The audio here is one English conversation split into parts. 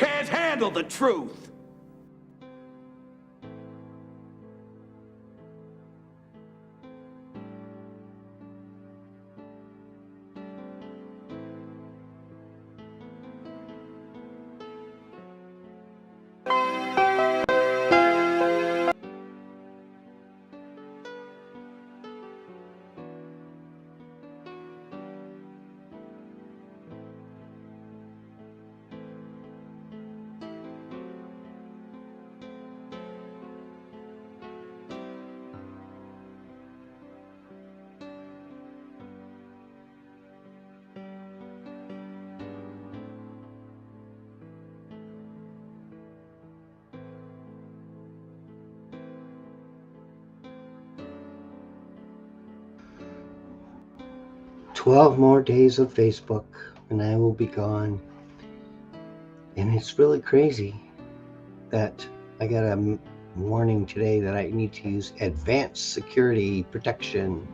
can't handle the truth. 12 more days of Facebook and I will be gone. And it's really crazy that I got a warning today that I need to use advanced security protection,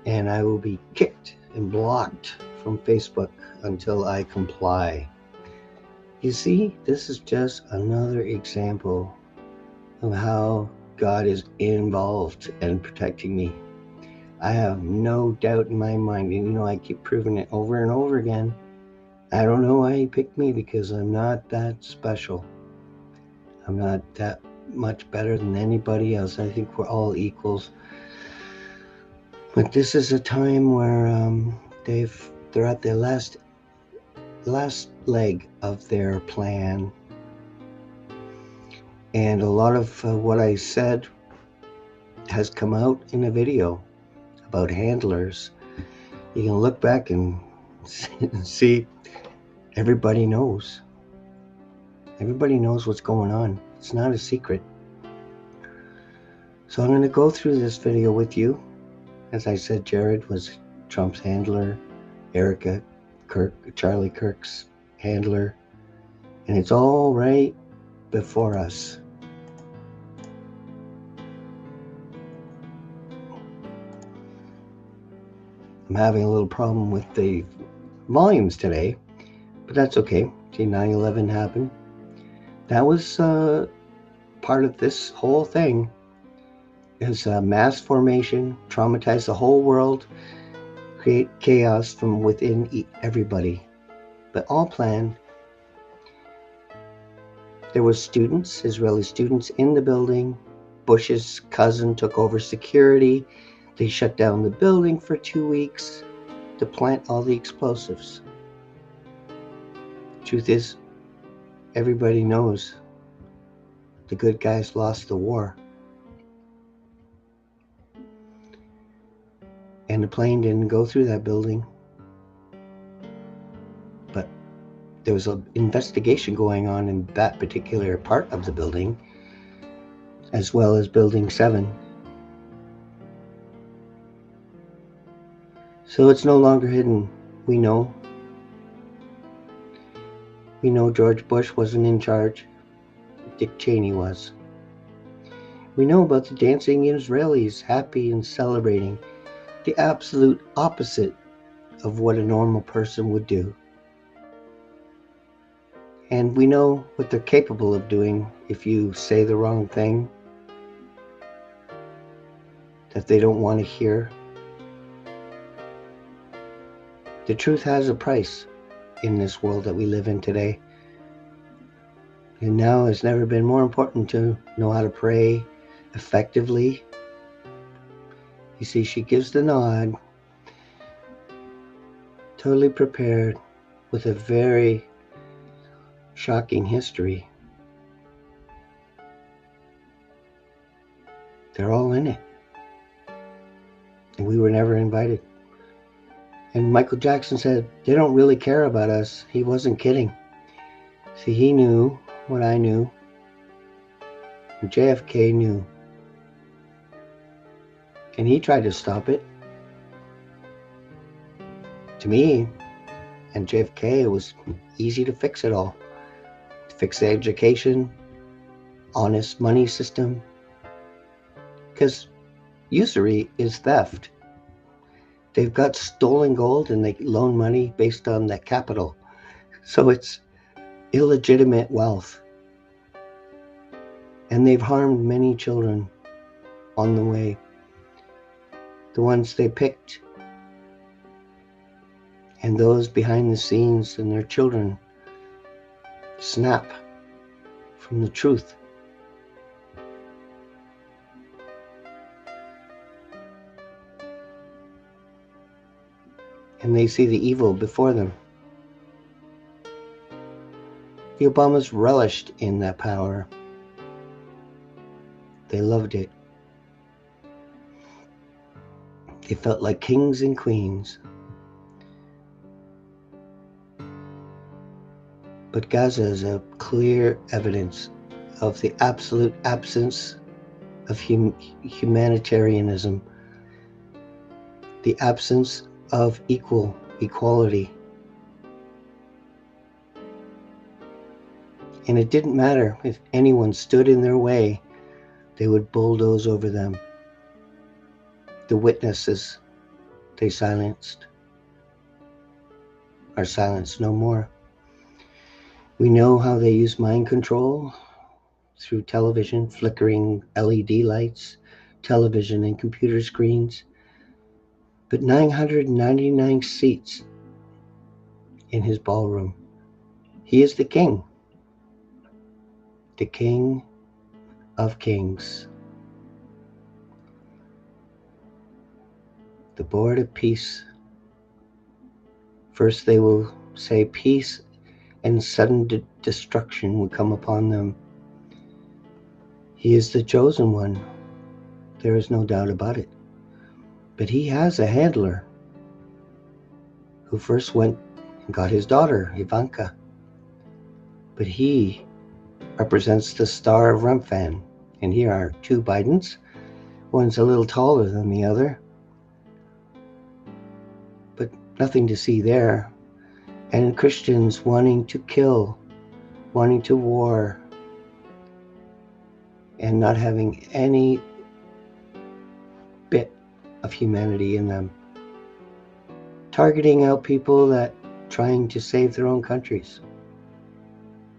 and I will be kicked and blocked from Facebook until I comply. You see, this is just another example of how God is involved in protecting me. I have no doubt in my mind, and I keep proving it over and over again. I don't know why he picked me, because I'm not that special. I'm not that much better than anybody else. I think we're all equals. But this is a time where they're at the last leg of their plan, and a lot of what I said has come out in a video about handlers. You can look back and see everybody knows. Everybody knows what's going on. It's not a secret. So I'm going to go through this video with you. As I said, Jared was Trump's handler, Erica Charlie Kirk's handler, and it's all right before us. I'm having a little problem with the volumes today, but that's okay. See, 9/11 happened. That was part of this whole thing. Is mass formation, traumatize the whole world, create chaos from within everybody, but all planned. There was students, Israeli students in the building. Bush's cousin took over security. They shut down the building for 2 weeks to plant all the explosives. Truth is, everybody knows the good guys lost the war. And the plane didn't go through that building. But there was an investigation going on in that particular part of the building, as well as Building 7. So it's no longer hidden. We know. We know George Bush wasn't in charge. Dick Cheney was. We know about the dancing Israelis, happy and celebrating. The absolute opposite of what a normal person would do. And we know what they're capable of doing if you say the wrong thing that they don't want to hear. The truth has a price in this world that we live in today. And now it's never been more important to know how to pray effectively. You see, she gives the nod, totally prepared, with a very shocking history. They're all in it. And we were never invited. And Michael Jackson said, they don't really care about us. He wasn't kidding. See, he knew what I knew. And JFK knew. And he tried to stop it. To me and JFK, it was easy to fix it all. To fix the education, honest money system. Because usury is theft. They've got stolen gold and they loan money based on that capital. So it's illegitimate wealth. And they've harmed many children on the way. The ones they picked and those behind the scenes, and their children snap from the truth. And they see the evil before them. The Obamas relished in that power. They loved it. They felt like kings and queens. But Gaza is a clear evidence of the absolute absence of humanitarianism, the absence of equality. And it didn't matter if anyone stood in their way, they would bulldoze over them. The witnesses they silenced are silenced no more. We know how they use mind control through television, flickering LED lights, television and computer screens. But 999 seats in his ballroom. He is the king of kings. The Board of Peace. First they will say peace, and sudden destruction will come upon them. He is the chosen one. There is no doubt about it. But he has a handler who first went and got his daughter, Ivanka. But he represents the star of Remphan. And here are two Bidens. One's a little taller than the other. But nothing to see there. And Christians wanting to kill, wanting to war, and not having any bit of humanity in them. Targeting out people that trying to save their own countries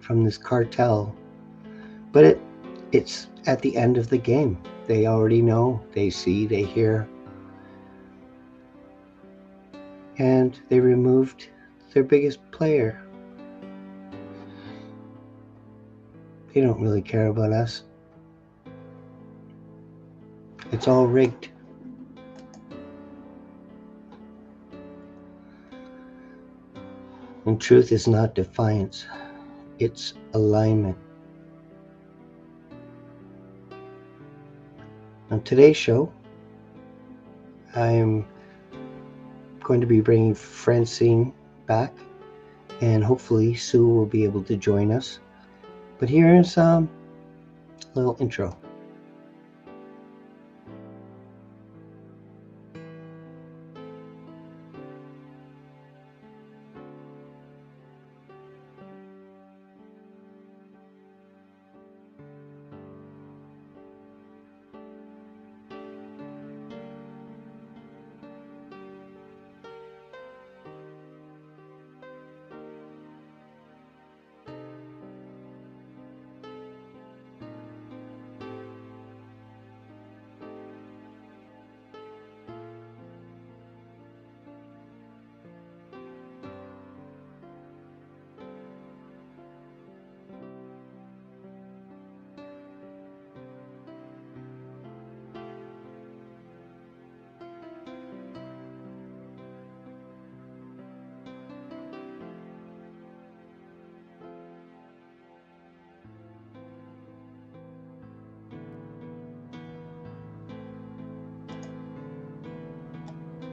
from this cartel. But it's at the end of the game. They already know, they see, they hear. And they removed their biggest player. They don't really care about us. It's all rigged. And truth is not defiance, it's alignment. On today's show, I am going to be bringing Francine back, and hopefully Sue will be able to join us. But here's a little intro.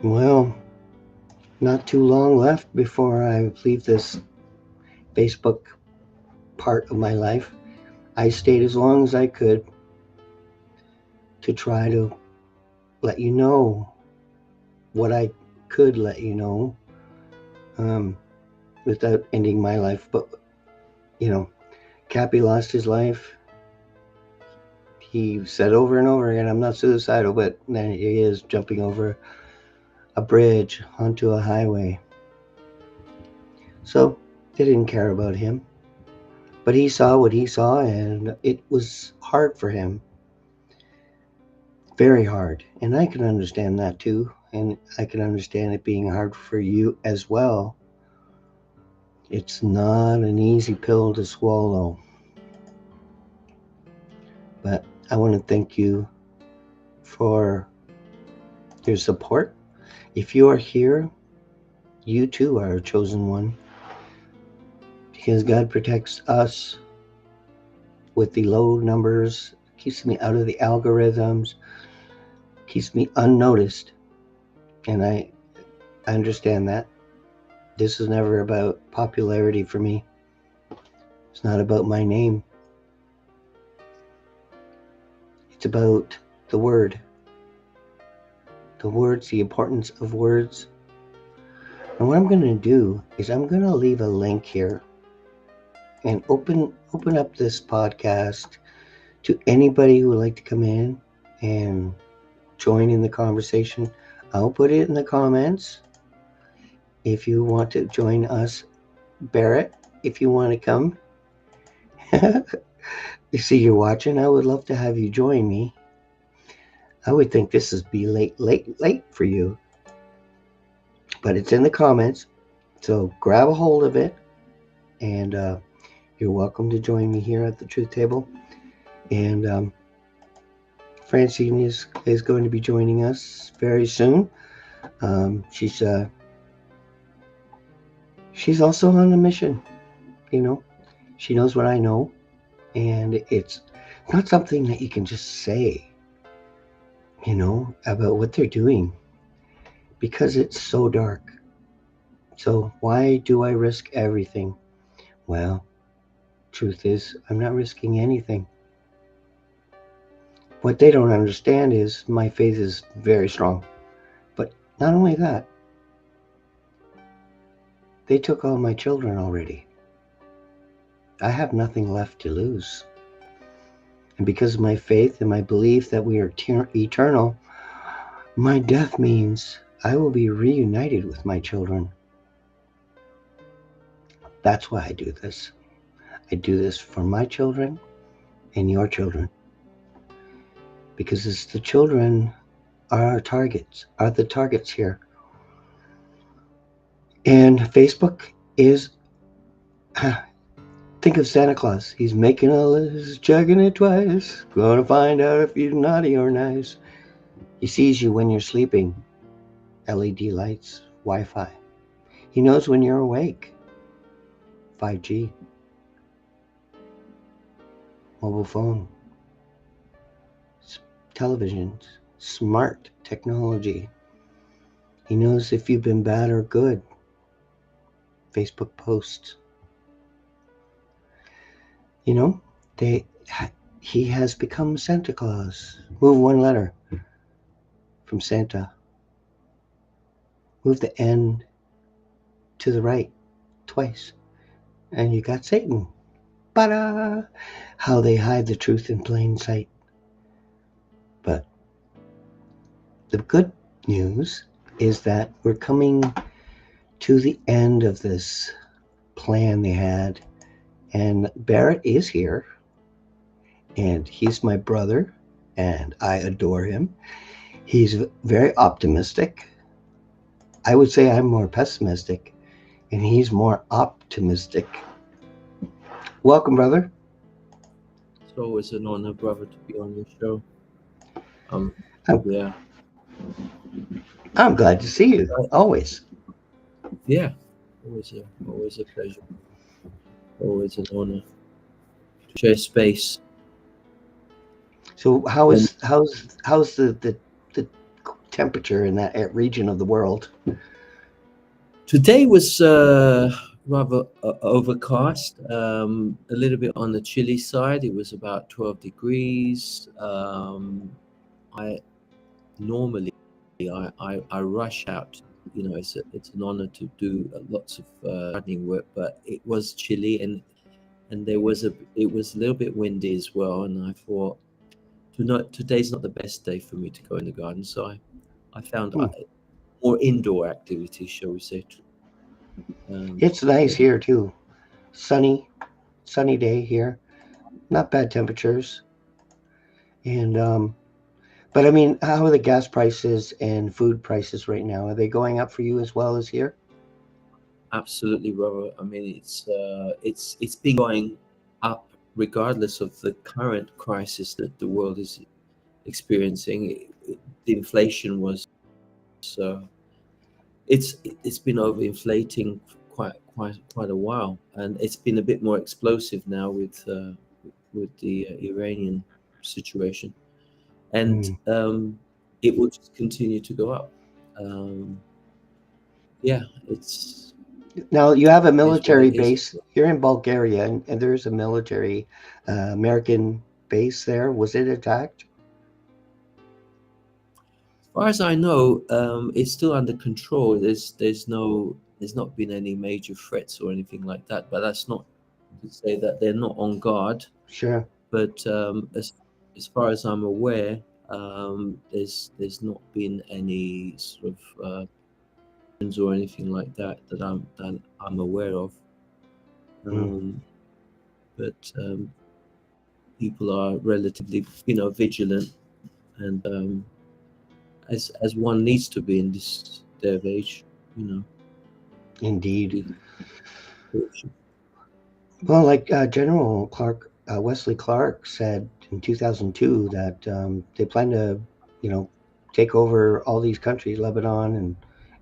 Well, not too long left before I leave this Facebook part of my life. I stayed as long as I could to try to let you know what I could let you know without ending my life. But, Cappy lost his life. He said over and over again, I'm not suicidal, but then he is jumping over a bridge onto a highway. So they didn't care about him. But he saw what he saw, and it was hard for him. Very hard. And I can understand that too. And I can understand it being hard for you as well. It's not an easy pill to swallow. But I want to thank you for your support. If you are here, you too are a chosen one. Because God protects us with the low numbers, keeps me out of the algorithms, keeps me unnoticed. And I understand that. This is never about popularity for me. It's not about my name. It's about the word. The words, the importance of words. And what I'm going to do is I'm going to leave a link here and open up this podcast to anybody who would like to come in and join in the conversation. I'll put it in the comments. If you want to join us, Barrett, if you want to come. You see, you're watching. I would love to have you join me. I would think this is be late for you. But it's in the comments. So grab a hold of it. And you're welcome to join me here at the Truth Table. And Francine is going to be joining us very soon. She's also on a mission. You know, she knows what I know. And it's not something that you can just say, about what they're doing, because it's so dark. So why do I risk everything? Well, truth is, I'm not risking anything. What they don't understand is my faith is very strong. But not only that, they took all my children already. I have nothing left to lose. And because of my faith and my belief that we are eternal, my death means I will be reunited with my children. That's why I do this. I do this for my children and your children. Because it's the children are the targets here. And Facebook is, think of Santa Claus. He's making a list, checking it twice, gonna find out if you're naughty or nice. He sees you when you're sleeping. LED lights, Wi-Fi. He knows when you're awake. 5G. Mobile phone. Televisions. Smart technology. He knows if you've been bad or good. Facebook posts. He has become Santa Claus. Move one letter from Santa. Move the N to the right twice. And you got Satan. Ta-da! How they hide the truth in plain sight. But the good news is that we're coming to the end of this plan they had. And Barrett is here. And he's my brother. And I adore him. He's very optimistic. I would say I'm more pessimistic. And he's more optimistic. Welcome, brother. It's always an honor, brother, to be on your show. Yeah. I'm glad to see you. Always. Yeah. Always a pleasure. Always an honor to share space. So how's the temperature in that region of the world? Today was rather overcast, a little bit on the chilly side. It was about 12 degrees. I normally rush out. It's an honor to do lots of gardening work, but it was chilly and it was a little bit windy as well. And I thought today's not the best day for me to go in the garden, so I found more indoor activities, shall we say. It's nice here too. Sunny, sunny day here. Not bad temperatures. And but I mean, how are the gas prices and food prices right now? Are they going up for you as well as here? Absolutely, Robert. I mean, it's been going up regardless of the current crisis that the world is experiencing. The inflation was uh, it's been overinflating for quite a while, and it's been a bit more explosive now with the Iranian situation, and Mm. it will just continue to go up. Um, yeah, Now you have a it is what military it is. base. You're in Bulgaria, and there's a military American base there. Was it attacked? As far as I know, it's still under control. There's not been any major threats or anything like that. But that's not to say that they're not on guard. Sure. But as far as I'm aware, there's not been any sort of or anything like that I'm aware of. Mm. Um, but people are relatively, vigilant, and as one needs to be in this day of age, you know, Indeed. be cautious. Well, like General Clark, Wesley Clark said in 2002 that they plan to, you know, take over all these countries, Lebanon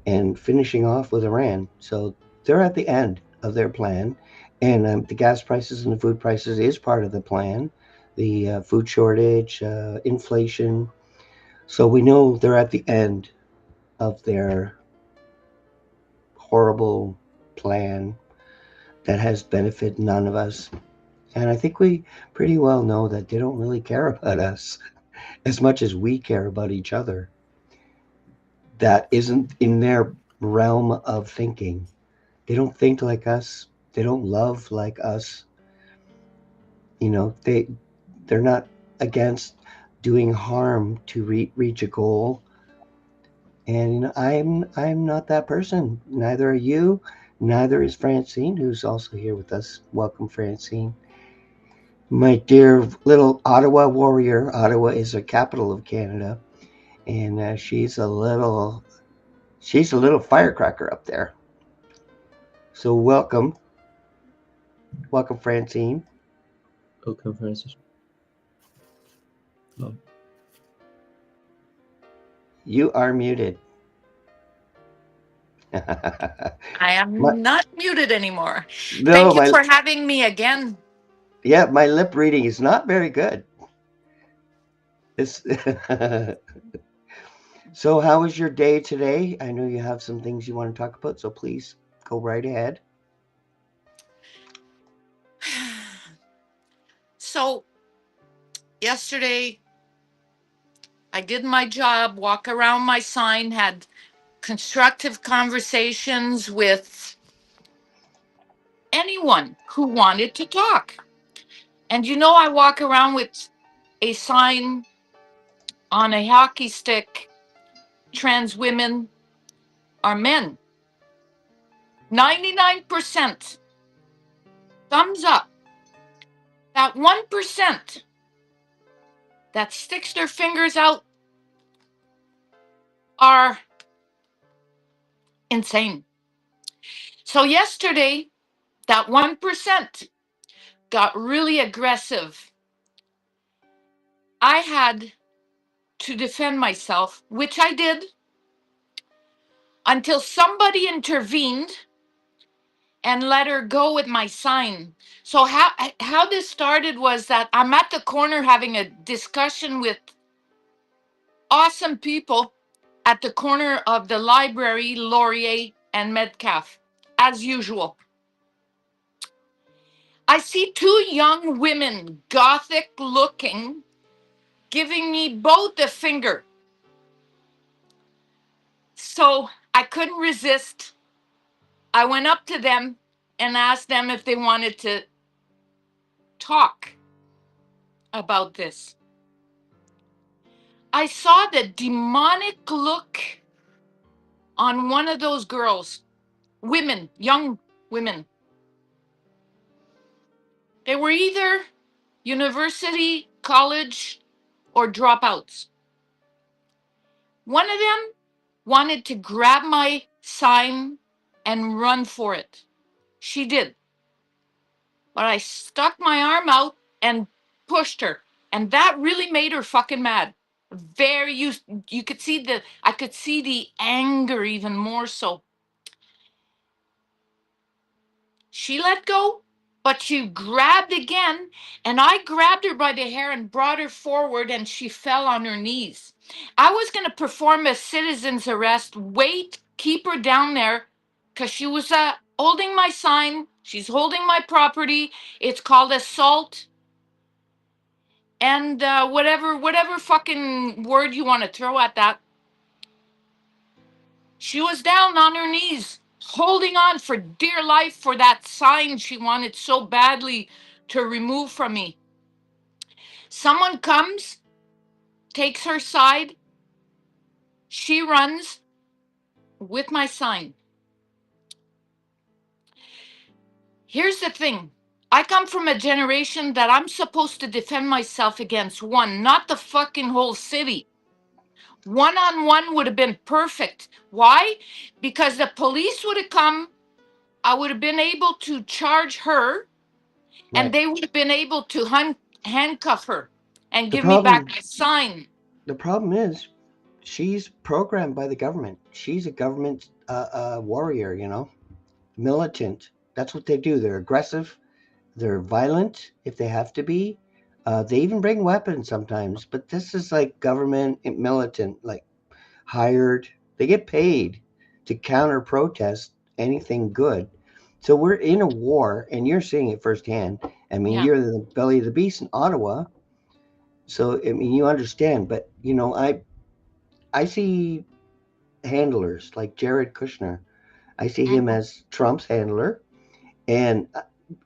and finishing off with Iran. So they're at the end of their plan, and the gas prices and the food prices is part of the plan. The food shortage, inflation. So we know they're at the end of their horrible plan that has benefited none of us. And I think we pretty well know that they don't really care about us as much as we care about each other. That isn't in their realm of thinking. They don't think like us. They don't love like us. You know, they're not against doing harm to reach a goal. And you know, I'm not that person. Neither are you. Neither is Francine, who's also here with us. Welcome, Francine. My dear little Ottawa warrior. Ottawa is the capital of Canada, and she's a little firecracker up there. So welcome, Francine. Okay, Francis. Oh, You are muted. I my, am not muted anymore. no, Thank you my for having me again. yeah, my lip reading is not very good. It's So, how was your day today? I know you have some things you want to talk about, so please go right ahead. So, yesterday I did my job, walk around my sign, had constructive conversations with anyone who wanted to talk. And I walk around with a sign on a hockey stick: trans women are men. 99% thumbs up. That 1% that sticks their fingers out are insane. So, yesterday, that 1% got really aggressive. I had to defend myself, which I did, until somebody intervened and let her go with my sign. So how this started was that I'm at the corner having a discussion with awesome people at the corner of the library, Laurier and Metcalf, as usual. I see two young women, gothic looking, giving me both the finger. So I couldn't resist. I went up to them and asked them if they wanted to talk about this. I saw the demonic look on one of those girls, women, young women. They were either university, college, or dropouts. One of them wanted to grab my sign and run for it. She did. But I stuck my arm out and pushed her. And that really made her fucking mad. Very you could see I could see the anger even more so. She let go, but she grabbed again, and I grabbed her by the hair and brought her forward, and she fell on her knees. I was going to perform a citizen's arrest, wait, keep her down there, because she was holding my sign. She's holding my property. It's called assault. And whatever fucking word you want to throw at that. She was down on her knees, holding on for dear life for that sign she wanted so badly to remove from me. Someone comes, takes her side. She runs with my sign. Here's the thing. I come from a generation that I'm supposed to defend myself against one, not the fucking whole city. One-on-one would have been perfect. Why? Because the police would have come. I would have been able to charge her, and Right. they would have been able to handcuff her and The give me back problem my sign. the problem is she's programmed by the government. She's a government warrior, militant. That's what they do. They're aggressive. They're violent if they have to be. They even bring weapons sometimes, but this is like government militant, like hired. They get paid to counter protest anything good. So we're in a war, and you're seeing it firsthand. I mean, Yeah. you're in the belly of the beast in Ottawa, so I mean, you understand. But I see handlers like Jared Kushner. I see him Mhm. as Trump's handler, and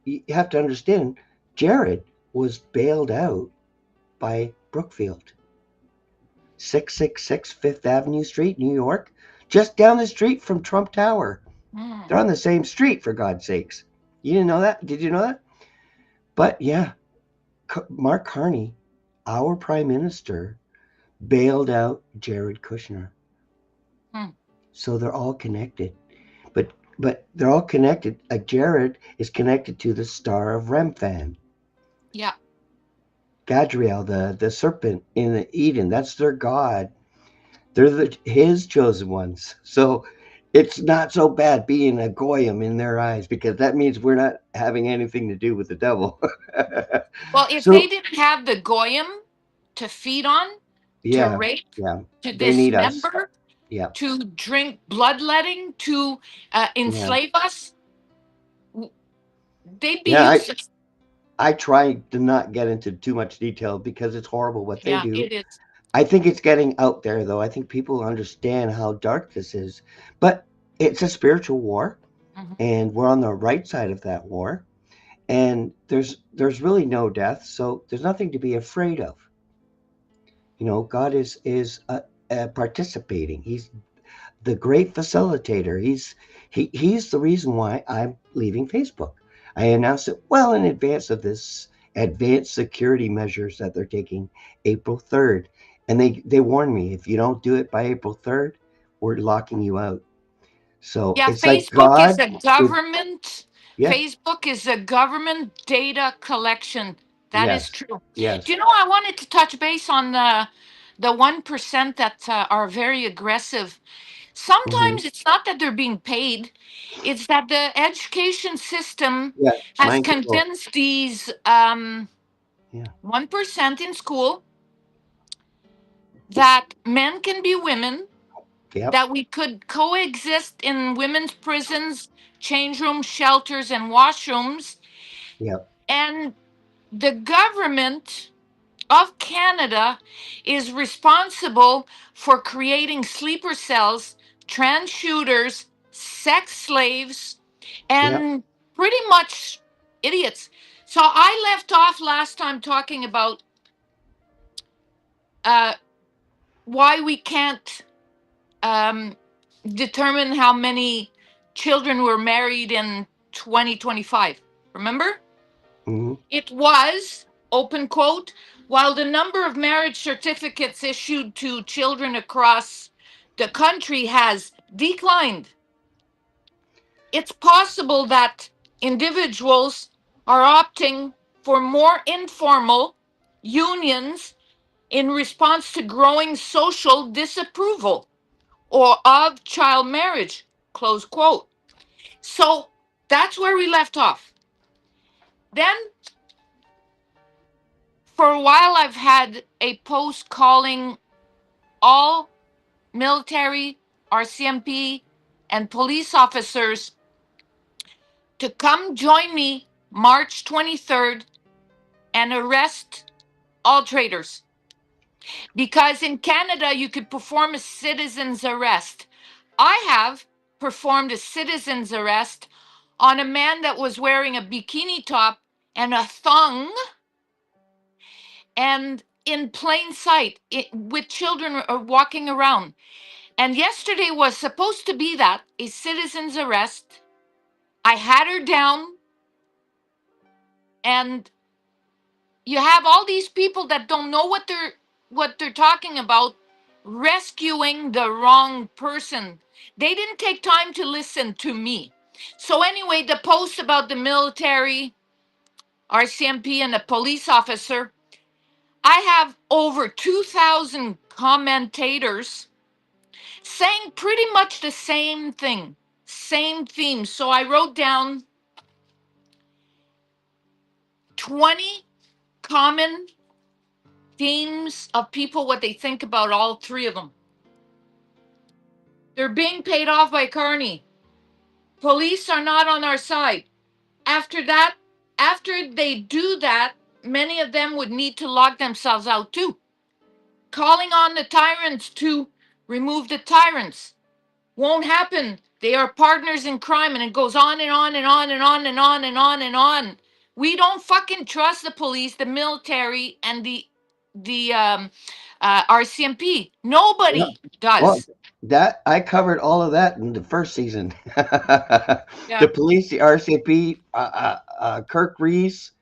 you have to understand, Jared was bailed out by Brookfield, 666 Fifth Avenue Street, New York, just down the street from Trump Tower. They're Mm. on the same street, for God's sakes. You didn't know that? Did you know that? But yeah, Mark Carney, our prime minister, bailed out Jared Kushner. Mm. So they're all connected. But they're all connected. Jared is connected to the star of Remphan. Yeah. Gadriel, the serpent in Eden. That's their god. They're his chosen ones. So it's not so bad being a goyim in their eyes, because that means we're not having anything to do with the devil. Well, if they So didn't have the goyim to feed on, to yeah, rape, yeah, to they need us. dismember, Yeah, to drink bloodletting, to yeah, enslave us, they'd be yeah. I useless. I try to not get into too much detail because it's horrible what they Yeah, do. it is. I think it's getting out there, though. I think people understand how dark this is. But it's a spiritual war, Mhm. and we're on the right side of that war. And there's really no death, so there's nothing to be afraid of. God is participating. He's the great facilitator. He's the reason why I'm leaving Facebook. I announced it well in advance of this advanced security measures that they're taking April 3rd. And they warned me, if you don't do it by April 3rd, we're locking you out. So Yeah, it's like Facebook is God a would, government. yeah, Facebook is a government data collection. That is yes, true. Do yes, you know, I wanted to touch base on the 1% that are very aggressive. hmm, Sometimes it's not that they're being paid, it's that the education system yeah, has mind control. convinced these Yeah, 1% in school that men can be women, yep, that we could coexist in women's prisons, change rooms, shelters, and washrooms. yep, And the government of Canada is responsible for creating sleeper cells, trans shooters, sex slaves, yep, and pretty much idiots. So I left off last time talking about uh, why we can't um, determine how many children were married in 2025. Remember? Mhm. It was, open quote, while the number of marriage certificates issued to children across the country has declined, it's possible that individuals are opting for more informal unions in response to growing social disapproval or of child marriage, close quote. So that's where we left off. Then for a while, I've had a post calling all military, RCMP, and police officers to come join me March 23rd and arrest all traitors. Because in Canada, you could perform a citizen's arrest. I have performed a citizen's arrest on a man that was wearing a bikini top and a thong and in plain sight with children walking around. And yesterday was supposed to be that a citizen's arrest. I had her down, and you have all these people that don't know what they're talking about rescuing the wrong person. They didn't take time to listen to me. So anyway, the post about the military, RCMP, and a police officer, I have over 2,000 commentators saying pretty much the same thing, same theme. So I wrote down 20 common themes of people, what they think about all three of them. They're being paid off by Carney. Police are not on our side. After that, after they do that, many of them would need to lock themselves out too. Calling on the tyrants to remove the tyrants won't happen. They are partners in crime, and it goes on and on and on and on and on and on and on. We don't fucking trust the police, the military, and the RCMP. Yeah. Nobody Well, does. that I covered all of that in the first season. Yeah, The police, the RCP, Kirk Reese,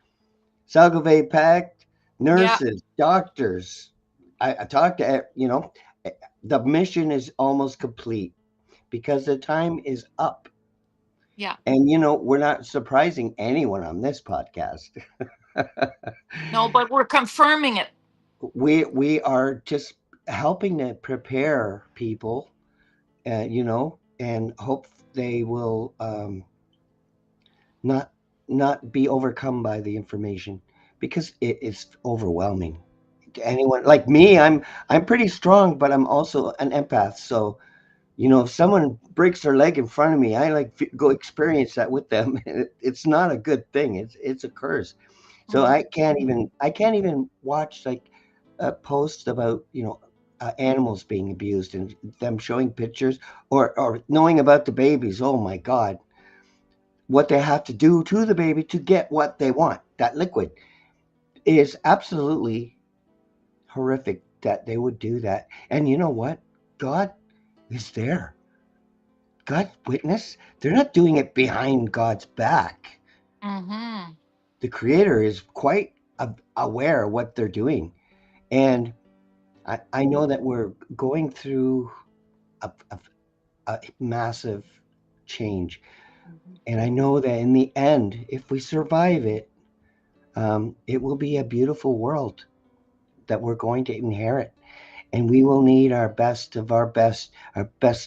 Salgove Pact, yeah, nurses, doctors. I talked to, the mission is almost complete because the time is up. yeah. And, we're not surprising anyone on this podcast. No, but we're confirming it. We are just helping to prepare people, and hope they will not not be overcome by the information because it is overwhelming. To anyone like me, I'm pretty strong, but I'm also an empath. So if someone breaks their leg in front of me, I like go experience that with them. It's not a good thing. It's a curse. So Mhm. I can't even watch like a post about animals being abused and them showing pictures or knowing about the babies. Oh my God, what they have to do to the baby to get what they want. That liquid is absolutely horrific that they would do that. And you know what? God is there. God witness. They're not doing it behind God's back. Mhm. The Creator is quite aware of what they're doing. And I know that we're going through a massive change. Mhm. And I know that in the end, if we survive it, it will be a beautiful world that we're going to inherit. And we will need our best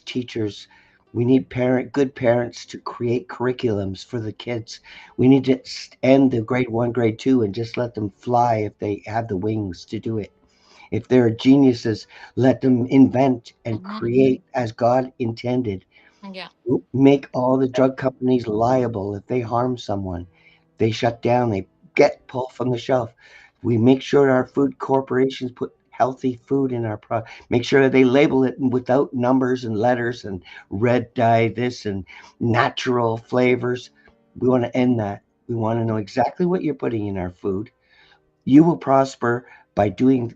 teachers. We need good parents to create curriculums for the kids. We need to end the grade 1, grade 2 and just let them fly if they have the wings to do it. If they're geniuses, let them invent and Mhm. create as God intended. Yeah. Make all the drug companies liable if they harm someone. They shut down, they get pulled from the shelf. We make sure our food corporations put healthy food in our product. Make sure that they label it without numbers and letters and red dye this and natural flavors. We want to end that. We want to know exactly what you're putting in our food. You will prosper by doing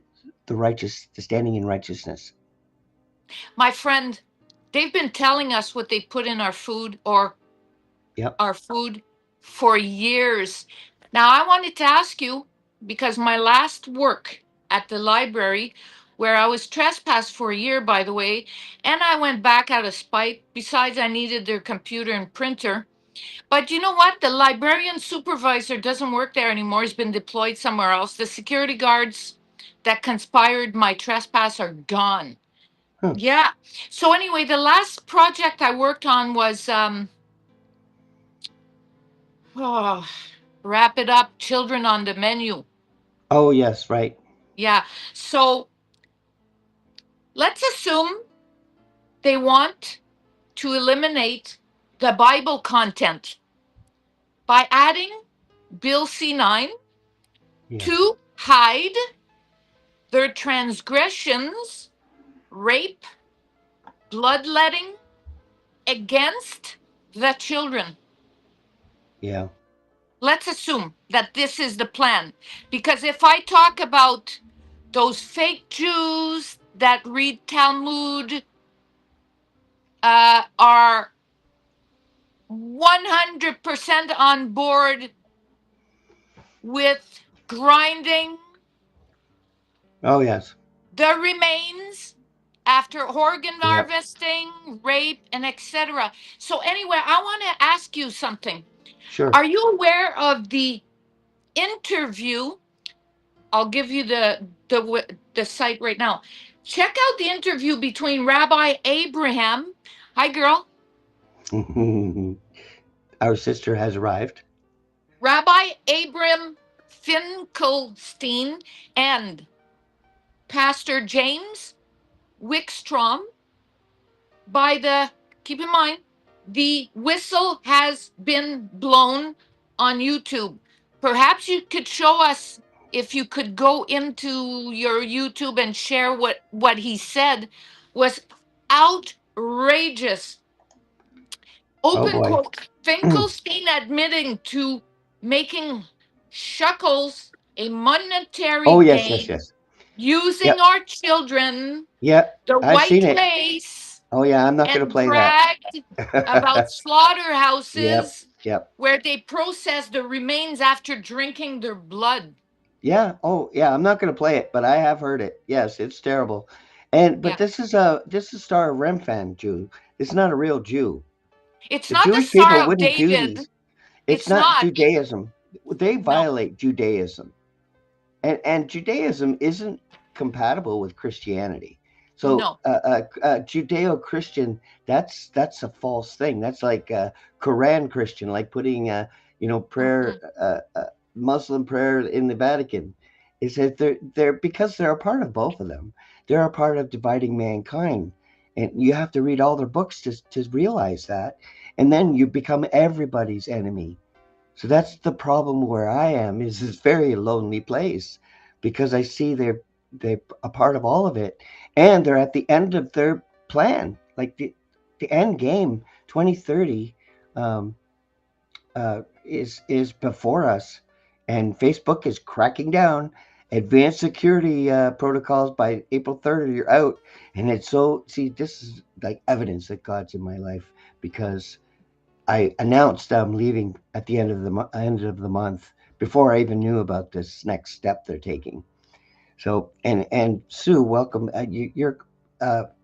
standing in righteousness. My friend, they've been telling us what they put in our food or Yep. our food for years. Now, I wanted to ask you, because my last work at the library, where I was trespassed for a year, by the way, and I went back out of spite. Besides, I needed their computer and printer. But you know what? The librarian supervisor doesn't work there anymore. He's been deployed somewhere else. The security guards that conspired my trespass are gone. Huh. Yeah. So anyway, the last project I worked on was oh, wrap it up, children on the menu. Oh, yes, right. Yeah. So let's assume they want to eliminate the Bible content by adding Bill C9 Yes. to hide their transgressions, rape, bloodletting against the children. Yeah. Let's assume that this is the plan. Because if I talk about those fake Jews that read Talmud, are 100% on board with grinding Oh, yes. the remains after organ Yep. harvesting, rape, and etc. So anyway, I want to ask you something. Sure. Are you aware of the interview? I'll give you the site right now. Check out the interview between Rabbi Abraham. Hi, girl. Our sister has arrived. Rabbi Abram Finkelstein and Pastor James Wickstrom. Keep in mind, the whistle has been blown on YouTube. Perhaps you could show us, if you could go into your YouTube and share what he said was outrageous. Oh, Open boy. quote, Finkelstein admitting to making shekels a monetary Oh, yes, gain, yes, yes. using Yep. our children, Yep. the I've white seen it. race, Oh, yeah. I'm not going to and play that. bragged about slaughterhouses Yep. where they process the remains after drinking their blood. Yeah. Oh, yeah. I'm not going to play it, but I have heard it. Yes, it's terrible. But Yeah. this is Star Remfan Jew. It's not a real Jew. It's The not the Jewish people Star of wouldn't do David. these. It's It's not not. Judaism. They No. violate Judaism, and Judaism isn't compatible with Christianity. So No. Judeo-Christian, that's a false thing. That's like Quran Christian, like putting prayer, Muslim prayer in the Vatican. Is that they're because they're a part of both of them. They're a part of dividing mankind, and you have to read all their books to realize that, and then you become everybody's enemy. So that's the problem where I am, is this very lonely place, because I see they're a part of all of it, and they're at the end of their plan. Like the end game, 2030, is before us, and Facebook is cracking down. Advanced security protocols by April 3rd, you're out. And it's this is like evidence that God's in my life, because I announced I'm leaving at the end of the month before I even knew about this next step they're taking. So, and Sue, welcome. You're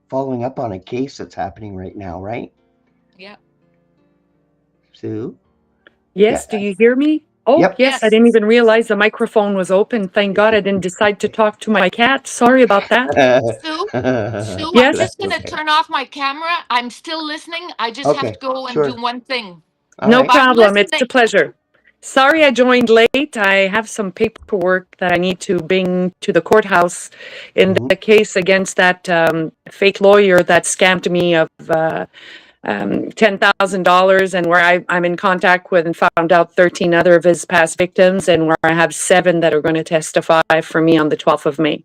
following up on a case that's happening right now, right? Yeah. Sue? Yes, Yeah. do you hear me? Oh, Yep. yes, I didn't even realize the microphone was open. Thank God I didn't decide to talk to my cat. Sorry about that. Sue, I'm Yes? just That's going to okay. turn off my camera. I'm still listening. I just have Okay, to go and do sure. one thing. All No right. But I'm problem. It's a listening. pleasure. Sorry I joined late. I have some paperwork that I need to bring to the courthouse in Mhm. the case against that fake lawyer that scammed me of $10,000, and where I'm in contact with and found out 13 other of his past victims, and where I have 7 that are going to testify for me on the 12th of May.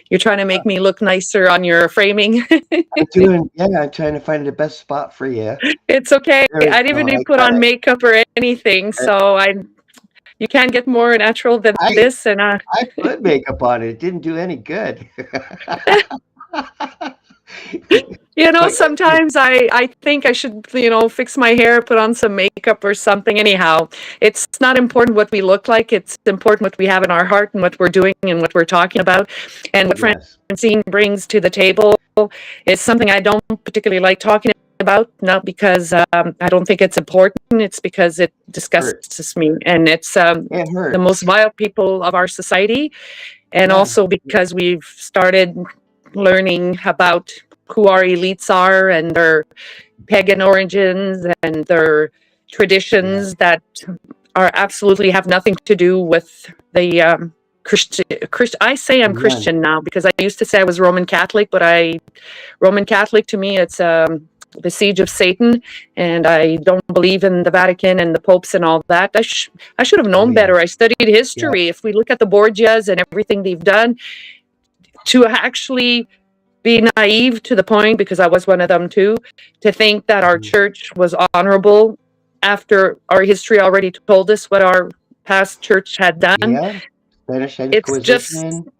You're trying to make me look nicer on your framing. I'm trying to find the best spot for you. It's okay. There we I didn't go. even I put got on it. makeup or anything, so you can't get more natural than I this. And I put makeup on it. It didn't do any good. But Sometimes I think I should, fix my hair, put on some makeup or something. Anyhow, it's not important what we look like. It's important what we have in our heart and what we're doing and what we're talking about. And what yes, Francine brings to the table is something I don't particularly like talking about, not because I don't think it's important. It's because it hurts. disgusts me. And it's It the most hurts. vile people of our society. And Yeah, also because we've started learning about who our elites are and their pagan origins and their yeah, traditions that are absolutely have nothing to do with the Christian. I say I'm none. Christian now because I used to say I was Roman Catholic, but Roman Catholic to me it's the siege of Satan, and I don't believe in the Vatican and the popes and all that. I should have Oh known yeah, better. I studied yeah. history. If we look at the Borgias and everything they've done, to actually be naive to the point, because I was one of them too, to think that our Mhm. church was honorable after our history already told us what our past church had done. Yeah. Spanish It's just, Inquisition.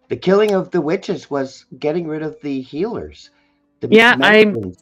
The killing of the witches was getting rid of the healers, the yeah, medicines,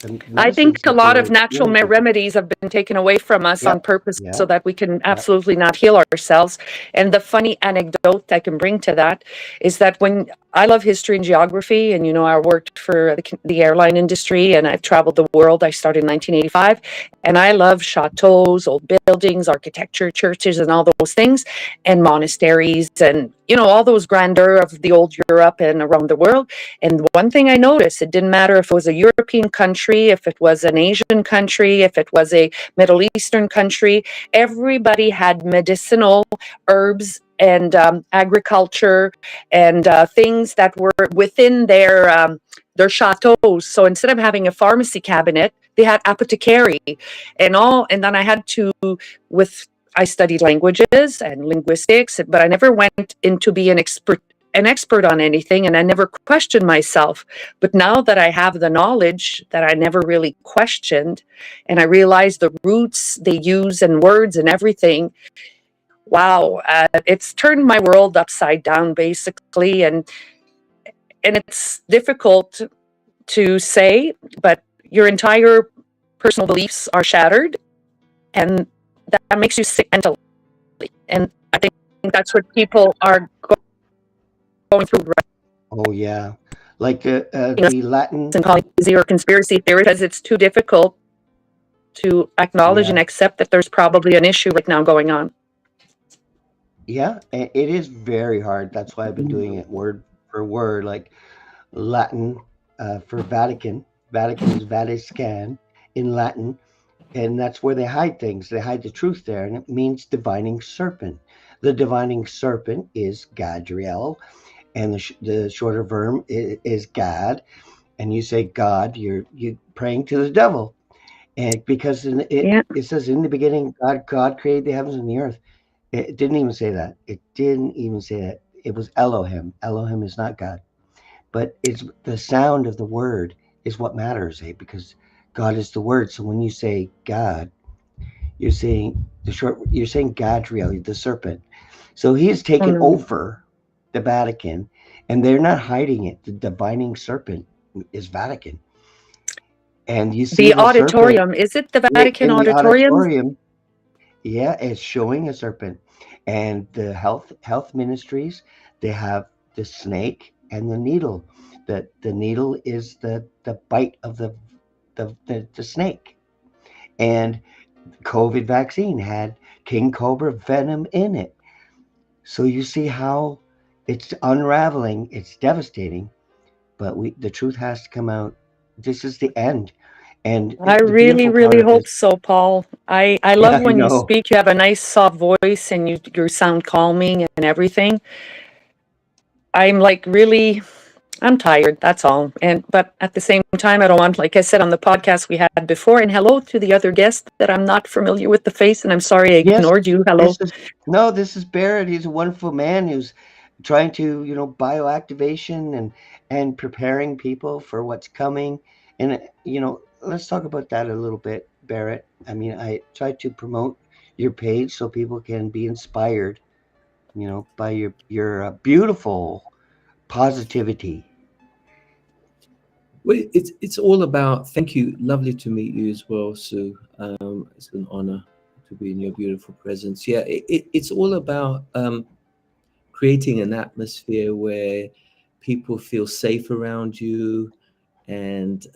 the I think medicines a that they lot of were natural healing people. remedies have been taken away from us on Yep, purpose so yep, that we can yep. absolutely not heal ourselves. And the funny anecdote I can bring to that is that when I love history and geography, and I worked for the airline industry and I've traveled the world. I started in 1985, and I love chateaus, old buildings, architecture, churches, and all those things, and monasteries, and all those grandeur of the old Europe and around the world. And one thing I noticed, it didn't matter if it was a European country, if it was an Asian country, if it was a Middle Eastern country, everybody had medicinal herbs and agriculture and things that were within their chateaus. So instead of having a pharmacy cabinet, they had apothecary and all. And then I had to, with I studied languages and linguistics, but I never went into being an expert on anything, and I never questioned myself. But now that I have the knowledge that I never really questioned, and I realize the roots they use and words and everything, wow, it's turned my world upside down basically. And it's difficult to say, but your entire personal beliefs are shattered, and that makes you sick mentally. And I think that's what people are going through right Oh yeah. Like now, the Latin, and calling it zero conspiracy theory because it's too difficult to acknowledge and yeah, accept that there's probably an issue right now going on. yeah. It is very hard. That's why I've been doing it word for word, like Latin for Vatican. Vatican is Vatiscan in Latin, and that's where they hide things. They hide the truth there, and it means divining serpent. The divining serpent is Gadriel, and the shorter verb is God. And you say God, you praying to the devil, and because Yeah, it says in the beginning God created the heavens and the earth. It didn't even say that. It didn't even say that. It was Elohim. Elohim is not God, but it's the sound of the word is what matters, eh? Because God is the word. So when you say God, you're saying you're saying Gadriel, the serpent. So he has taken mm. over the Vatican, and they're not hiding it. The divining serpent is Vatican, and you see The the serpent auditorium, is it the Vatican in the auditorium? auditorium. Yeah, it's showing a serpent, and the health ministries, they have the snake and the needle. The needle is the bite of the snake, and COVID vaccine had king cobra venom in it. So you see how it's unraveling. It's devastating, but the truth has to come out. This is the end, and I the really, beautiful part really of this. hope so, Paul. I Yeah, love I when you know. speak. You have a nice soft voice and you sound calming and everything. I'm like really I'm tired, that's all. But at the same time, I don't want, like I said on the podcast we had before, and hello to the other guest that I'm not familiar with the face, and I'm sorry I Yes, ignored you. this Hello. is no, this is Barrett. He's a wonderful man who's trying to, bioactivation and preparing people for what's coming. And let's talk about that a little bit, Barrett. I mean, I try to promote your page so people can be inspired, by your beautiful positivity. Well, it's all about. Thank you. Lovely to meet you as well, Sue. It's an honor to be in your beautiful presence. Yeah, it's all about creating an atmosphere where people feel safe around you, and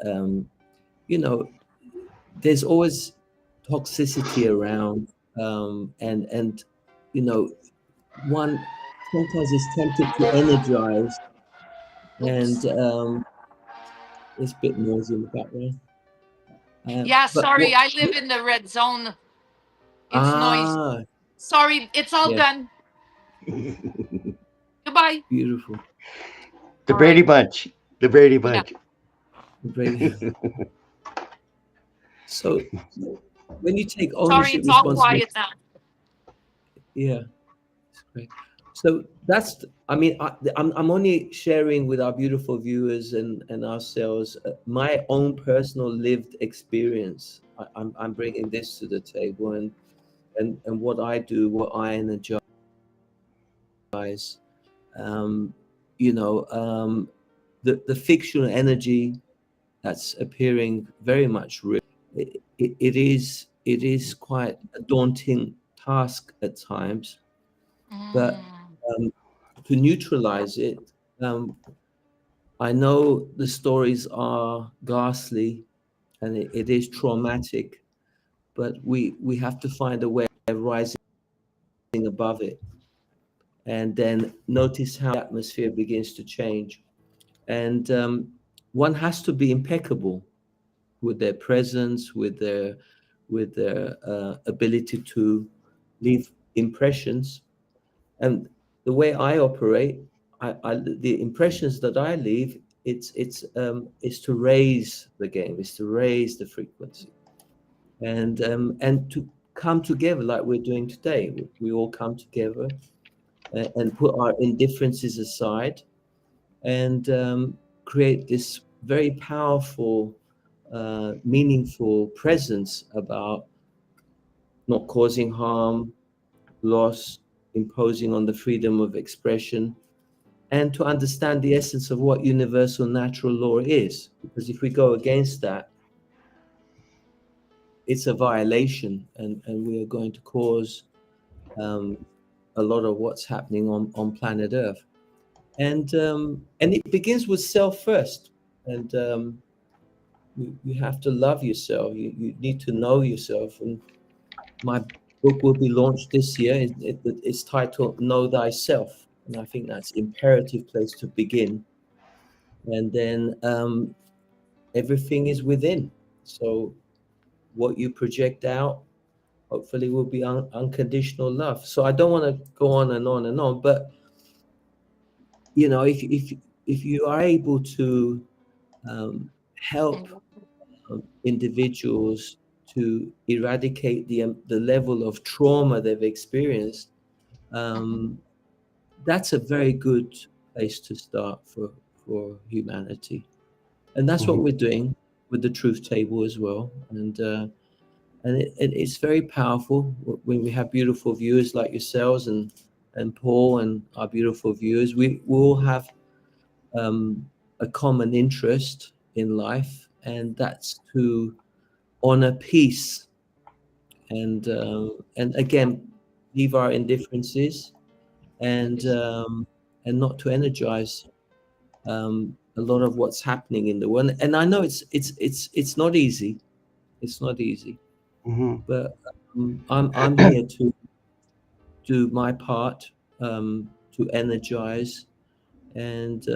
you know, there's always toxicity around, and you know, one sometimes is tempted to energize, and it's a bit noisy in the background. Yeah, But sorry, I live in the red zone. It's noise. ah, Sorry, it's all yes, done. Goodbye. beautiful. The All Brady right. Bunch. The Brady Yeah. Bunch. Very- So when you take Sorry, ownership, it's all responsibility, quiet now. yeah, it's great. So that's, I mean, I'm only sharing with our beautiful viewers and ourselves my own personal lived experience. I'm bringing this to the table, and what I do, what I energize. Um, you know, the fictional energy that's appearing very much real. It is quite a daunting task at times, but Mm. to neutralize it, I know the stories are ghastly and it is traumatic, but we have to find a way of rising above it, and then notice how the atmosphere begins to change. And one has to be impeccable with their presence, with their ability to leave impressions. And the way I operate, the impressions that I leave, it's to raise the game, is to raise the frequency, and to come together like we're doing today. We all come together and put our indifferences aside, and create this very powerful, meaningful presence about not causing harm, loss, imposing on the freedom of expression, and to understand the essence of what universal natural law is. Because if we go against that, it's a violation, and we are going to cause a lot of what's happening on planet Earth. And it begins with self first. And you have to love yourself. You need to know yourself. And my book will be launched this year. It's titled Know Thyself. And I think that's imperative place to begin. And then everything is within. So what you project out, hopefully, will be unconditional love. So I don't want to go on and on and on, but you know, if you are able to help individuals to eradicate the level of trauma they've experienced, that's a very good place to start for humanity. And that's what we're doing with the Truth Table as well. And it's very powerful when we have beautiful viewers like yourselves and Paul and our beautiful viewers. We all have a common interest in life, and that's to honor peace and again leave our indifferences and not to energize a lot of what's happening in the world. And I know it's not easy. It's not easy, but I'm here to do my part, to energize, and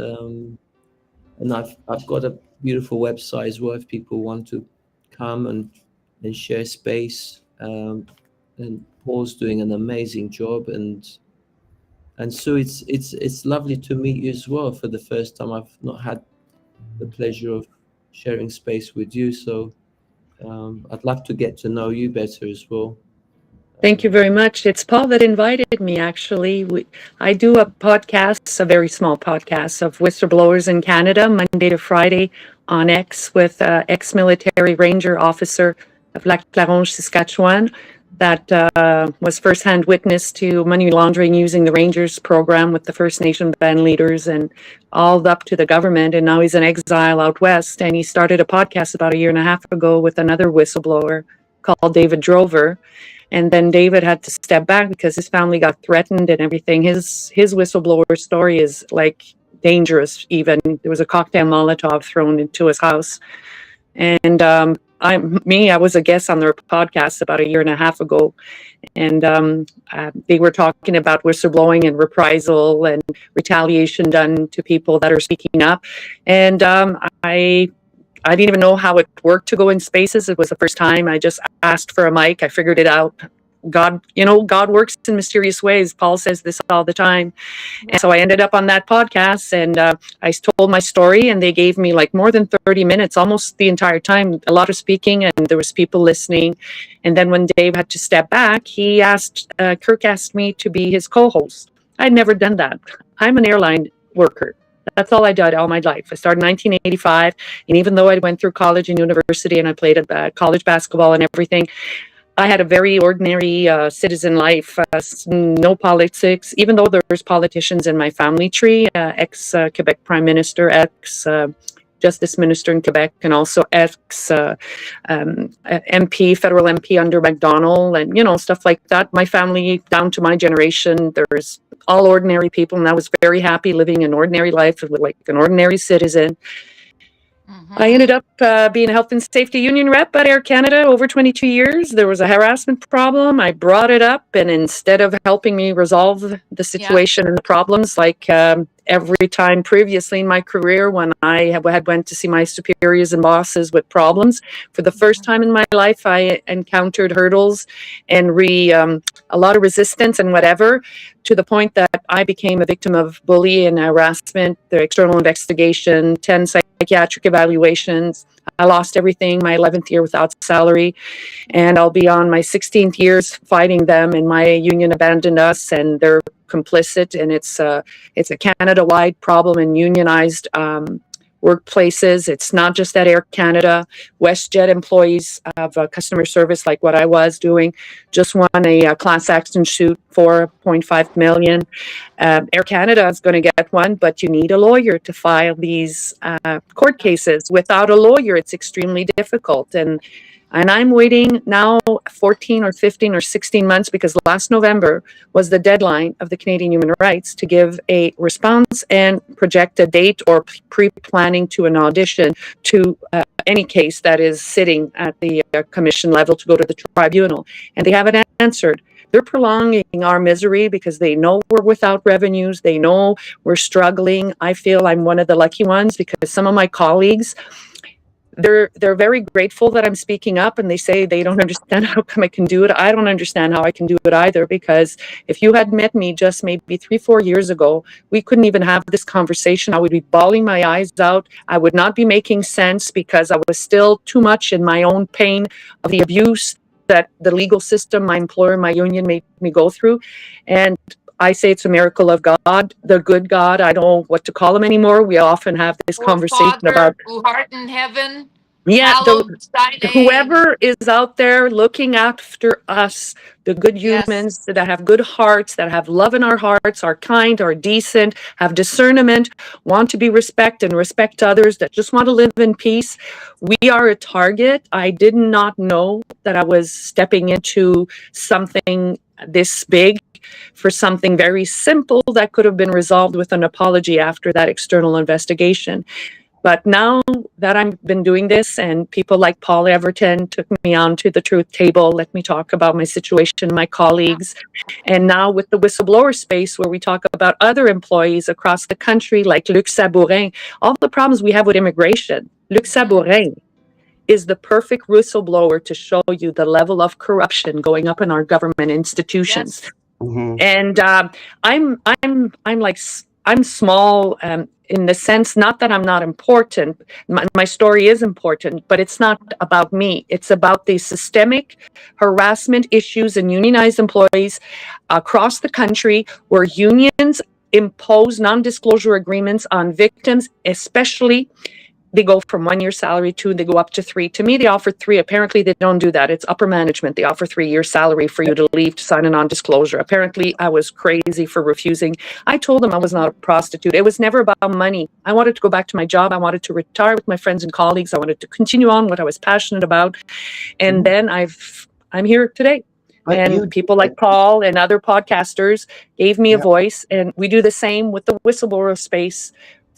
I've got a beautiful website as well if people want to come and share space. And Paul's doing an amazing job, and Sue, it's lovely to meet you as well for the first time. I've not had the pleasure of sharing space with you, so I'd love to get to know you better as well. Thank you very much. It's Paul that invited me, actually. I do a podcast, a very small podcast of whistleblowers in Canada, Monday to Friday on X with ex-military ranger officer of Lac La Ronge, Saskatchewan. that was firsthand witness to money laundering using the Rangers program with the First Nation band leaders and all up to the government. And now he's in exile out west. And he started a podcast about a year and a half ago with another whistleblower called David Drover. And then David had to step back because his family got threatened and everything. His whistleblower story is like dangerous. Even there was a cocktail Molotov thrown into his house. And I was a guest on their podcast about a year and a half ago, and they were talking about whistleblowing and reprisal and retaliation done to people that are speaking up. And I didn't even know how it worked to go in spaces. It was the first time. I just asked for a mic. I figured it out. God works in mysterious ways. Paul says this all the time. And so I ended up on that podcast, and I told my story, and they gave me like more than 30 minutes, almost the entire time, a lot of speaking, and there was people listening. And then when Dave had to step back, Kirk asked me to be his co-host. I'd never done that. I'm an airline worker. That's all I did all my life. I started in 1985, and even though I went through college and university and I played college basketball and everything, I had a very ordinary citizen life, no politics, even though there's politicians in my family tree, ex-Quebec Prime Minister, ex-Justice Minister in Quebec, and also ex-MP, federal MP under McDonald, and, stuff like that. My family, down to my generation, there's all ordinary people, and I was very happy living an ordinary life like an ordinary citizen. I ended up being a health and safety union rep at Air Canada over 22 years. There was a harassment problem. I brought it up, and instead of helping me resolve the situation and the problems, like every time previously in my career when I had went to see my superiors and bosses with problems, for the first time in my life, I encountered hurdles and a lot of resistance and whatever, to the point that I became a victim of bullying and harassment, the external investigation, 10 psychiatric evaluations. I lost everything my 11th year without salary, and I'll be on my 16th years fighting them, and my union abandoned us, and they're complicit, and it's a Canada-wide problem in unionized workplaces. It's not just at Air Canada. WestJet employees of customer service, like what I was doing, just won a class action suit for $0.5 million. Air Canada is going to get one, but you need a lawyer to file these court cases. Without a lawyer, it's extremely difficult. And I'm waiting now 14 or 15 or 16 months, because last November was the deadline of the Canadian Human Rights to give a response and project a date or pre-planning to an audition to any case that is sitting at the commission level to go to the tribunal. And they haven't answered. They're prolonging our misery because they know we're without revenues. They know we're struggling. I feel I'm one of the lucky ones, because some of my colleagues, they're very grateful that I'm speaking up, and they say they don't understand how come I can do it. I don't understand how I can do it either, because if you had met me just maybe 3-4 years ago, we couldn't even have this conversation. I would be bawling my eyes out. I would not be making sense, because I was still too much in my own pain of the abuse that the legal system, my employer, my union made me go through. And I say it's a miracle of God, the good God. I don't know what to call him anymore. We often have this conversation Father, about, who art in heaven, yeah, hallowed thy name. whoever is out there looking after us, the good humans that have good hearts, that have love in our hearts, are kind, are decent, have discernment, want to be respected and respect others, that just want to live in peace. We are a target. I did not know that I was stepping into something this big for something very simple that could have been resolved with an apology after that external investigation. But now that I've been doing this, and people like Paul Everton took me on to the truth table, let me talk about my situation, my colleagues, and now with the whistleblower space, where we talk about other employees across the country, like Luc Sabourin, all the problems we have with immigration. Luc Sabourin is the perfect whistleblower to show you the level of corruption going up in our government institutions. Yes. Mm-hmm. And I'm small in the sense, not that I'm not important. My story is important, but it's not about me. It's about the systemic harassment issues and unionized employees across the country, where unions impose non-disclosure agreements on victims, especially they go from 1 year salary to, they go up to 3. To me, they offer 3. Apparently, they don't do that. It's upper management. They offer 3 years salary for you to leave to sign a non-disclosure. Apparently, I was crazy for refusing. I told them I was not a prostitute. It was never about money. I wanted to go back to my job. I wanted to retire with my friends and colleagues. I wanted to continue on what I was passionate about. And then I'm here today. But And people like Paul and other podcasters gave me a Yeah. voice, and we do the same with the whistleblower space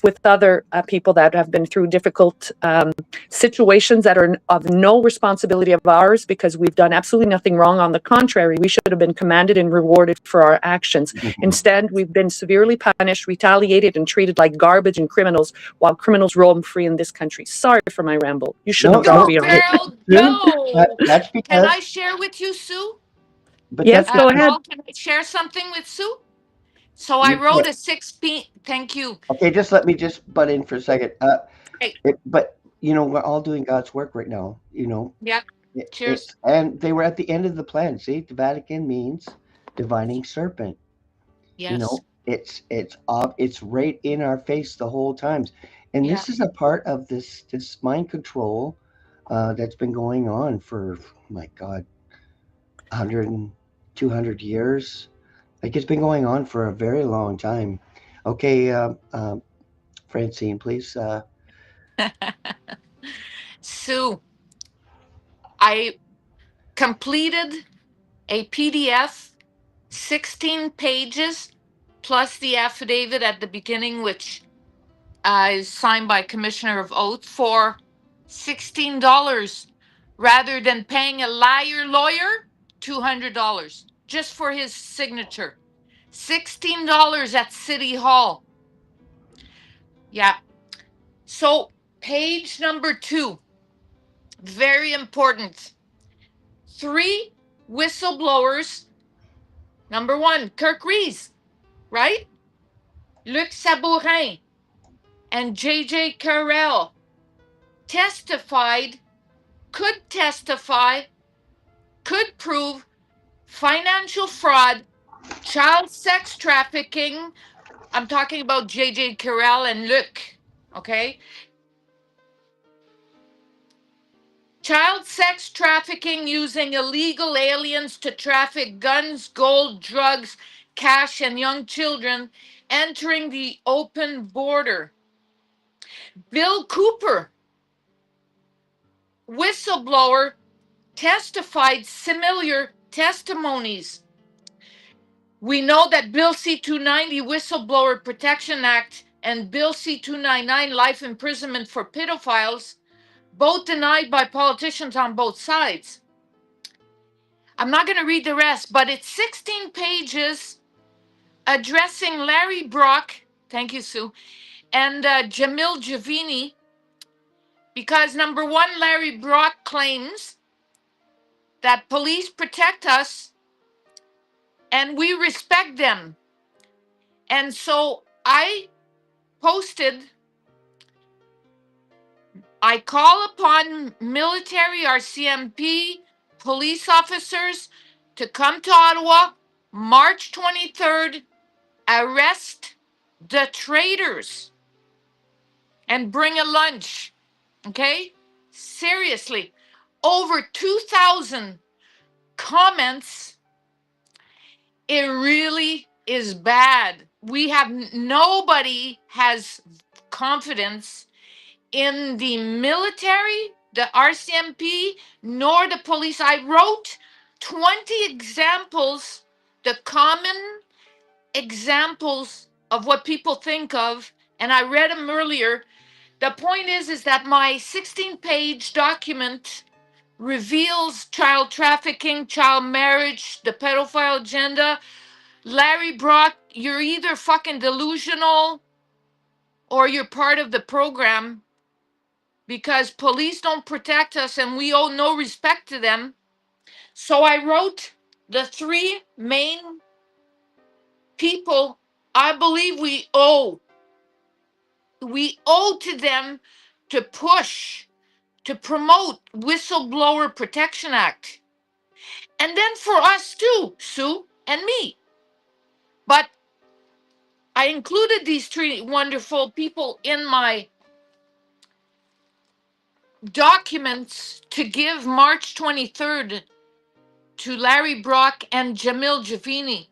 with other people that have been through difficult situations that are of no responsibility of ours because we've done absolutely nothing wrong. On the contrary, we should have been commanded and rewarded for our actions. Instead, we've been severely punished, retaliated, and treated like garbage and criminals while criminals roam free in this country. Sorry for my ramble. You shouldn't No, have no, brought me on. Girl, go. That's Can because, I share with you, Sue? but Yes, that's go because ahead. Paul, can I share something with Sue? So I you wrote can't. a 6 thank you. Okay, just let me just butt in for a second. Hey, But we're all doing God's work right now. yeah, cheers. And they were at the end of the plan. See, the Vatican means divining serpent. Yes. It's right in our face the whole times, and Yeah. this is a part of this mind control that's been going on for, my God, 100 and 200 years. Like, it's been going on for a very long time. Okay, Francine, please. Sue, I completed a PDF, 16 pages, plus the affidavit at the beginning, which is signed by Commissioner of Oath for $16 rather than paying a liar lawyer $200 just for his signature. $16 at City Hall. Yeah. So, page number 2, very important. 3 whistleblowers. Number 1, Kirk Rees, right? Luc Sabourin and JJ Carell testified, could testify, could prove financial fraud, child sex trafficking. I'm talking about JJ Carell and Luc, okay? Child sex trafficking using illegal aliens to traffic guns, gold, drugs, cash, and young children entering the open border. Bill Cooper, whistleblower, testified similar testimonies. We know that Bill C-290 Whistleblower Protection Act and Bill C-299 life imprisonment for pedophiles, both denied by politicians on both sides. I'm not going to read the rest, but it's 16 pages addressing Larry Brock, thank you, Sue, and Jamil Javini, because number 1, Larry Brock claims that police protect us and we respect them. And so I posted, I call upon military, RCMP, police officers to come to Ottawa March 23rd, arrest the traitors, and bring a lunch. Okay? Seriously. Over 2,000 comments. It really is bad. We have nobody has confidence in the military, the RCMP, nor the police. I wrote 20 examples, the common examples of what people think of, and I read them earlier. The point is that my 16-page document reveals child trafficking, child marriage, the pedophile agenda. Larry Brock, you're either fucking delusional or you're part of the program, because police don't protect us and we owe no respect to them. So I wrote the 3 main people I believe we owe to them to push, to promote Whistleblower Protection Act. And then for us too, Sue and me. But I included these 3 wonderful people in my documents to give March 23rd to Larry Brock and Jamil Javini.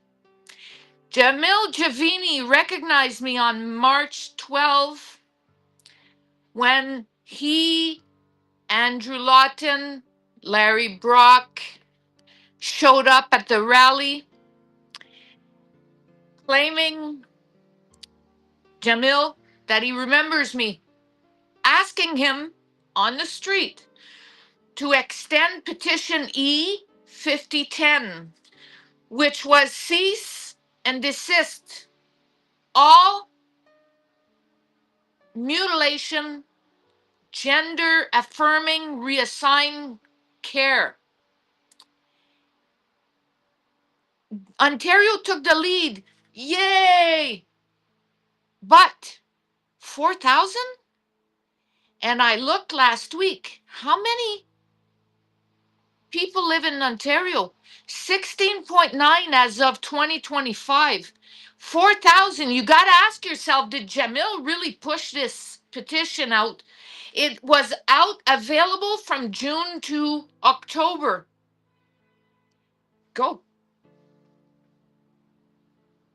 Jamil Javini recognized me on March 12 when he, Andrew Lawton, Larry Brock showed up at the rally claiming, Jamil, that he remembers me, asking him on the street to extend petition E5010, which was cease and desist all mutilation, gender affirming reassigned care. Ontario took the lead. Yay! But 4,000? And I looked last week. How many people live in Ontario? 16.9 as of 2025. 4,000. You got to ask yourself, did Jamil really push this petition out? It was out available from June to October. Go.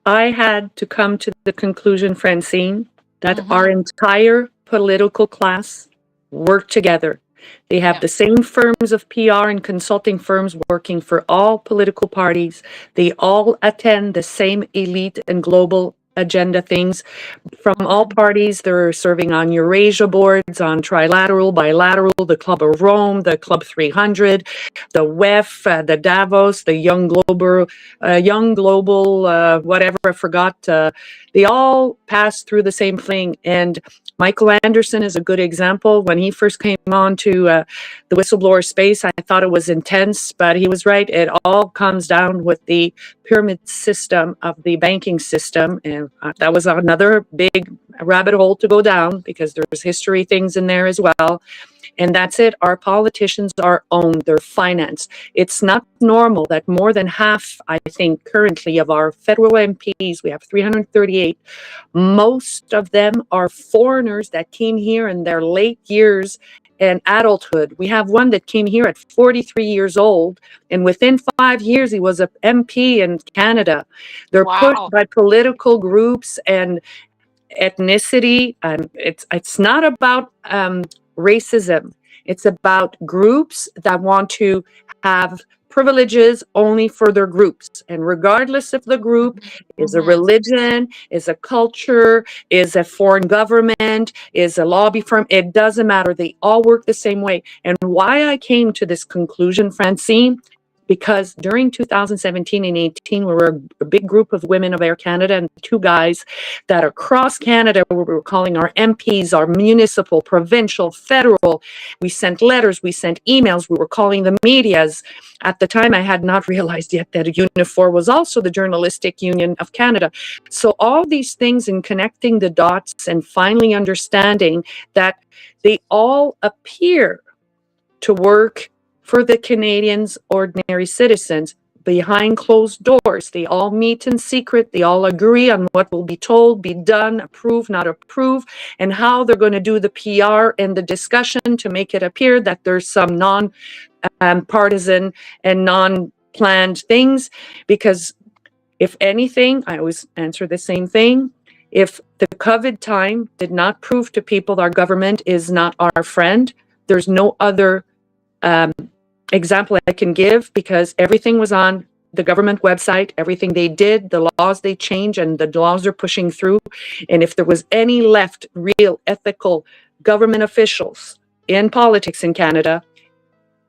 I had to come to the conclusion, Francine, that our entire political class work together. They have the same firms of PR and consulting firms working for all political parties. They all attend the same elite and global agenda things from all parties. They're serving on Eurasia boards, on trilateral, bilateral, the Club of Rome, the Club 300, the WEF, the Davos, the Young Global, whatever, I forgot. They all pass through the same thing. And Michael Anderson is a good example. When he first came on to the whistleblower space, I thought it was intense, but he was right. It all comes down with the pyramid system of the banking system. And that was another big rabbit hole to go down because there's history things in there as well. And that's it. Our politicians are owned. They're financed. It's not normal that more than half, I think, currently of our federal MPs, we have 338, most of them are foreigners that came here in their late years and adulthood. We have one that came here at 43 years old, and within 5 years, he was an MP in Canada. They're pushed by political groups and ethnicity. It's not about racism. It's about groups that want to have privileges only for their groups. And regardless if the group is a religion, is a culture, is a foreign government, is a lobby firm, it doesn't matter. They all work the same way. And why I came to this conclusion, Francine, because during 2017 and 18, we were a big group of women of Air Canada and 2 guys that across Canada, we were calling our MPs, our municipal, provincial, federal. We sent letters, we sent emails, we were calling the medias. At the time, I had not realized yet that Unifor was also the Journalistic Union of Canada. So all these things in connecting the dots and finally understanding that they all appear to work for the Canadians, ordinary citizens, behind closed doors. They all meet in secret. They all agree on what will be told, be done, approve, not approve, and how they're going to do the PR and the discussion to make it appear that there's some non-partisan and non-planned things. Because if anything, I always answer the same thing. If the COVID time did not prove to people our government is not our friend, there's no other example I can give, because everything was on the government website, everything they did, the laws they change, and the laws they're pushing through. And if there was any left, real, ethical government officials in politics in Canada,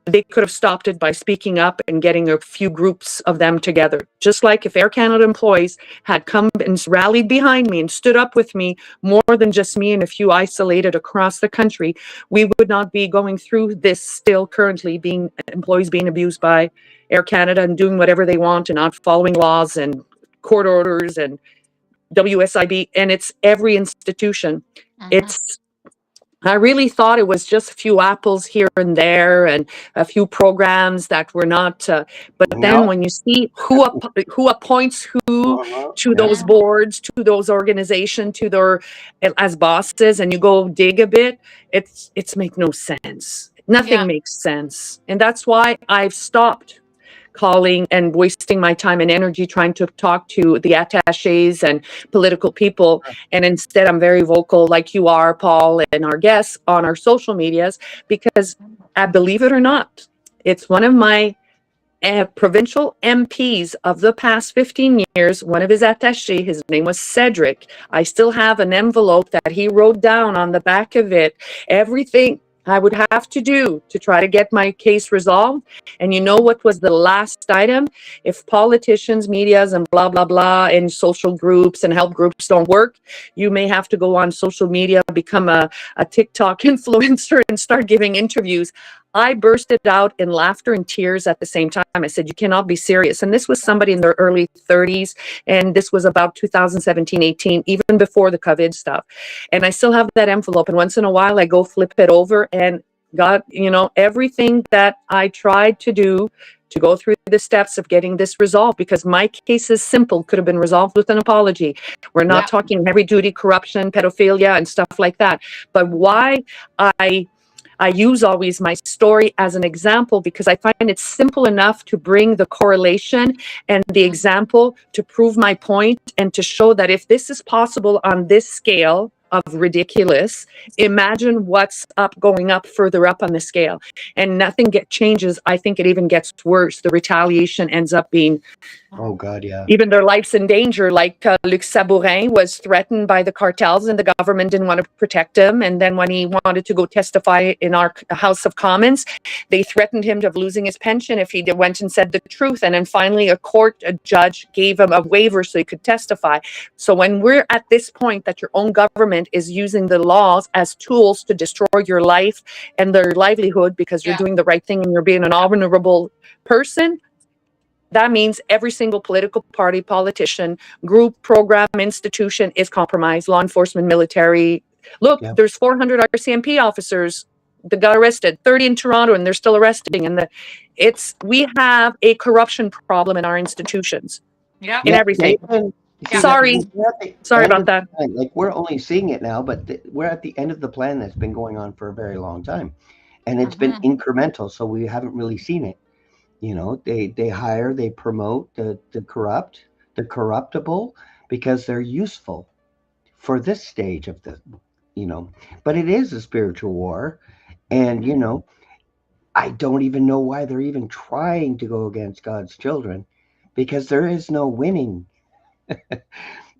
they could have stopped it by speaking up and getting a few groups of them together. Just like if Air Canada employees had come and rallied behind me and stood up with me, more than just me and a few isolated across the country, we would not be going through this still currently, being employees being abused by Air Canada and doing whatever they want and not following laws and court orders and WSIB. And it's every institution. It's I really thought it was just a few apples here and there and a few programs that were not. But then No. when you see who appoints who to Yeah. those boards, to those organizations, to their as bosses, and you go dig a bit, it's make no sense. Nothing Yeah. makes sense, and that's why I've stopped calling and wasting my time and energy trying to talk to the attaches and political people. And instead, I'm very vocal, like you are, Paul, and our guests on our social medias, because believe it or not, it's one of my provincial MPs of the past 15 years, one of his attaches, his name was Cedric. I still have an envelope that he wrote down on the back of it, everything I would have to do to try to get my case resolved. And you know what was the last item? If politicians, medias, and blah, blah, blah, and social groups and help groups don't work, you may have to go on social media, become a TikTok influencer and start giving interviews. I bursted out in laughter and tears at the same time. I said, you cannot be serious. And this was somebody in their early 30s. And this was about 2017, 18, even before the COVID stuff. And I still have that envelope. And once in a while, I go flip it over and God, everything that I tried to do to go through the steps of getting this resolved, because my case is simple, could have been resolved with an apology. We're not Yeah. talking heavy duty corruption, pedophilia, and stuff like that. But why I use always my story as an example, because I find it simple enough to bring the correlation and the example to prove my point and to show that if this is possible on this scale of ridiculous, imagine what's going up further up on the scale. And nothing changes. I think it even gets worse. The retaliation ends up being Oh God, yeah. even their life's in danger. Like Luc Sabourin was threatened by the cartels and the government didn't want to protect him. And then when he wanted to go testify in our House of Commons, they threatened him of losing his pension if he went and said the truth. And then finally a judge gave him a waiver so he could testify. So when we're at this point that your own government is using the laws as tools to destroy your life and their livelihood because you're Yeah. doing the right thing and you're being an honorable person, that means every single political party, politician, group, program, institution is compromised. Law enforcement, military. Look, Yeah. there's 400 RCMP officers that got arrested, 30 in Toronto, and they're still arresting. And we have a corruption problem in our institutions, Yeah. in everything. Nathan, you see, Sorry. we're at the Sorry end about of the that. plan. Like, we're only seeing it now, but we're at the end of the plan that's been going on for a very long time, and it's been incremental. So we haven't really seen it. They hire, they promote the corrupt, the corruptible, because they're useful for this stage of but it is a spiritual war. And I don't even know why they're even trying to go against God's children, because there is no winning.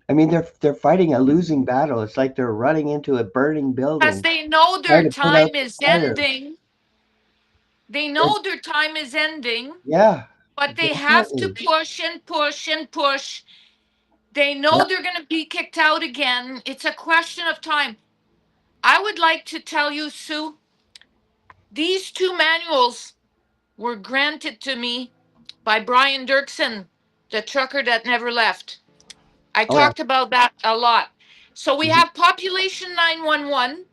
I mean, they're fighting a losing battle. It's like they're running into a burning Because building, they know trying their to put out time the is fire. ending. They They're- know their time is ending, yeah, but they have to definitely. push and push and push. They know Yep. they're going to be kicked out again. It's a question of time. I would like to tell you, Sue, these two manuals were granted to me by Brian Dirksen, the trucker that never left. I Oh yeah. talked about that a lot. So we Mhm. have Population 911,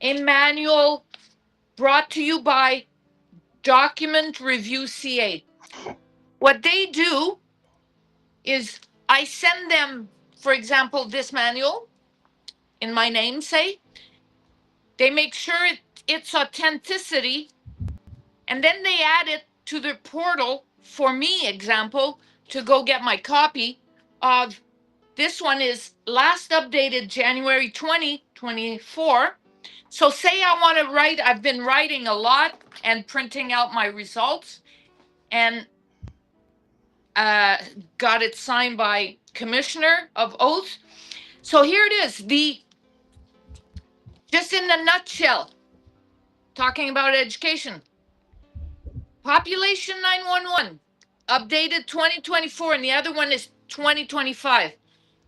a manual brought to you by Document Review CA. What they do is I send them, for example, this manual in my name, say. They make sure it's authenticity, and then they add it to their portal for me, example, to go get my copy of this one is last updated January 2024. So say I want to write, I've been writing a lot and printing out my results and got it signed by Commissioner of Oath. So here it is, just in a nutshell, talking about education. Population 911, updated 2024, and the other one is 2025.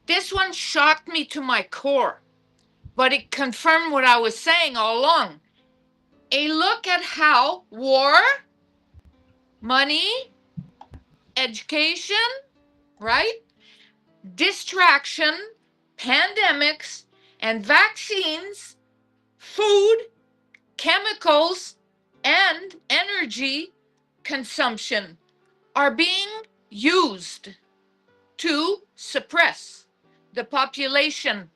This one shocked me to my core, but it confirmed what I was saying all along. A look at how war, money, education, right? Distraction, pandemics, and vaccines food, chemicals, and energy consumption are being used to suppress the population.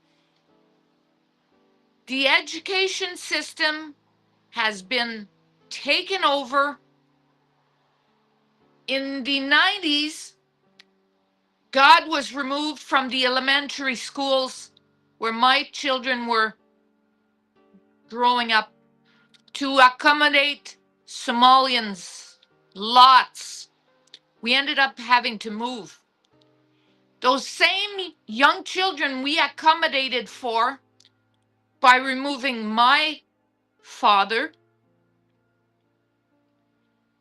The education system has been taken over. In the 90s, God was removed from the elementary schools where my children were growing up to accommodate Somalians. Lots. We ended up having to move. Those same young children we accommodated for by removing my father,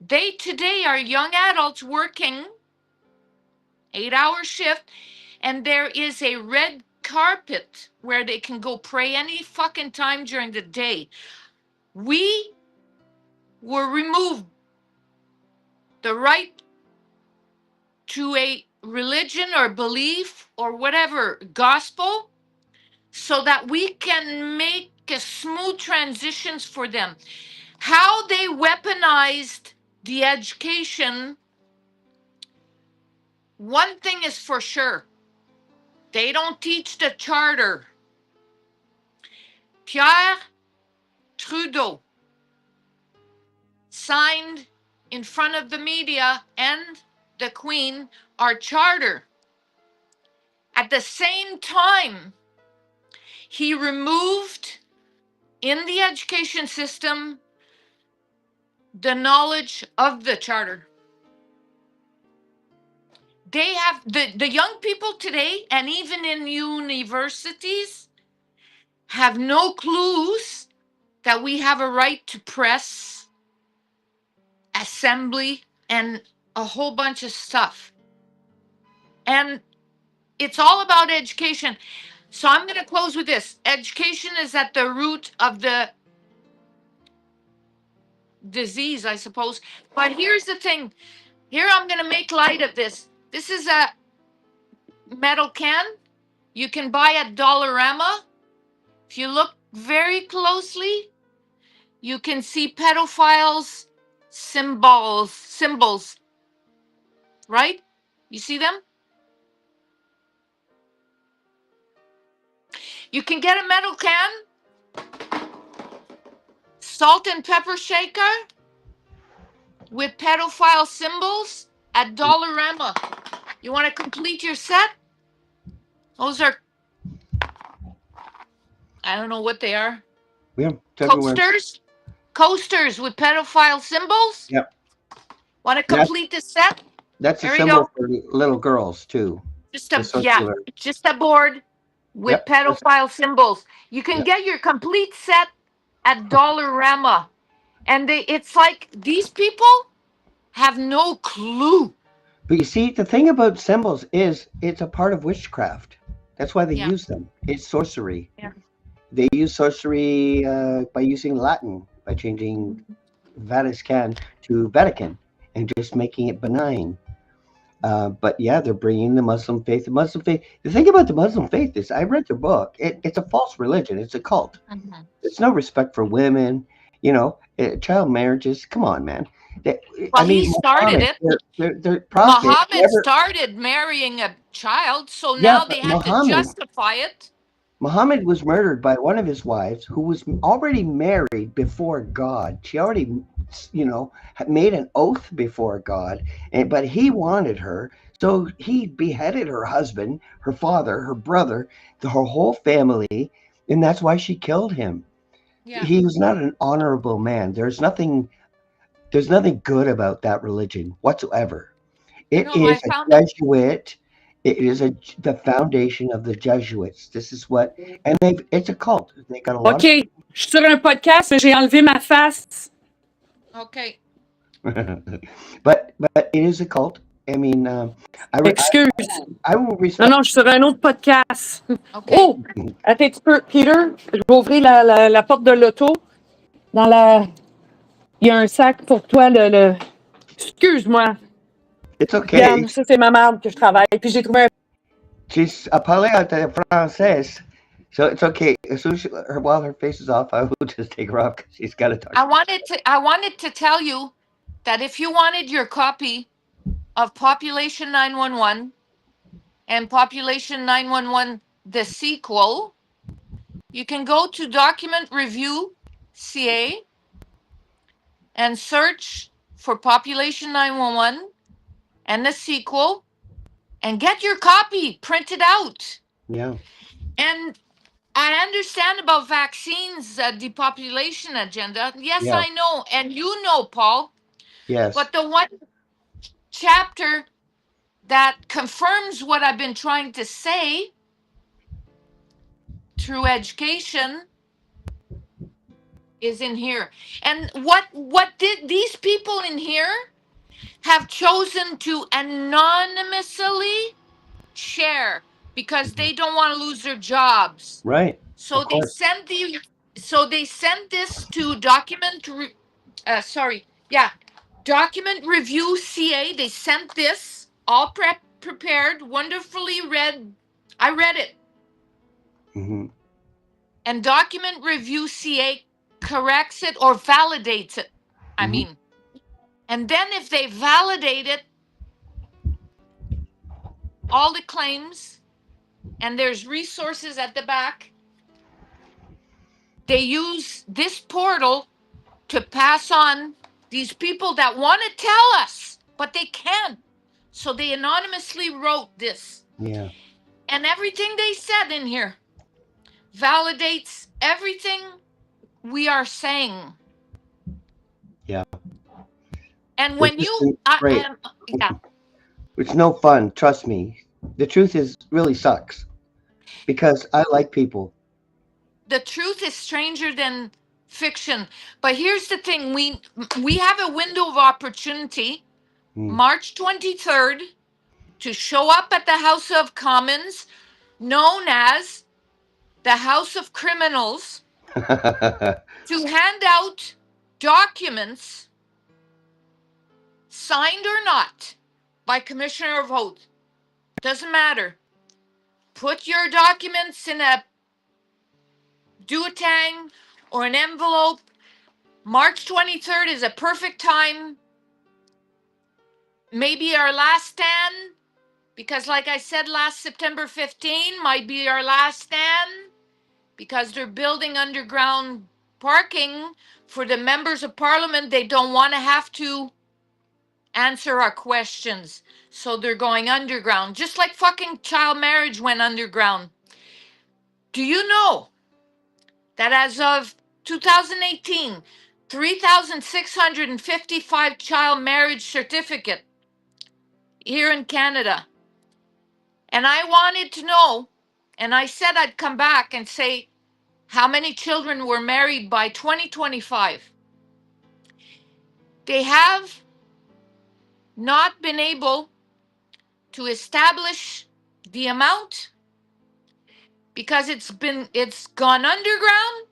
they today are young adults working 8-hour shift, and there is a red carpet where they can go pray any fucking time during the day. We were removed the right to a religion or belief or whatever gospel so that we can make a smooth transitions for them. How they weaponized the education, one thing is for sure, they don't teach the charter. Pierre Trudeau signed in front of the media and the Queen our charter. At the same time, he removed in the education system the knowledge of the charter. They have the young people today, and even in universities, have no clues that we have a right to press, assembly, and a whole bunch of stuff. And it's all about education. So I'm going to close with this. Education is at the root of the disease, I suppose. But here's the thing. Here I'm going to make light of this. This is a metal can you can buy at Dollarama. If you look very closely, you can see pedophiles symbols, right? You see them? You can get a metal can, salt and pepper shaker with pedophile symbols at Dollarama. You want to complete your set? Those are, I don't know what they are. Yeah, it's everywhere. Coasters with pedophile symbols. Yep. Want to complete the set? That's a There we symbol go. for little girls too. Just a board with Yep. pedophile symbols. You can Yep. get your complete set at Dollarama. And it's like these people have no clue. But you see, the thing about symbols is it's a part of witchcraft. That's why they Yeah. use them. It's sorcery. Yeah. They use sorcery by using Latin, by changing Vatican to Vatican and just making it benign. But yeah, they're bringing the Muslim faith. The thing about the Muslim faith is, I read their book. It's a false religion. It's a cult. Mhm. There's no respect for women. Child marriages. Come on, man. Well, he started it. They're prophets. Muhammad started marrying a child, so Yeah, now they but have to justify it. Muhammad was murdered by one of his wives who was already married before God. She already, had made an oath before God, but he wanted her. So he beheaded her husband, her father, her brother, her whole family, and that's why she killed him. Yeah. He was not an honorable man. There's nothing good about that religion whatsoever. It is a Jesuit. It is the foundation of the Jesuits. This is what, and it's a cult. They got a lot. OK, je suis sur un podcast, mais j'ai enlevé ma face. Okay. but it is a cult. I mean, Excuse. I will respect. Non, je suis sur un autre podcast. Okay. Oh, attends un petit peu, Peter. Je vais ouvrir la porte de l'auto. Il y a un sac pour toi. Excuse-moi. It's okay. Regarde, ça, c'est ma marde que je travaille. Puis j'ai trouvé un. She's a parler français. So it's okay. As soon as while her face is off, I will just take her off because she's got to talk. I wanted to tell you that if you wanted your copy of Population 911 and Population 911 the sequel, you can go to Document Review CA and search for Population 911 and the sequel and get your copy printed out. Yeah. And I understand about vaccines, depopulation agenda. Yes, Yeah. I know. And you know, Paul. Yes. But the one chapter that confirms what I've been trying to say through education is in here. And what did these people in here have chosen to anonymously share because they don't want to lose their jobs. Right. So Of they course. sent this to document review CA. They sent this all prepared, wonderfully read. I read it. Hmm. And document review CA corrects it or validates it. I Hmm. mean, and then if they validate it, all the claims, and there's resources at the back, they use this portal to pass on these people that want to tell us, but they can't. So they anonymously wrote this. Yeah. And everything they said in here validates everything we are saying. Yeah. And Which when you, isn't great. yeah, It's no fun. Trust me. The truth is really sucks because I like people. the truth is stranger than fiction. But here's the thing: we have a window of opportunity, Mm. March 23rd, to show up at the House of Commons, known as the House of Criminals, to hand out documents, signed or not, by Commissioner of Oath. Doesn't matter. Put your documents in a duotang or an envelope. March 23rd is a perfect time. Maybe our last stand, because like I said, last September 15 might be our last stand, because they're building underground parking for the members of parliament. They don't want to have to answer our questions. So they're going underground, just like fucking child marriage went underground. Do you know that as of 2018, 3,655 child marriage certificate here in Canada? And I wanted to know, and I said I'd come back and say how many children were married by 2025. They have not been able to establish the amount because it's gone underground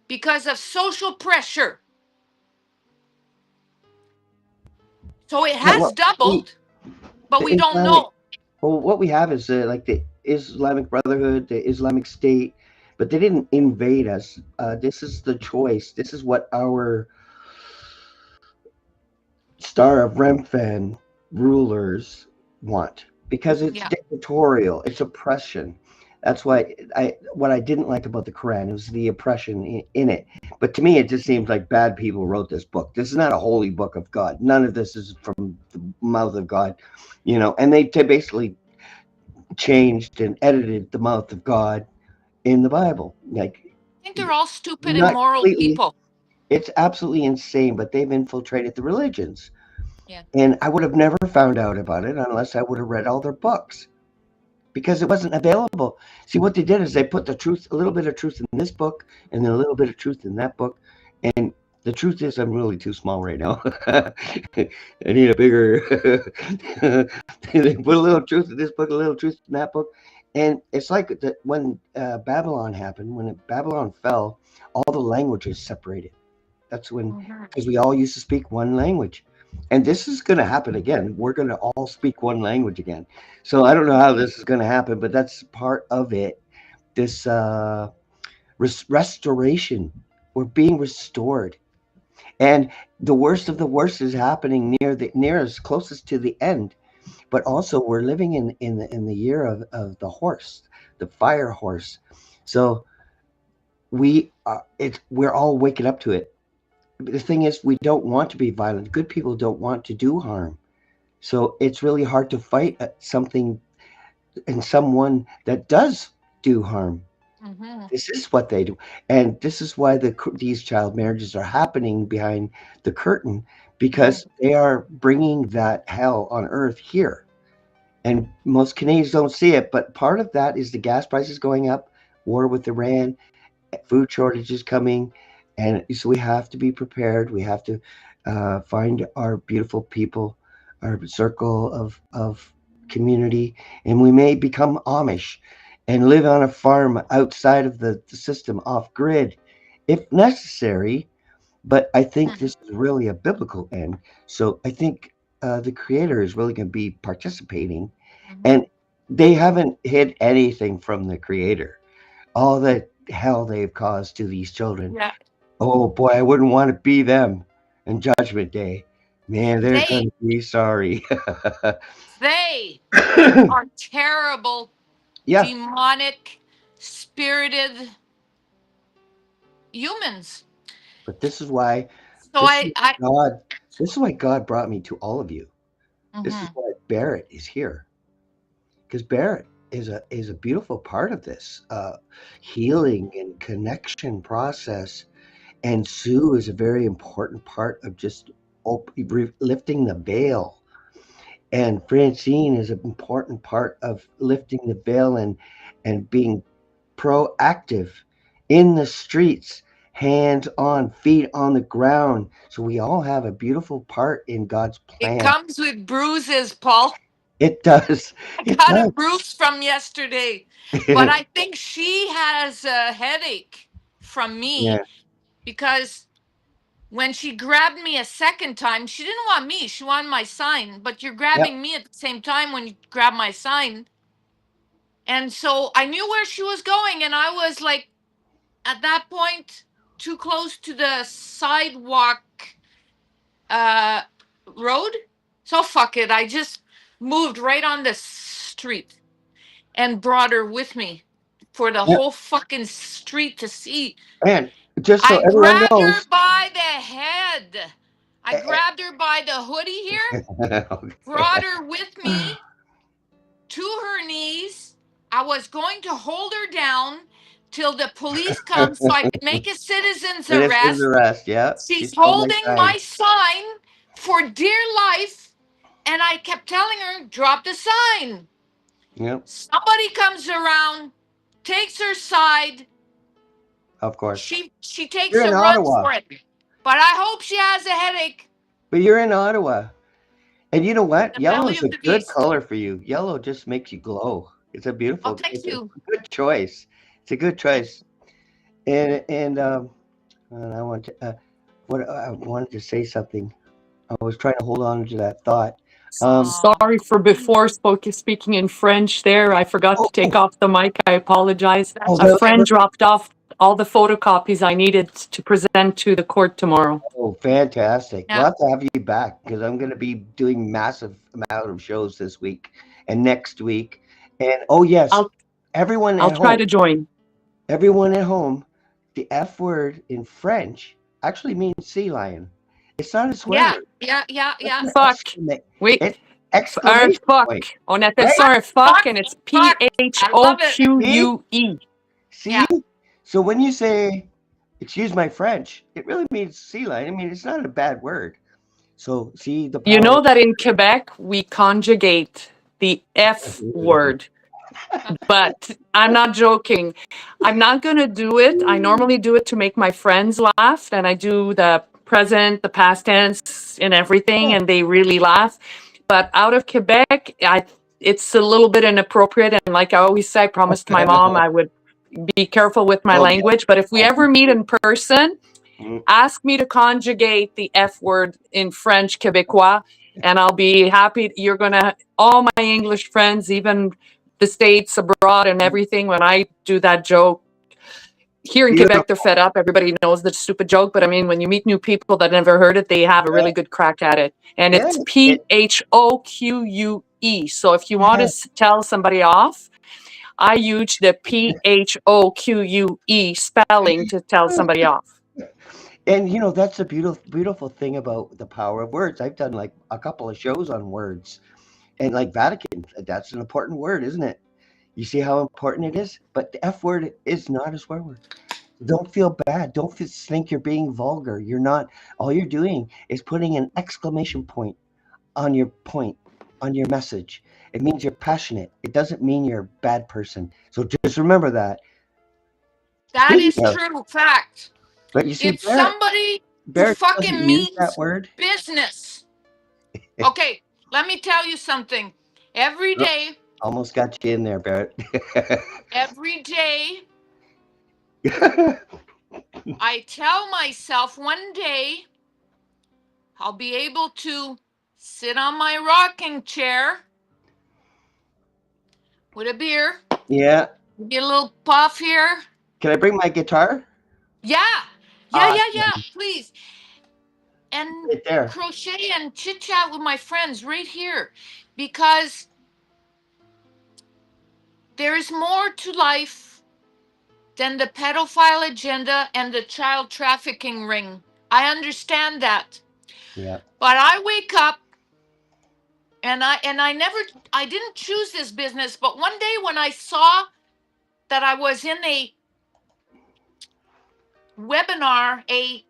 because of social pressure. So it Yeah, has well, doubled, but the we don't Islamic, know. well, what we have is like the Islamic Brotherhood, the Islamic State, but they didn't invade us. This is the choice. This is what our Star of Remphan rulers want because it's Yeah. dictatorial. It's oppression. That's why what I didn't like about the Quran was the oppression in it. But to me, it just seems like bad people wrote this book. This is not a holy book of God. None of this is from the mouth of God, And they basically changed and edited the mouth of God in the Bible. Like, I think they're all stupid, not immoral completely. people. It's absolutely insane, but they've infiltrated the religions. Yeah. And I would have never found out about it unless I would have read all their books because it wasn't available. See, what they did is they put a little bit of truth in this book and then a little bit of truth in that book. And the truth is, I'm really too small right now. I need a bigger. They put a little truth in this book, a little truth in that book. And it's like when Babylon happened, when Babylon fell, all the languages separated. That's when, because we all used to speak one language. And this is going to happen again. We're going to all speak one language again. So I don't know how this is going to happen, but that's part of it. this restoration. We're being restored, and the worst of the worst is happening near us, closest to the end. But also, we're living in the year of the horse, the fire horse. So we're all waking up to it. The thing is, we don't want to be violent. Good people don't want to do harm. So it's really hard to fight something and someone that does do harm. Mhm. This is what they do, and this is why these child marriages are happening behind the curtain, because they are bringing that hell on earth here. And most Canadians don't see it, but part of that is the gas prices going up, war with Iran, food shortages coming, and so we have to be prepared. We have to find our beautiful people, our circle of community, and we may become Amish and live on a farm outside of the system, off grid, if necessary. But I think this is really a biblical end. So I think the Creator is really going to be participating, and they haven't hid anything from the Creator. All the hell they've caused to these children. Yeah. Oh boy, I wouldn't want to be them in Judgment Day. Man, they're They going to be sorry. they are terrible, Yeah, demonic, spirited humans. but this is why So this is I God. This is why God brought me to all of you. This is Mhm. why Barrett is here, because Barrett is a beautiful part of this healing and connection process, and Sue is a very important part of just lifting the veil. And Francine is an important part of lifting the veil and being proactive in the streets, hands on, feet on the ground. So we all have a beautiful part in God's It plan. comes with bruises, Paul. It does. I It got a does. bruise from yesterday, but I think she has a headache from Yeah. me because when she grabbed me a second time, she didn't want me, she wanted my sign, but you're Yep. grabbing me at the same time when you grab my sign. And so I knew where she was going, and I was like, at that point, too close to the sidewalk uh, road. So fuck it. I just moved right on the street and brought her with me for the Yep. whole fucking street to see. And just so I everyone grabbed her knows. by the head. I eh, grabbed her by the hoodie here, brought okay. her with me to her knees. I was going to hold her down till the police come so I could make a citizen's Citizens arrest. arrest. Yeah. She She's stole my holding sign. my sign for dear life. And I kept telling her, drop the sign. Yep. Somebody comes around, takes her side. Of course. She takes You're in a run Ottawa, for it. But I hope she has a headache. but you're in Ottawa. And you know what? The Yellow belly is a of the good beast. color for you. Yellow just makes you glow. It's a Oh, beautiful, thank it's a you. good choice. It's a good choice. And I want to, what I wanted to say something. I was trying to hold on to that thought. Aw. Sorry for before speaking in French there. I forgot Oh, to take off the mic. I apologize. oh, That's A that's okay. friend perfect. dropped off all the photocopies I needed to present to the court tomorrow. Oh, fantastic. We'll Yeah. have to have you back because I'm going to be doing massive amount of shows this week and next week. And oh yes, I'll everyone I'll at try home, to join. everyone at home, the F word in French actually means sea lion. It's not a swear Yeah. word. Yeah. Yeah. It's Yeah. an Fuck. an Oui, un exclamation fuck. point, On appelle right? ça un fuck Fuck. and it's Fuck. I love it. See? P-H-O-Q-U-E. See? Yeah. So when you say, excuse my French, it really means sea lion. I mean, it's not a bad word. So see the You power. know that in Quebec we conjugate the F word, but I'm not joking. I'm not going to do it. I normally do it to make my friends laugh, and I do the present, the past tense, and everything, and they really laugh. But out of Quebec, it's a little bit inappropriate. And like I always say, I promised my mom I would be careful with my Oh yeah. language. But if we ever meet in person, Mm. ask me to conjugate the F word in French Quebecois, and I'll be happy. You're going to, all my English friends, even the States, abroad, and everything, when I do that joke, here in Beautiful. Quebec, they're fed up. Everybody knows the stupid joke. But I mean, when you meet new people that never heard it, they have a really good crack at it. And Yeah, it's PHOQUE. So if you want yeah. to tell somebody off, I use the PHOQUE spelling to tell somebody off. And you know, that's a beautiful thing about the power of words. I've done like a couple of shows on words, and like Vatican, that's an important word, isn't it? You see how important it is? But the F word is not a swear word. Don't feel bad. Don't think you're being vulgar. You're not. All you're doing is putting an exclamation on your point, on your message. It means you're passionate. It doesn't mean you're a bad person. So just remember that. That Speaking is of, true fact. but you see, If somebody who Barrett doesn't fucking use that means word. business. Okay, let me tell you something. Every Oh, day, almost got you in there, Barrett. every day, I tell myself one day I'll be able to sit on my rocking chair with a beer, Yeah. get a little puff here. Can I bring my guitar? Yeah, Awesome. please. And Right there. crochet and chit chat with my friends right here, because there is more to life than the pedophile agenda and the child trafficking ring. I understand that. Yeah. But I wake up and I didn't choose this business, but one day when I saw that I was in a webinar, a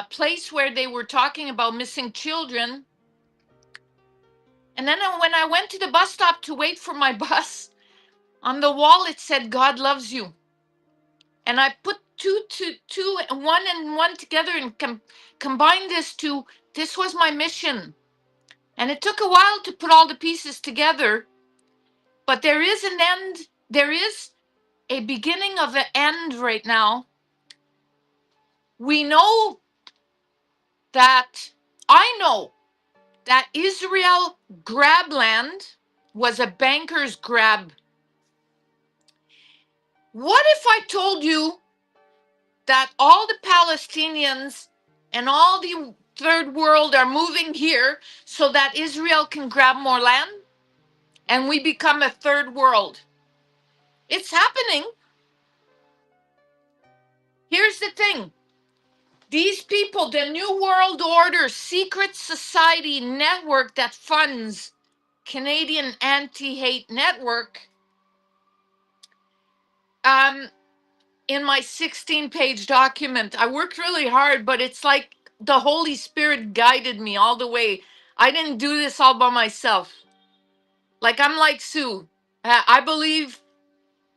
place where they were talking about missing children, and then when I went to the bus stop to wait for my bus, on the wall it said God loves you. And I put two, one and one together and combined this was my mission. And it took a while to put all the pieces together, but there is an end. There is a beginning of an end right now. We know that, I know that Israel grab land was a banker's grab. What if I told you that all the Palestinians and all the third world are moving here so that Israel can grab more land and we become a third world? It's happening. Here's the thing. These people, the New World Order secret society network that funds Canadian anti-hate network, in my 16-page document, I worked really hard, but it's like the Holy Spirit guided me all the way. I didn't do this all by myself. Like, I'm like Sue. I believe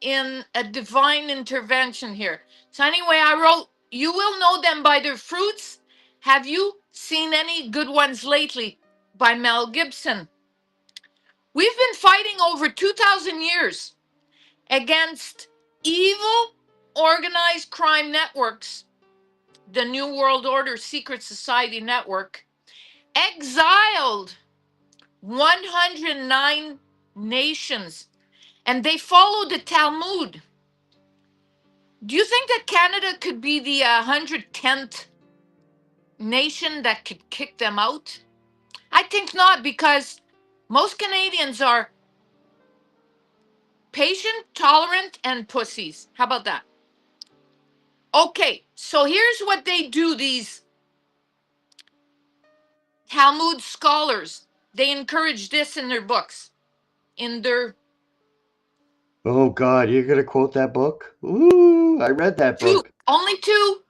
in a divine intervention here. So anyway, I wrote, you will know them by their fruits. Have you seen any good ones lately? By Mel Gibson. We've been fighting over 2,000 years against evil organized crime networks, the New World Order Secret Society Network, exiled 109 nations, and they follow the Talmud. Do you think that Canada could be the 110th nation that could kick them out? I think not, because most Canadians are patient, tolerant, and pussies. How about that? Okay, so here's what they do, these Talmud scholars. They encourage this in their books, in their Oh God, you're gonna quote that book? Ooh, I read that two, book. only two,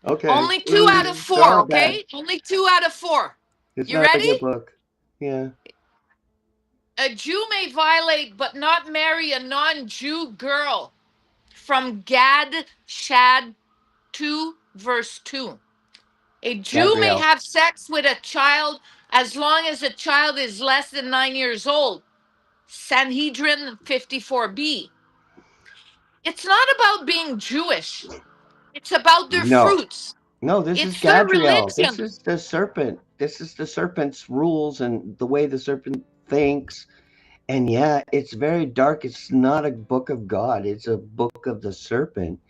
Okay. only two out of Ooh, they're four, all bad. okay? Only 2 out of 4. It's You not a good ready? book. Yeah. A Jew may violate but not marry a non-Jew girl. From Gad Shad 2, verse 2. A Jew may Gabrielle. have sex with a child as long as the child is less than 9 years old. Sanhedrin 54b. It's not about being Jewish. It's about their No. fruits. No, this is It's their Gadriel. This religion. is the serpent. This is the serpent's rules and the way the serpent thinks. And yeah, it's very dark. It's not a book of God. It's a book of the serpent.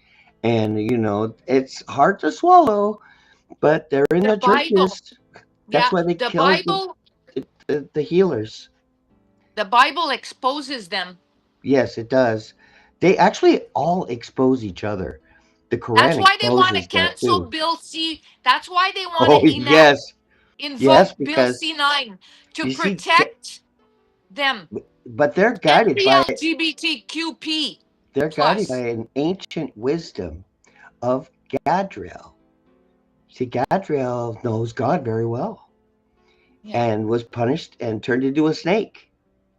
And it's hard to swallow, but they're in The the Bible. churches. That's Yeah, why they the killed Bible. the healers. The Bible exposes them. Yes, it does. They actually all expose each other. The That's Quran why they want to exposes that cancel too. Bill C. That's why they want Oh to yes, yes, invoke Bill because C-9 to you see, protect them but they're and guided the by LGBTQP they're guided by plus. an ancient wisdom of Gadriel. See, Gadriel knows God very well Yeah. and was punished and turned into a snake.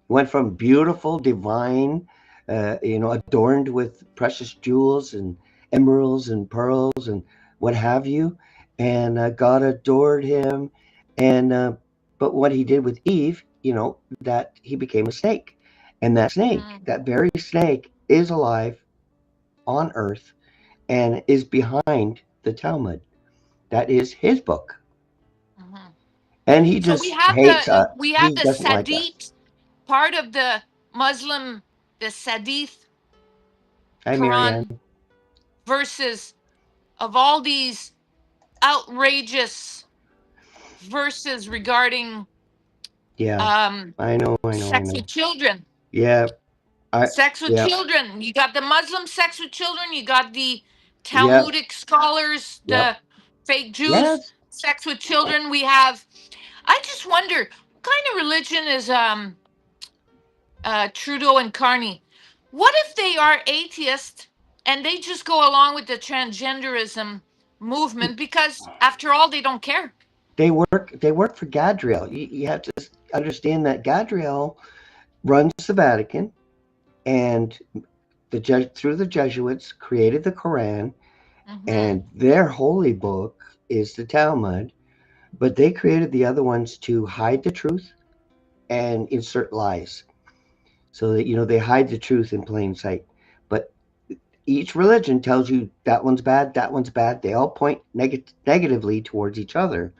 Went from beautiful, divine, adorned with precious jewels and emeralds and pearls and what have you, and God adored him. And but what he did with Eve, that he became a snake, and that snake, Mm, that very snake, is alive on Earth and is behind the Talmud. That is his book, mhm. and he So just hates us. we have He the doesn't like us. Sadith part of the Muslim, the Sadith Hi, Marianne. Quran verses of all these outrageous verses regarding Yeah, I know, I sex know. with children. Yeah, I, Sex with yeah, children. You got the Muslim sex with children. You got the yeah, Talmudic scholars, yep, the fake Jews, yes. sex with children. We have. I just wonder what kind of religion is Trudeau and Carney. What if they are atheist and they just go along with the transgenderism movement because after all they don't care. They work for Gadriel. You have to understand that Gadriel runs the Vatican, and through the Jesuits created the Quran, Hmm. and their holy book is the Talmud. But they created the other ones to hide the truth and insert lies, so that they hide the truth in plain sight. But each religion tells you that one's bad, that one's bad. They all point negatively towards each other.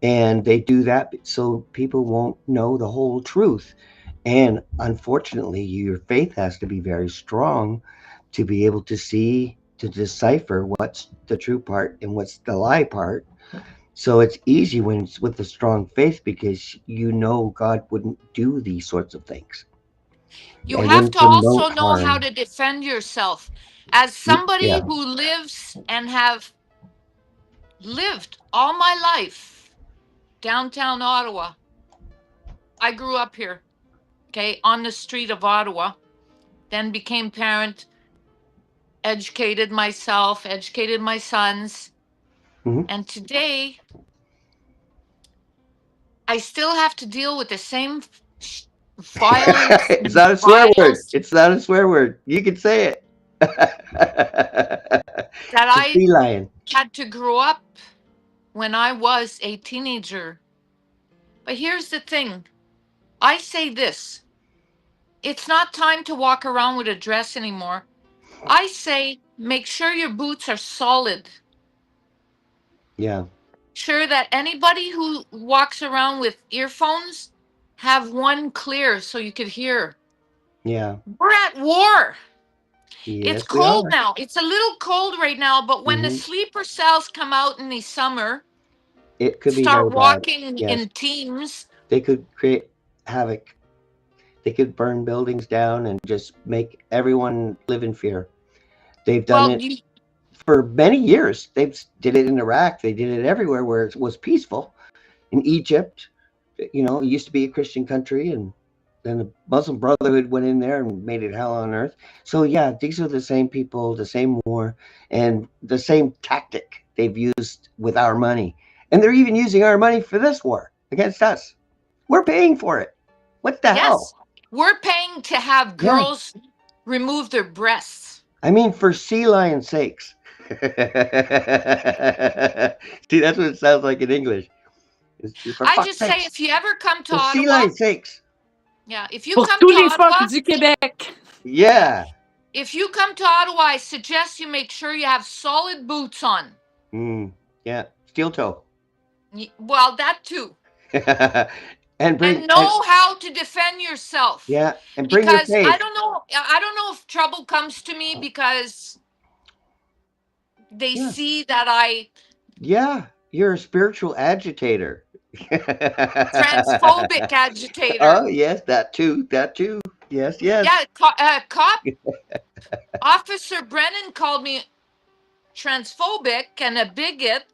And they do that so people won't know the whole truth. And unfortunately, your faith has to be very strong to be able to see, to decipher what's the true part and what's the lie part. So it's easy when it's with a strong faith because God wouldn't do these sorts of things You and have wouldn't to also promote know how harm. to defend yourself. As somebody Yeah. who lives and have lived all my life downtown Ottawa, I grew up here, okay, on the street of Ottawa, then became parent, educated myself, educated my sons, Mhm. and today I still have to deal with the same violence It's and not a swear word. vials It's not a swear word. You can say it. that It's a I sea lion. had to grow up when I was a teenager. But here's the thing, I say this, it's not time to walk around with a dress anymore. I say make sure your boots are solid. Yeah, Sure that anybody who walks around with earphones have one clear so you could hear. yeah. We're at war. It's Yes, we cold are. now. It's a little cold right now, but when the Hmm. sleeper cells come out in the summer, It could be start very bad. walking Yes, in teams. they could create havoc. They could burn buildings down and just make everyone live in fear. They've done Well, it for many years. They did it in Iraq. They did it everywhere where it was peaceful. In Egypt, it used to be a Christian country, and then the Muslim Brotherhood went in there and made it hell on earth. So yeah, these are the same people, the same war, and the same tactic they've used with our money, and they're even using our money for this war against us. We're paying for it. What the yes, hell? we're paying to have Yeah, girls remove their breasts. I mean, for sea lion sakes. See, that's what it sounds like in English. It's for I fuck's just say sakes. if you ever come to For sea Ottawa, lion sakes. yeah, if you Pour come tous to les phoques Ottawa, du Québec. yeah, Yeah. if you come to Ottawa, I suggest you make sure you have solid boots on. Mm, yeah. Steel toe. Well, that too. and and know how to defend yourself. yeah, and bring your Because faith. I don't know if trouble comes to me because they Yeah, see that I yeah, you're a spiritual agitator. transphobic agitator. Oh yes, that too. That too. Yes, yes. Yeah, cop officer Brennan called me transphobic and a bigot,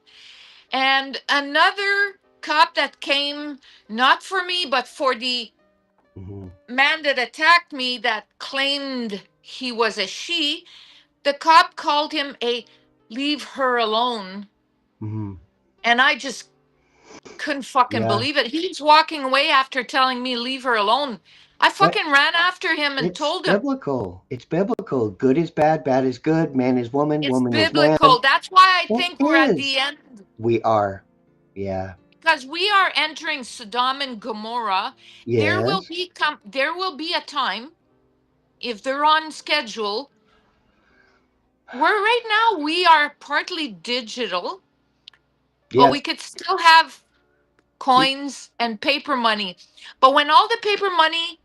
and another cop that came not for me but for the Hmm. man that attacked me that claimed he was a she, the cop called him a leave her alone. Hmm. And I just couldn't fucking Yeah. believe it. He's walking away after telling me leave her alone. I That fucking ran after him and it's told him biblical. It's biblical. Good is bad, bad is good, man is woman, it's woman is man. biblical. That's why I It think we're at the is. end, We are. Yeah. because we are entering Sodom and Gomorrah. Yes. There will be a time, if they're on schedule, where right now we are partly digital, but we Yes. could still have coins and paper money. But when all the paper money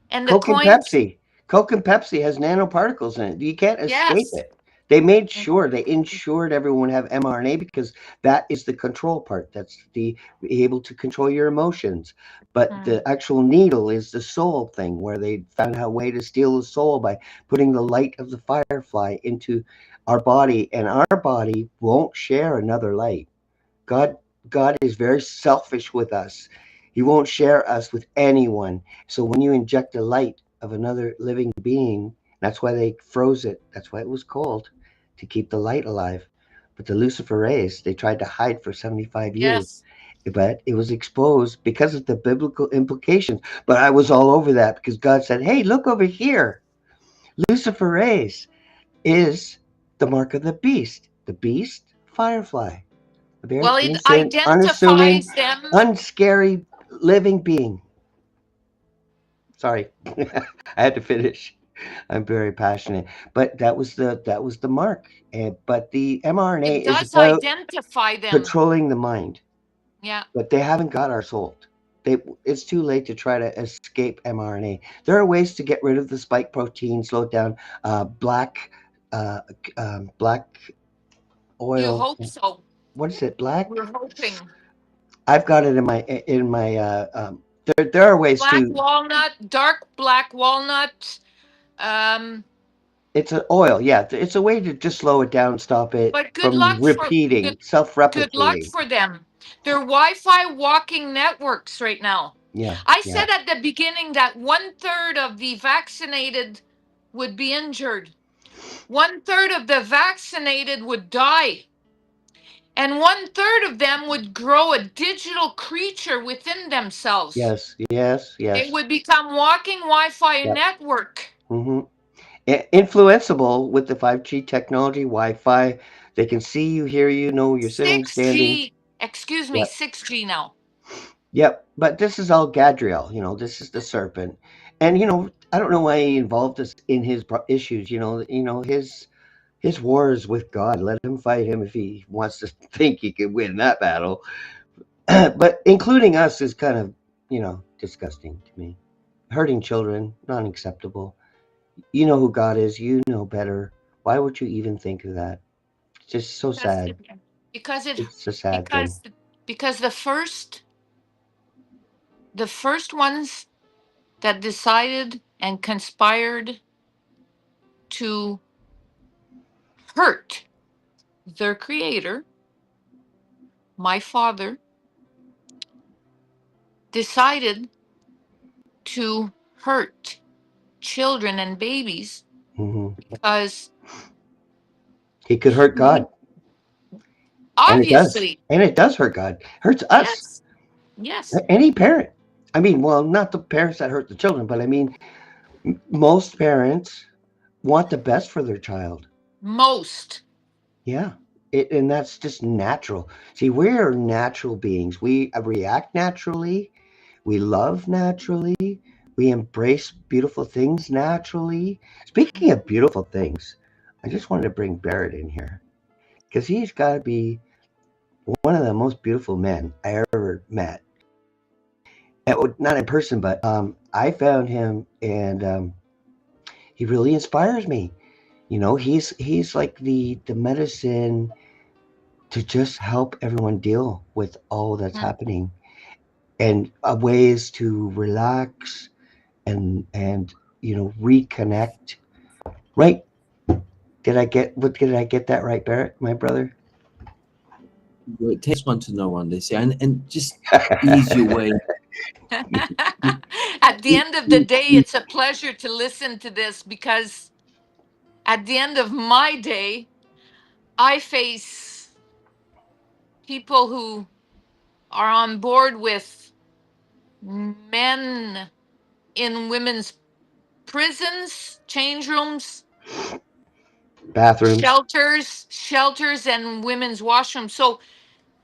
and the Coke and coins, Pepsi. Coke and Pepsi has nanoparticles in it. You can't escape yes. it. They made sure they ensured everyone would have mRNA because that is the control part. That's the able to control your emotions. But Mm. the actual needle is the soul thing, where they found a way to steal the soul by putting the light of the firefly into our body, and our body won't share another light. God God is very selfish with us. He won't share us with anyone. So when you inject the light of another living being, that's why they froze it. That's why it was cold, to keep the light alive. But the Lucifer rays, they tried to hide for 75 years. Yes. But it was exposed because of the biblical implications. But I was all over that because God said, hey, look over here. Lucifer rays is the mark of the beast. The beast, firefly. A very Well, it innocent, unassuming, identifies them. unscary living being. Sorry, I had to finish. I'm very passionate, but that was the mark. But the mRNA It is does about identify them. controlling the mind. Yeah. But they haven't got our soul. It's too late to try to escape mRNA. There are ways to get rid of the spike protein, slow it down. Uh, black You oil. hope so. What is it? Black. We're hoping. I've got it in my. There are ways Black to. walnut, dark black walnut. Um, It's an oil, yeah. It's a way to just slow it down, stop it but from good repeating, good luck self-replicating. for them. They're Wi-Fi walking networks right now. Yeah, I yeah, said at the beginning that 1/3 of the vaccinated would be injured. 1/3 of the vaccinated would die. And 1/3 of them would grow a digital creature within themselves. yes, yes, They yes. would become walking Wi-Fi Yep. network. Hmm. Influenceable with the 5G technology, Wi-Fi. They can see you, hear you, know where you're sitting, standing. 6G, excuse me, Yep, 6G now. yep. But this is all Gadriel. This is the serpent, and I don't know why he involved us in his issues. His war is with God. Let him fight him if he wants to think he can win that battle. But including us is kind of, disgusting to me. Hurting children, not acceptable. You know who God is. You know better. Why would you even think of that? It's just so Because sad. it, because it, It's a sad thing. because the first ones that decided and conspired to hurt their creator, my father, decided to hurt children and babies Hmm. because He could hurt we God, and it does. obviously, And it does hurt God. Hurts us. yes, yes, Any parent. I mean, well, not the parents that hurt the children, but I mean, most parents want the best for their child. most. Yeah. And that's just natural. See, we're natural beings. We react naturally. We love naturally. We embrace beautiful things naturally. Speaking of beautiful things, I just wanted to bring Barrett in here because he's got to be one of the most beautiful men I ever met. not in person, but I found him, and he really inspires me. He's like the medicine to just help everyone deal with all that's Mm. happening, and ways to relax and reconnect. Right? Did I get that right, Barrett, my brother? Well, it takes one to know one, they say, and just ease your way. At the end of the day, it's a pleasure to listen to this because at the end of my day, I face people who are on board with men in women's prisons, change rooms, Bathrooms. shelters, and women's washrooms. So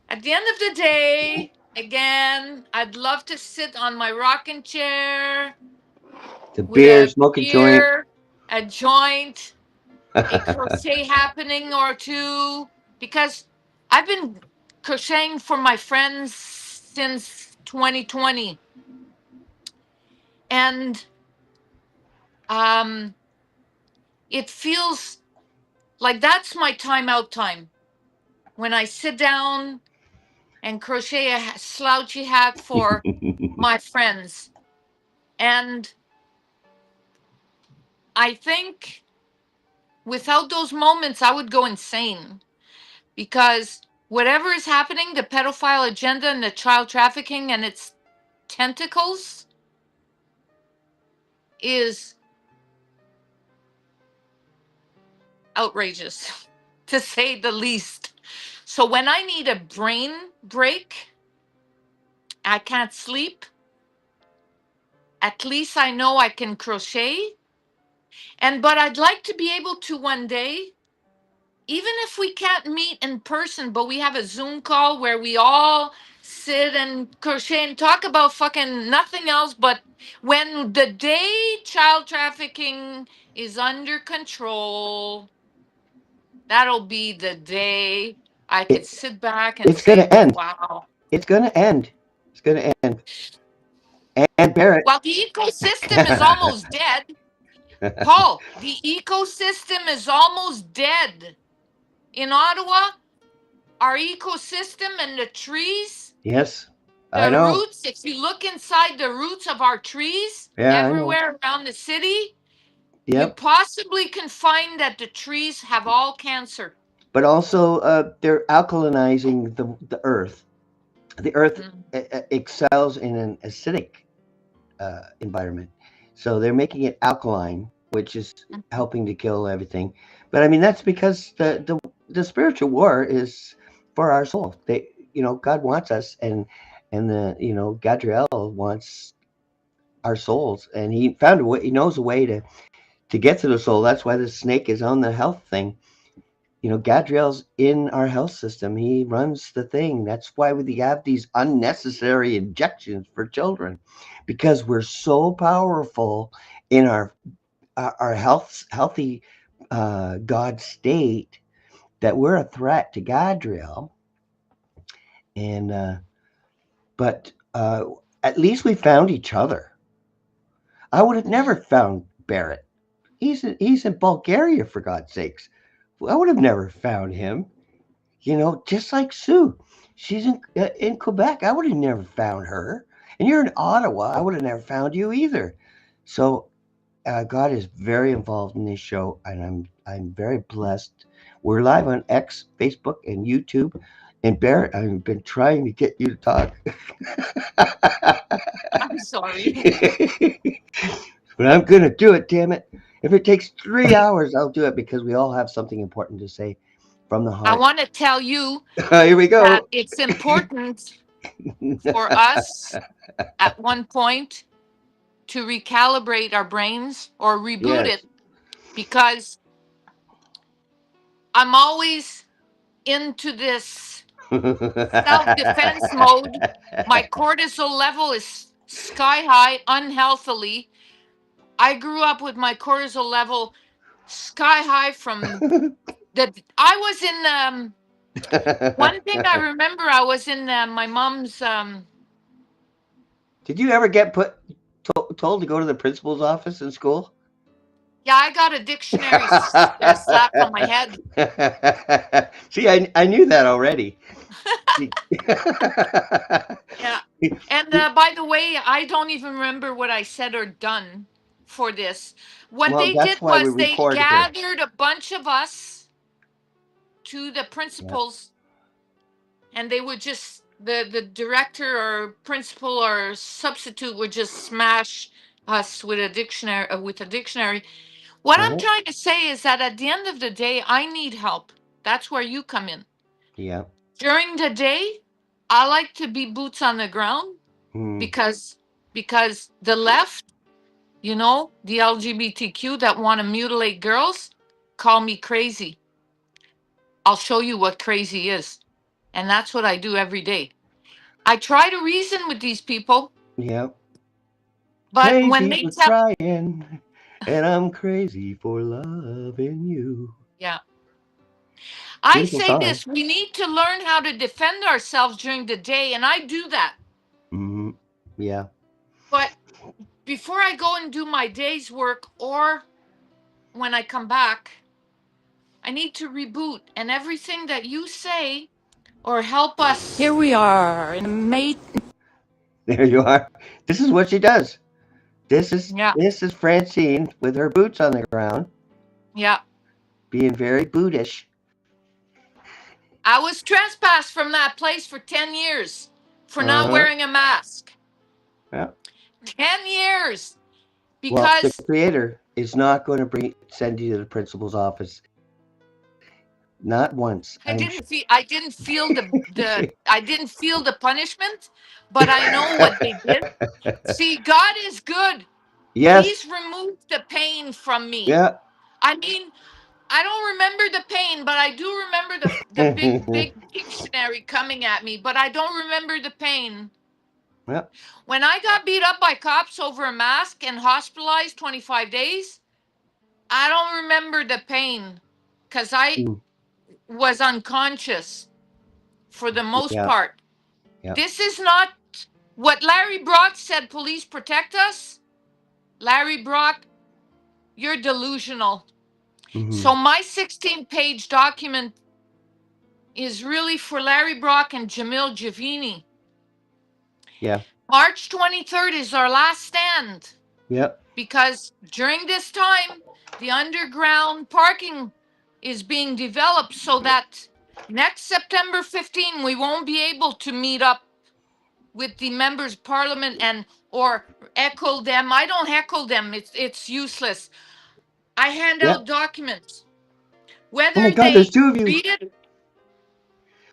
at the end of the day, again, I'd love to sit on my rocking chair The with beer, a smoking joint. beer, a joint, a crochet happening or two, because I've been crocheting for my friends since 2020. And um, it feels like that's my time out time when I sit down and crochet a slouchy hat for my friends. And I think without those moments, I would go insane because whatever is happening, the pedophile agenda and the child trafficking and its tentacles is outrageous, to say the least. So when I need a brain break, I can't sleep. At least I know I can crochet. But I'd like to be able to one day, even if we can't meet in person, but we have a Zoom call where we all sit and crochet and talk about fucking nothing else. But when the day child trafficking is under control, that'll be the day I could it, sit back and it's gonna say, end. wow. It's gonna end. It's gonna end. And Barrett. Well, the ecosystem is almost dead. Paul, the ecosystem is almost dead. In Ottawa, our ecosystem and the trees, Yes, I the know. roots, if you look inside the roots of our trees Yeah, I know. everywhere around the city, you Yep. possibly can find that the trees have all cancer. But also, they're alkalinizing the earth. The earth Mm. excels in an acidic environment, so they're making it alkaline, which is helping to kill everything. But I mean, that's because the spiritual war is for our soul. God wants us, and Gadriel wants our souls, and he found a way. He knows a way to get to the soul. That's why the snake is on the health thing. Gadriel's in our health system. He runs the thing. That's why we have these unnecessary injections for children, because we're so powerful in our healthy God state that we're a threat to Gadriel. And but at least we found each other. I would have never found Barrett. He's in Bulgaria, for God's sakes. I would have never found him. Just like Sue. She's in Quebec. I would have never found her. And you're in Ottawa. I would have never found you either. So God is very involved in this show, and I'm very blessed. We're live on X, Facebook, and YouTube. And Barrett, I've been trying to get you to talk. I'm sorry. But I'm gonna do it, damn it. If it takes 3 hours, I'll do it, because we all have something important to say from the I heart. want to tell you Here we that go. it's important for us at one point to recalibrate our brains or reboot Yes. it because I'm always into this self defense mode. My cortisol level is sky high unhealthily. I grew up with my cortisol level sky high from I was in one thing I remember, I was in my mom's Did you ever get told to go to the principal's office in school? Yeah, I got a dictionary slapped on my head. See, I knew that already. Yeah. And by the way, I don't even remember what I said or done for this. What Well, they did that's why we was they record here. gathered a bunch of us to the principal's, and they would just the director or principal or substitute would just smash us with a dictionary. What I'm Uh-huh. trying to say is that at the end of the day, I need help. That's where you come in. Yeah. During the day, I like to be boots on the ground Mm. because the left, the LGBTQ that want to mutilate girls, call me crazy. I'll show you what crazy is. And that's what I do every day. I try to reason with these people, Yeah. but when Crazy they for tell, trying, and I'm crazy for loving you. yeah, I Beautiful say song. this, we need to learn how to defend ourselves during the day, and I do that. Mm-hmm. Yeah. But before I go and do my day's work or when I come back, I need to reboot, and everything that you say or help us. Here we are in a mate. There you are. This is what she does. This is Yeah. Francine with her boots on the ground, Yeah. being very bootish. I was trespassed from that place for 10 years for not wearing a mask. Yeah. 10 years. Well, the Because creator is not going to send you to the principal's office. Not once. I didn't feel the punishment, but I know what they did. See, God is good. Yes. He's removed the pain from me. Yeah. I mean, I don't remember the pain, but I do remember the big dictionary coming at me, but I don't remember the pain. Yeah. When I got beat up by cops over a mask and hospitalized 25 days, I don't remember the pain because I was unconscious for the most part. Yeah. This is not what Larry Brock said, police protect us. Larry Brock, you're delusional. Mm-hmm. So my 16-page document is really for Larry Brock and Jamil Javini. Yeah. March 23rd is our last stand. Yep. Because during this time, the underground parking is being developed so that next September 15, we won't be able to meet up with the members of parliament or heckle them. I don't heckle them. It's useless. I hand out documents. Whether Oh my God, they there's two of you. read it,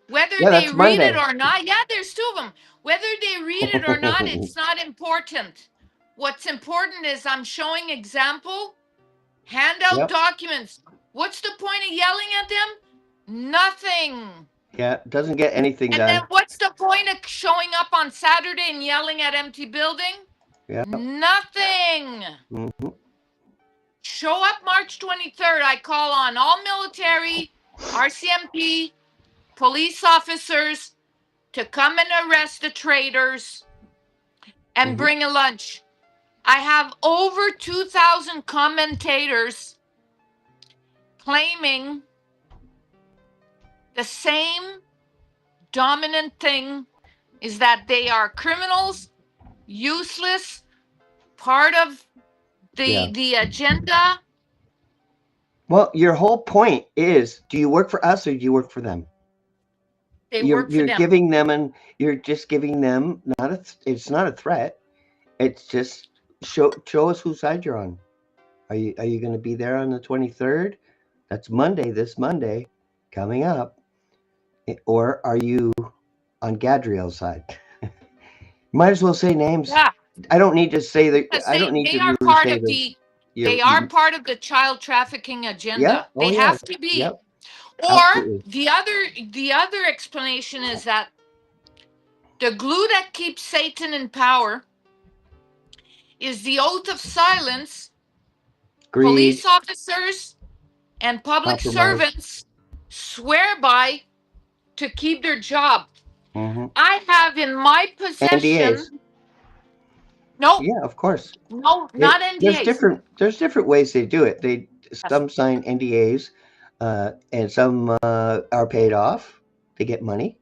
whether Yeah, they that's read Monday. it or not, yeah, there's two of them. Whether they read it or not, it's not important. What's important is I'm showing example, hand out documents. What's the point of yelling at them? Nothing. Yeah, it doesn't get anything And done. then what's the point of showing up on Saturday and yelling at empty building? Yeah. Nothing. Mm-hmm. Show up March 23rd. I call on all military, RCMP, police officers to come and arrest the traitors and bring a lunch. I have over 2,000 commentators claiming the same dominant thing is that they are criminals, useless, part of the agenda. Well, your whole point is, do you work for us or do you work for them? Work for you're them. giving them, and you're just giving them it's not a threat. It's just show us whose side you're on. Are you going to be there on the 23rd? That's Monday, this Monday coming up. Or are you on Gadriel's side? Might as well say names. Yeah. I don't need to say that. I don't need they to are really part say of this. They are part of the child trafficking agenda. Yeah. Oh, they have to be. Yep. Or Absolutely. the other explanation is that the glue that keeps Satan in power is the oath of silence. Greed. Police officers and public Compromise. servants swear by to keep their job. Mm-hmm. I have in my possession NDAs. No, Yeah, of course. no, not There's NDAs. different ways they do it. Yes. Some sign NDAs, and some are paid off to get money,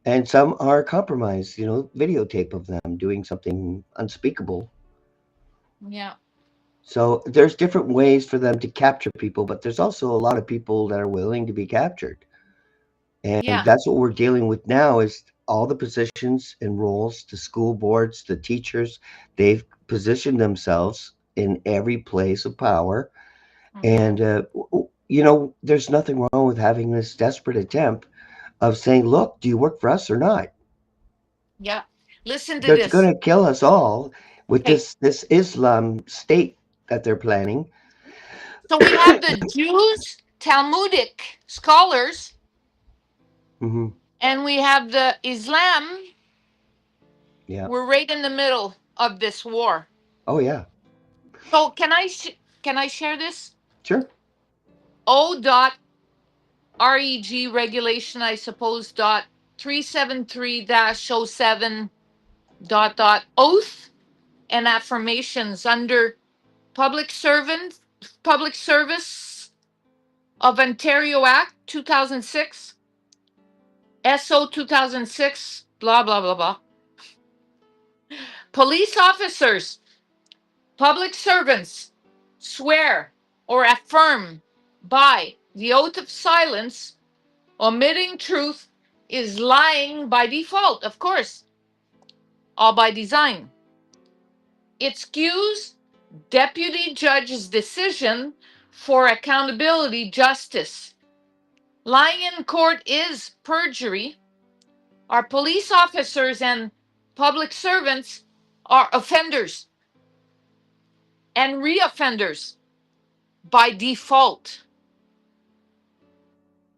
and some are compromised. Videotape of them doing something unspeakable. Yeah. So there's different ways for them to capture people, but there's also a lot of people that are willing to be captured. And Yeah. that's what we're dealing with now is all the positions and roles, the school boards, the teachers, they've positioned themselves in every place of power. Mm-hmm. And, there's nothing wrong with having this desperate attempt of saying, look, do you work for us or not? Yeah. Listen to They're this. going to kill us all with Okay. this Islam state that they're planning. So we have the Jews, Talmudic scholars, Hmm. and we have the Islam. Yeah. We're right in the middle of this war. Oh, yeah. So can I share this? Sure. O dot reg regulation, I suppose, dot 373 dash oh 07 dot oath and affirmations under public servant public service of Ontario Act 2006, SO 2006, blah blah blah blah. Police officers, public servants swear or affirm by the oath of silence. Omitting truth is lying by default, of course, all by design. Excuse deputy judge's decision for accountability justice. Lying in court is perjury. Our police officers and public servants are offenders and reoffenders by default,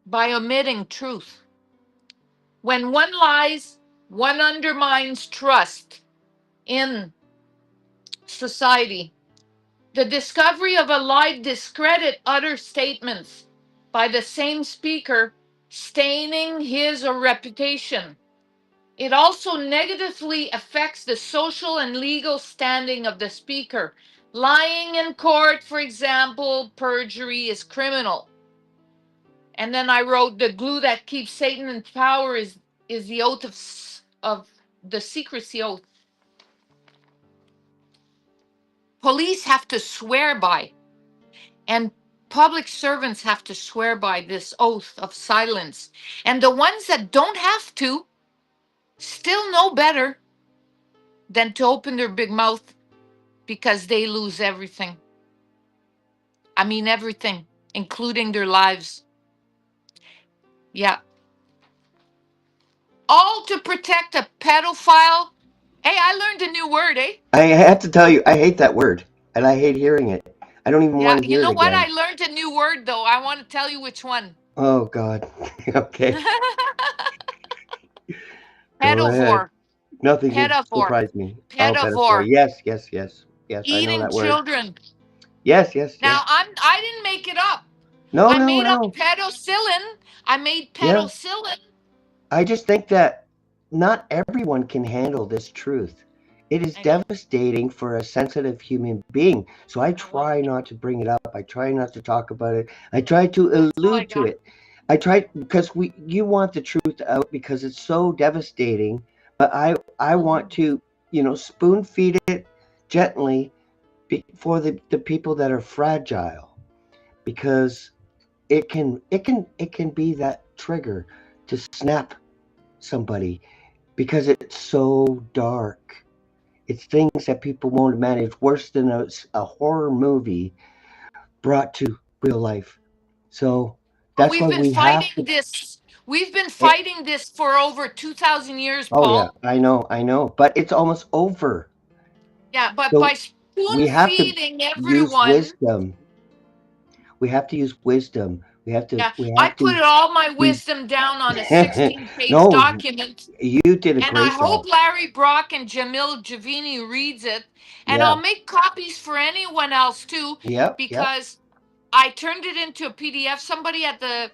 by omitting truth. When one lies, one undermines trust in society. The discovery of a lie discredit utter statements by the same speaker, staining his or reputation. It also negatively affects the social and legal standing of the speaker. Lying in court, for example, perjury is criminal. And then I wrote the glue that keeps Satan in power is the oath of the secrecy oath. Police have to swear by, and public servants have to swear by this oath of silence. And the ones that don't have to still know better than to open their big mouth because they lose everything. I mean, everything, including their lives. Yeah. All to protect a pedophile. Hey, I learned a new word, eh? I have to tell you, I hate that word, and I hate hearing it. I don't even Yeah. want to You hear it know what? again. I learned a new word, though. I want to tell you which one. Oh God. Okay, go ahead. Pedophore. Nothing can Pedophore. surprise me. Oh, pedophile. Pedophore. Yes, yes, yes, yes. I know Eating that word. children. Yes, yes, Now, yes. I didn't make it up. No, I no, made up no. penicillin. I made Yeah. penicillin. I just think that not everyone can handle this truth. It is I know. devastating for a sensitive human being. So I I know. try not to bring it up. I try not to talk about it. I try to That's all I allude to got. it. I try because you want the truth out because it's so devastating. But I want Mhm. to spoon feed it gently for the people that are fragile because it can be that trigger to snap somebody because it's so dark. It's things that people won't imagine. It's worse than a horror movie brought to real life. So Well, that's why we have to. We've been eh, fighting this for over 2,000 years, Oh yeah, Paul. I know, but it's almost over. Yeah, but by So spoon we have to feeding use everyone, wisdom. We have to use wisdom. We have to. yeah, We I have put to all my be. wisdom down on a 16-page No, document. you did a And I great job. hope Larry Brock and Jamil Javini reads it. And Yeah. I'll make copies for anyone else too, Yep. Yep. because I turned it into a PDF. Somebody at the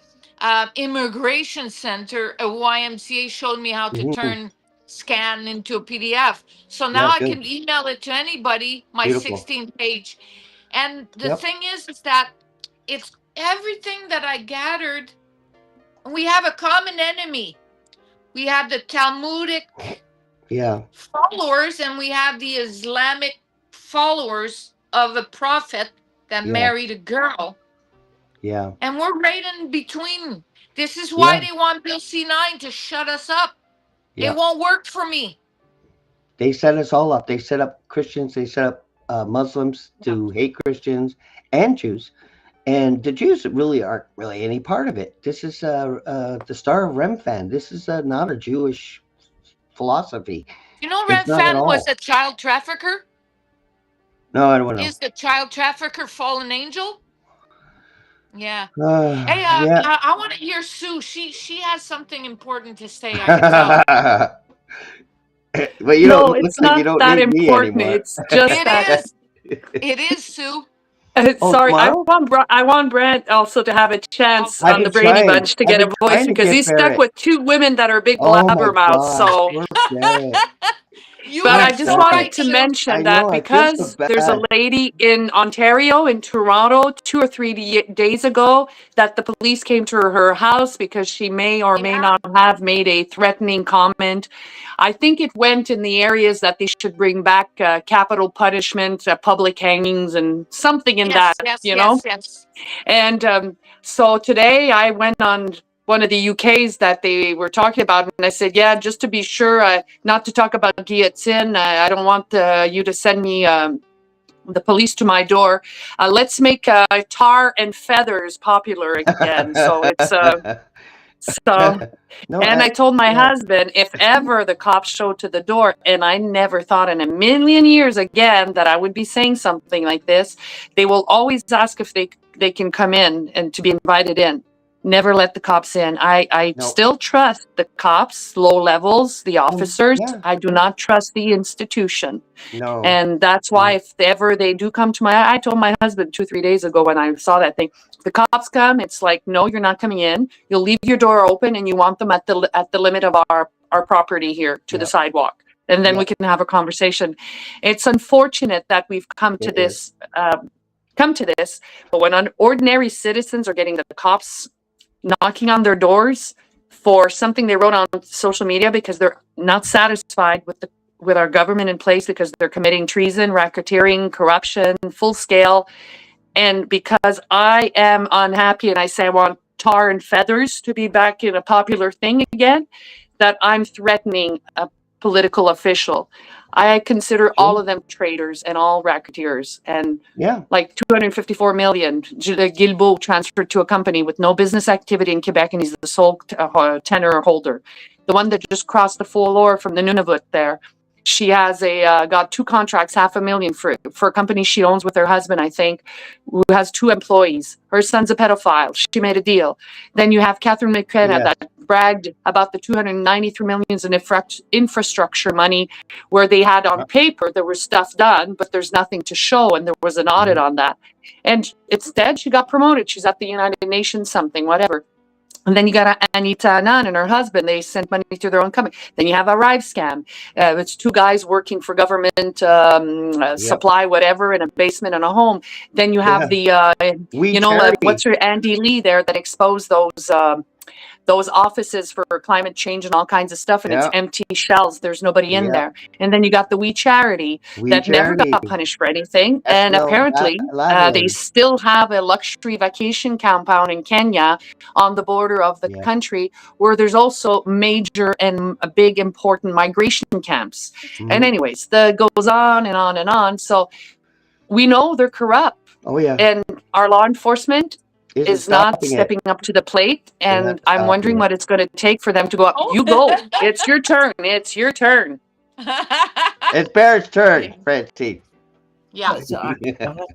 immigration center, a YMCA, showed me how to Hmm. turn scan into a PDF. So now Yeah, I good. can email it to anybody, my Beautiful. 16 page. And the Yep. thing is that it's everything that I gathered. We have a common enemy. We have the Talmudic Yeah. followers and we have the Islamic followers of a prophet that Yeah. married a girl. Yeah. And we're right in between. This is why Yeah. they want Bill C9 to shut us up. It Yeah. won't work for me. They set us all up. They set up Christians. They set up Muslims Yeah. to hate Christians and Jews. And the Jews really aren't really any part of it. This is the Star of Remphan. This is not a Jewish philosophy. You know, It's Ren not at Fan was all. a child trafficker. No, I don't know. Is the child trafficker fallen angel? Yeah. Hey, Yeah. I want to hear Sue. She has something important to say. I can tell. But you don't No, look it's like you not don't that need me important. anymore. It's just It that. is. It is Sue. Oh, Sorry, tomorrow? I want Brent also to have a chance I've on the been Brady trying. Bunch to I've get a been voice trying to because get he's stuck Barrett. with two women that are big Oh my blabbermouths. gosh, So, poor Barrett. You but Poor are I just so Barrett. wanted right, to Sue. mention I that know. I feel so because there's a bad. lady in Ontario, in Toronto, 2 or 3 days ago, that the police came to her house because she may or may Yeah. not have made a threatening comment. I think it went in the areas that they should bring back capital punishment, public hangings, and something in Yes, that, yes, you know? yes, yes. And so today I went on one of the UKs that they were talking about, and I said, yeah, just to be sure, not to talk about guillotine. I don't want you to send me the police to my door. Let's make tar and feathers popular again. So it's so. No, And I told my husband, if ever the cops showed to the door, and I never thought in a million years again that I would be saying something like this, they will always ask if they can come in and to be invited in. Never let the cops in. I no. still trust the cops, low levels, the officers. Yeah, I do not trust the institution. no. And that's why if ever they do come to I told my husband 2, 3 days ago when I saw that thing, if the cops come, it's like, no, you're not coming in. You'll leave your door open and you want them at the limit of our property here to the Yep. sidewalk. And then we Yep. can have a conversation. It's unfortunate that we've come to It this, but when ordinary citizens are getting the cops knocking on their doors for something they wrote on social media because they're not satisfied with our government in place because they're committing treason, racketeering, corruption, full scale. And because I am unhappy and I say I want tar and feathers to be back in a popular thing again, that I'm threatening a political official. I consider all of them traitors and all racketeers. And Yeah. like 254 million, Guilbeault transferred to a company with no business activity in Quebec, and he's the sole tenor holder. The one that just crossed the floor from the Nunavut there, she has got 2 contracts, $500,000 for a company she owns with her husband, I think, who has 2 employees. Her son's a pedophile. She made a deal. Then you have Catherine McKenna Yes. that bragged about the 293 millions in infrastructure money, where they had on paper there was stuff done, but there's nothing to show, and there was an audit on that. And instead, she got promoted. She's at the United Nations something, whatever. And then you got Anita Anand and her husband. They sent money through their own company. Then you have a Rive scam. It's 2 guys working for government supply, whatever, in a basement in a home. Then you have the, We charity. what's her Andy Lee there that exposed those offices for climate change and all kinds of stuff, and it's Yeah. empty shells. There's nobody in Yeah. there. And then you got the We Charity We that never charity. got punished for anything. That's And apparently, they Lateran. still have a luxury vacation compound in Kenya on the border of the Yeah. country, where there's also major and big important migration camps. And anyways, the goes on and on and on. So we know they're corrupt. Oh yeah. And our law enforcement Isn't is not stopping it. stepping up to the plate, They're and not I'm wondering stopping what it's going to take for them to go up. Oh. You go. It's your turn. It's your turn. It's Barrett's turn, Francine. Yeah. So I have to go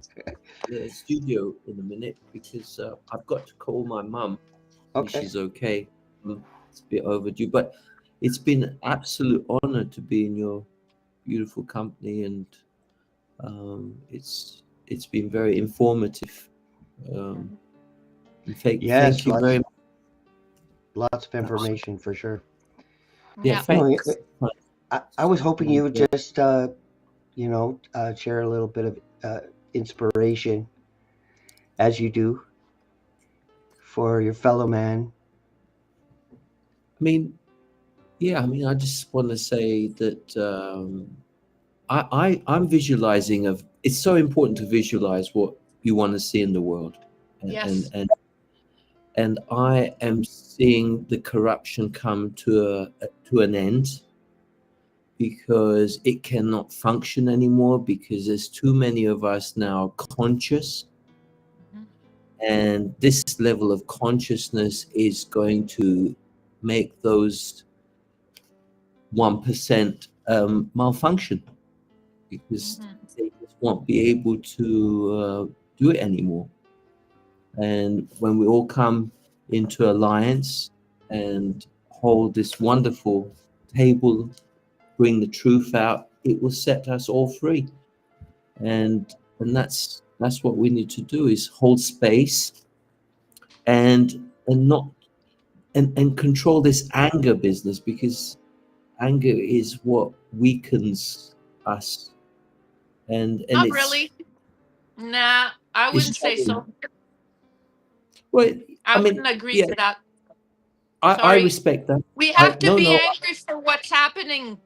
to the studio in a minute because I've got to call my mum. Okay. She's okay. It's a bit overdue, but it's been an absolute honor to be in your beautiful company, and it's been very informative. Thank you very much. Lots of information for sure. Yeah, Yeah. thanks. I was hoping you would And, just, share a little bit of inspiration, as you do, for your fellow man. I mean, yeah, I mean, I just want to say that I'm visualizing of. It's so important to visualize what you want to see in the world, and Yes. and I am seeing the corruption come to an end, because it cannot function anymore, because there's too many of us now conscious, Mhm. and this level of consciousness is going to make those 1% malfunction, because Mhm. they just won't be able to do it anymore. And when we all come into alliance and hold this wonderful table, bring the truth out, it will set us all free. And that's what we need to do, is hold space and not and control this anger business, because anger is what weakens us, and Not really. Nah, I it's wouldn't say so. well, I I mean, wouldn't agree yeah, to that. I Sorry. respect that. We I have to no be no angry for what's happening.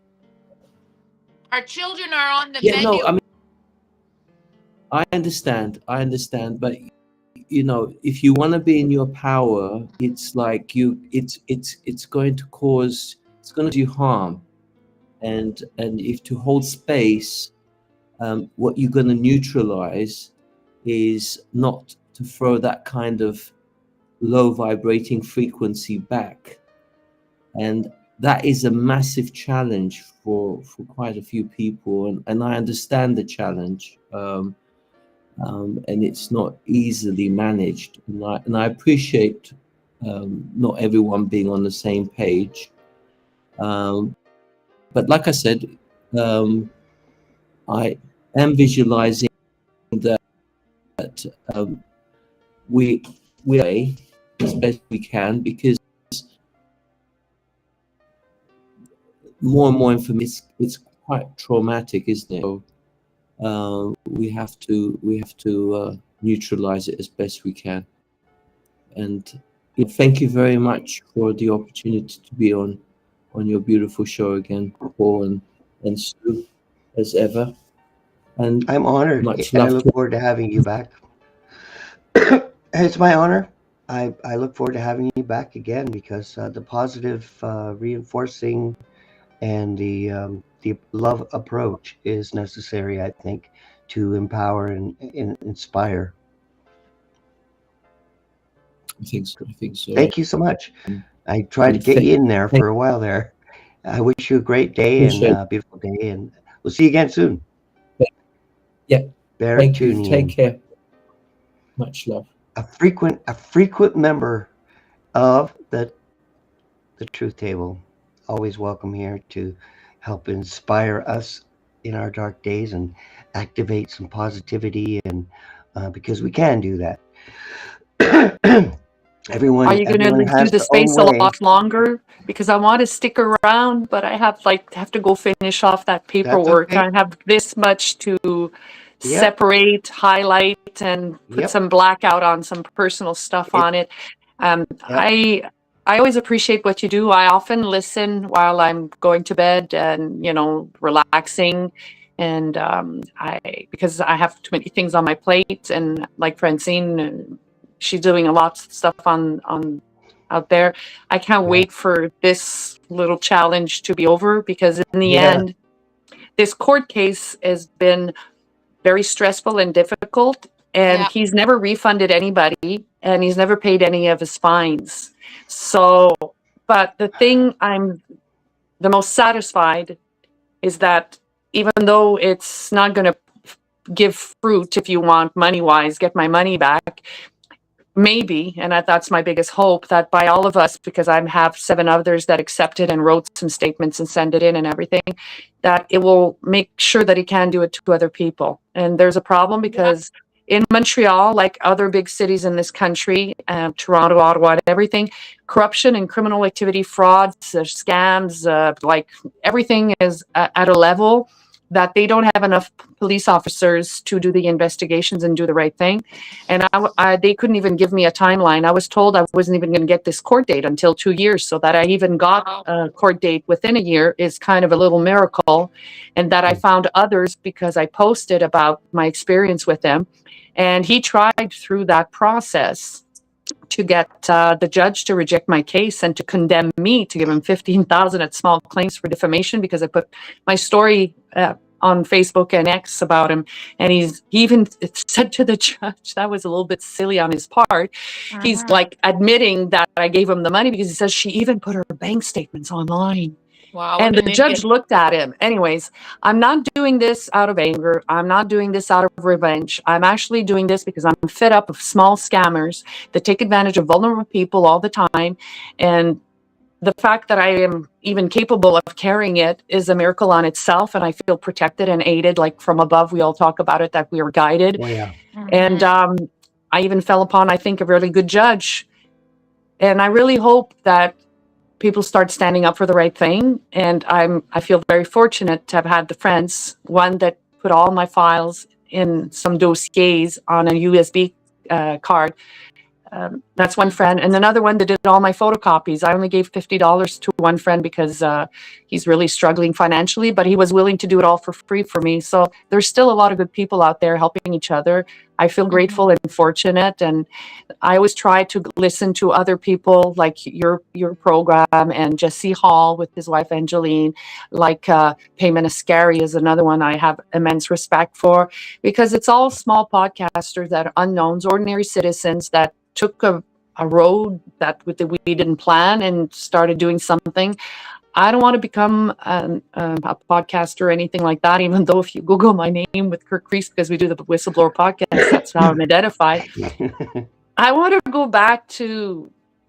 Our children are on the yeah, no, I menu. mean, I understand, but if you want to be in your power, it's like it's going to cause, it's going to do you harm. And if to hold space, what you're going to neutralize is not to throw that kind of low vibrating frequency back. And that is a massive challenge for quite a few people, and I understand the challenge. And it's not easily managed. And I appreciate not everyone being on the same page. But like I said, I am visualizing that we as best we can, because more and more information, it's quite traumatic, isn't it? So we have to neutralize it as best we can. And thank you very much for the opportunity to be on your beautiful show again, Paul and Sue, as ever. And I'm honored, much and I love look to. forward to having you back. It's my honor. I look forward to having you back again, because the positive reinforcing and the love approach is necessary, I think, to empower and inspire. I think so. I think so. Thank you so much. And, I tried to and get you in there thank for a while there. I wish you a great day and appreciate a beautiful day, and we'll see you again soon. it. Yeah. Bear Thank you. tuning Take in. care. Much love. A frequent member of the Truth Table. Always welcome here to help inspire us in our dark days and activate some positivity, and because we can do that. Are everyone you going everyone to do has the their own space a way. lot longer? Because I want to stick around, but I have to go finish off that That's paperwork. okay. I have this much to Yep. separate, highlight, and put Yep. some blackout on some personal stuff It. on it. Yep. I always appreciate what you do. I often listen while I'm going to bed and relaxing, and I because I have too many things on my plate, and like Francine, she's doing a lot of stuff on out there. I can't Yeah. wait for this little challenge to be over, because in the Yeah. end, this court case has been very stressful and difficult, and Yeah. he's never refunded anybody, and he's never paid any of his fines. So, but the thing I'm the most satisfied is that, even though it's not going to give fruit, if you want, money wise, get my money back, maybe, and that's my biggest hope, that by all of us, because I have 7 others that accepted and wrote some statements and send it in and everything, that it will make sure that he can do it to other people. And there's a problem, Yeah. because in Montreal, like other big cities in this country, Toronto, Ottawa, and everything, corruption and criminal activity, frauds, scams, like everything is at a level that they don't have enough police officers to do the investigations and do the right thing. And they couldn't even give me a timeline. I was told I wasn't even going to get this court date until 2 years. So that I even got a court date within a year is kind of a little miracle. And that I found others because I posted about my experience with them. And he tried through that process to get the judge to reject my case and to condemn me to give him $15,000 at small claims for defamation because I put my story on Facebook and X about him. And he even said to the judge, that was a little bit silly on his part. He's like admitting that I gave him the money because he says she even put her bank statements online. Wow. And the judge looked at him. Anyways, I'm not doing this out of anger. I'm not doing this out of revenge. I'm actually doing this because I'm fed up of small scammers that take advantage of vulnerable people all the time. And the fact that I am even capable of carrying it is a miracle on itself. And I feel protected and aided, like from above. We all talk about it, that we are guided. Oh, yeah. And I even fell upon, I think, a really good judge. And I really hope that people start standing up for the right thing. And I feel very fortunate to have had the friends, one that put all my files in some dossiers on a USB card. That's one friend. And another one that did all my photocopies. I only gave $50 to one friend because he's really struggling financially, but he was willing to do it all for free for me. So there's still a lot of good people out there helping each other. I feel grateful and fortunate. And I always try to listen to other people like your program, and Jesse Hall with his wife Angeline, like Payman Ascari is another one I have immense respect for, because it's all small podcasters that are unknowns, ordinary citizens that took a road that we didn't plan and started doing something. I don't want to become a podcaster or anything like that, even though if you Google my name with Kirk Reese, because we do the Whistleblower podcast, that's how I'm identified. I want to go back to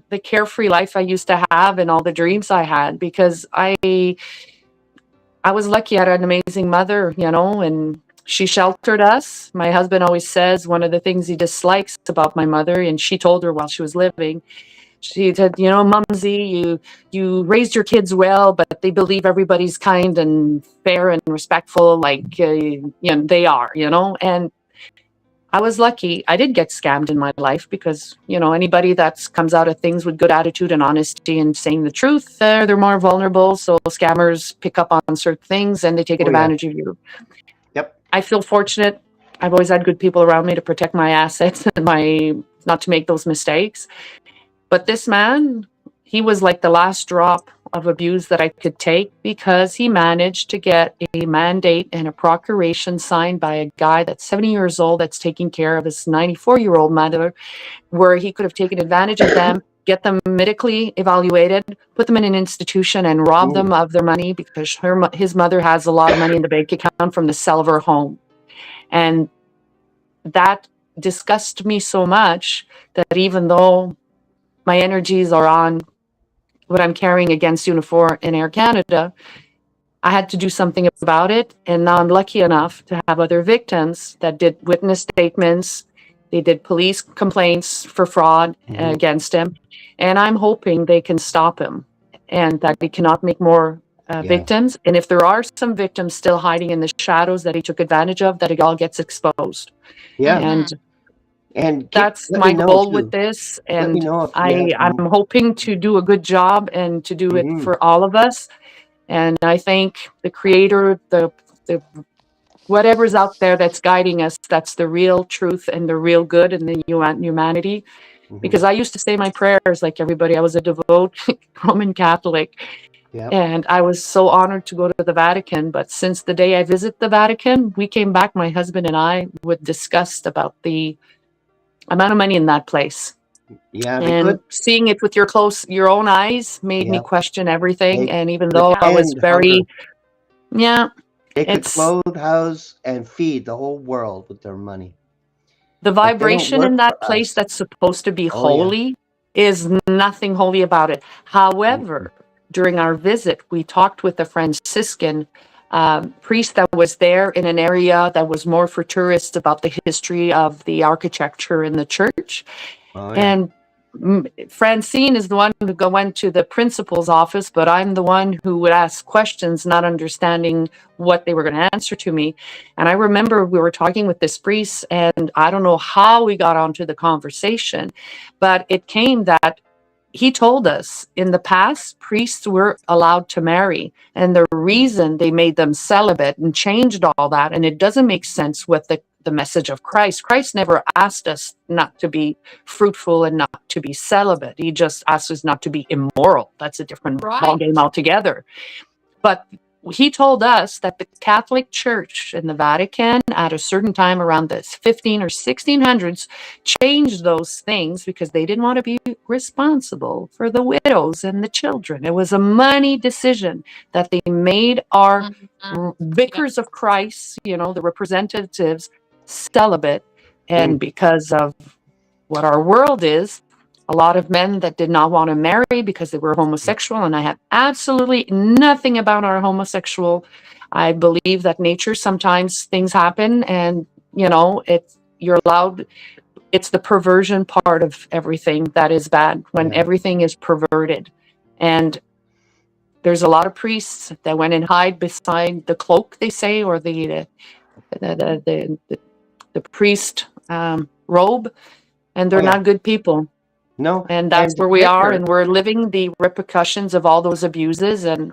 the carefree life I used to have and all the dreams I had, because I was lucky. I had an amazing mother, and she sheltered us. My husband always says one of the things he dislikes about my mother, and she told her while she was living, she said, Mumsy, you raised your kids well, but they believe everybody's kind and fair and respectful, like, they are, and I was lucky. I did get scammed in my life because, anybody that comes out of things with good attitude and honesty and saying the truth, they're more vulnerable. So scammers pick up on certain things and they take advantage of you. Yep. I feel fortunate. I've always had good people around me to protect my assets and not to make those mistakes. But this man, he was like the last drop of abuse that I could take, because he managed to get a mandate and a procuration signed by a guy that's 70 years old that's taking care of his 94-year-old mother, where he could have taken advantage of them, get them medically evaluated, put them in an institution and rob them of their money, because his mother has a lot of money in the bank account from the sale of her home. And that disgusted me so much that even though my energies are on what I'm carrying against Unifor and Air Canada, I had to do something about it. And now I'm lucky enough to have other victims that did witness statements. They did police complaints for fraud against him. And I'm hoping they can stop him and that he cannot make more victims. And if there are some victims still hiding in the shadows that he took advantage of, that it all gets exposed. Yeah. And that's my goal with this. And I'm hoping to do a good job and to do it for all of us. And I think the creator, the whatever's out there that's guiding us, that's the real truth and the real good and the humanity. Because I used to say my prayers like everybody. I was a devout Roman Catholic. Yep. And I was so honored to go to the Vatican. But since the day I visit the Vatican, we came back, my husband and I, with disgust about the amount of money in that place. Yeah, and seeing it with your own eyes made me question everything. And even though I was very, they could clothe, house, and feed the whole world with their money. The vibration in that place that's supposed to be holy is nothing holy about it. However, during our visit, we talked with a Franciscan priest that was there in an area that was more for tourists about the history of the architecture in the church. Oh, yeah. And Francine is the one who went to the principal's office, but I'm the one who would ask questions, not understanding what they were going to answer to me. And I remember we were talking with this priest, and I don't know how we got onto the conversation, but it came that he told us in the past, priests were allowed to marry, and the reason they made them celibate and changed all that, and it doesn't make sense with the message of Christ. Christ never asked us not to be fruitful and not to be celibate. He just asked us not to be immoral. That's a different ballgame altogether. But he told us that the Catholic Church in the Vatican at a certain time around the 15 or 1600s changed those things because they didn't want to be responsible for the widows and the children. It was a money decision that they made our vicars of Christ, you know, the representatives, celibate. And because of what our world is, a lot of men that did not want to marry because they were homosexual, and I have absolutely nothing about our homosexual. I believe that nature, sometimes things happen, and you know, you're allowed. It's the perversion part of everything that is bad, when everything is perverted. And there's a lot of priests that went and hide beside the cloak, they say, or the priest robe, and they're not good people. No. And that's where we are, and we're living the repercussions of all those abuses. And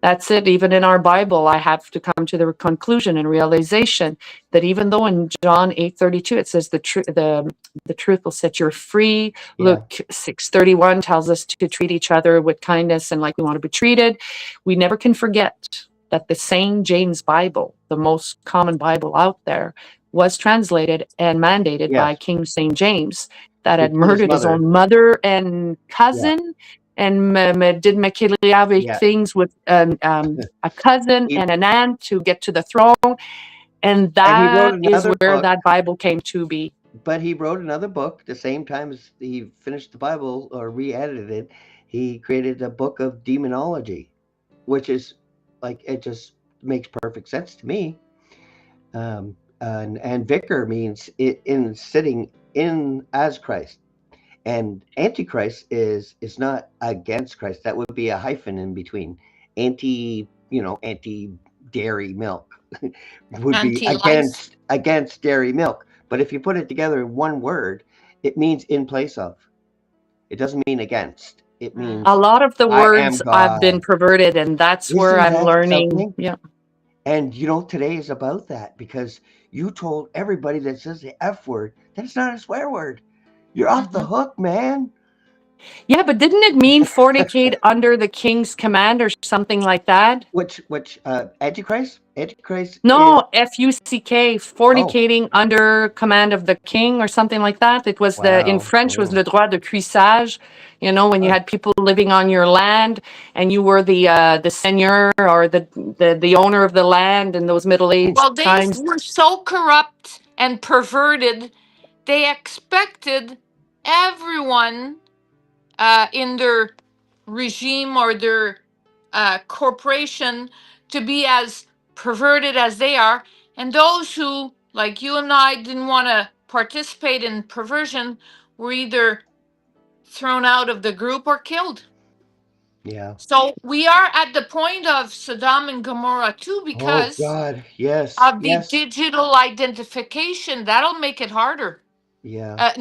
that's it. Even in our Bible, I have to come to the conclusion and realization that even though in John 8:32 it says the truth will set you free, Luke 6:31 tells us to treat each other with kindness and like we want to be treated. We never can forget that the St. James Bible, the most common Bible out there, was translated and mandated by King St. James, that had murdered his own mother and cousin, and did Machiavellian things with a cousin and an aunt to get to the throne. And that is where that Bible came to be. But he wrote another book the same time as he finished the Bible or re-edited it. He created a book of demonology, which is like, it just makes perfect sense to me. And vicar means in sitting in as Christ, and antichrist is not against Christ. That would be a hyphen in between. Anti dairy milk would be against dairy milk. But if you put it together in one word, it means in place of. It doesn't mean against. It means a lot of the words have been perverted, and that's where I'm learning. Something? Yeah. And you know, today is about that, because you told everybody that says the F word that it's not a swear word. You're off the hook, man. Yeah, but didn't it mean fornicate under the king's command or something like that? Which Antichrist? Antichrist? No, F-U-C-K, fornicating under command of the king or something like that. It was in French was le droit de cuissage. You know, when you had people living on your land and you were the seigneur or the owner of the land in those Middle Age times. They were so corrupt and perverted. They expected everyone in their regime or their corporation to be as perverted as they are. And those who, like you and I, didn't want to participate in perversion were either thrown out of the group or killed. Yeah. So we are at the point of Sodom and Gomorrah too, because of the digital identification. That'll make it harder. Yeah.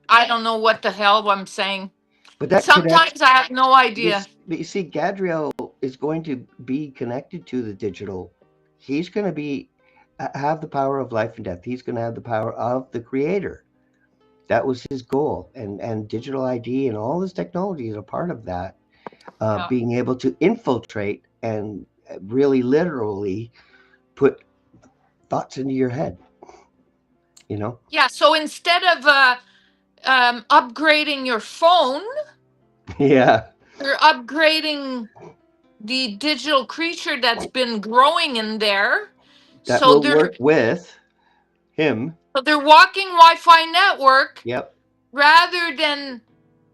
I don't know what the hell I'm saying. But that sometimes I have no idea. You see, Gadriel is going to be connected to the digital. He's going to have the power of life and death. He's going to have the power of the Creator. That was his goal, and digital ID and all this technology is a part of that. Being able to infiltrate and really literally put thoughts into your head. You know? Yeah. So instead of upgrading your phone, you're upgrading the digital creature that's been growing in there. That will work with him. So they're walking Wi-Fi network. Yep. Rather than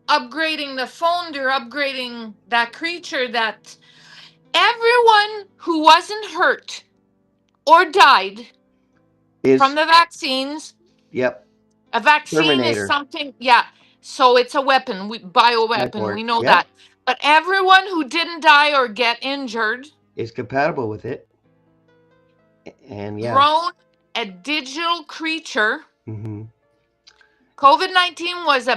upgrading the phone, they're upgrading that creature that everyone who wasn't hurt or died from the vaccines. Yep. A vaccine is Terminator. something, yeah. So it's a weapon, bioweapon. Cyborg. We know Yep. that. But everyone who didn't die or get injured, Is compatible with it. And yeah. grown a digital creature. Mm-hmm. COVID-19 is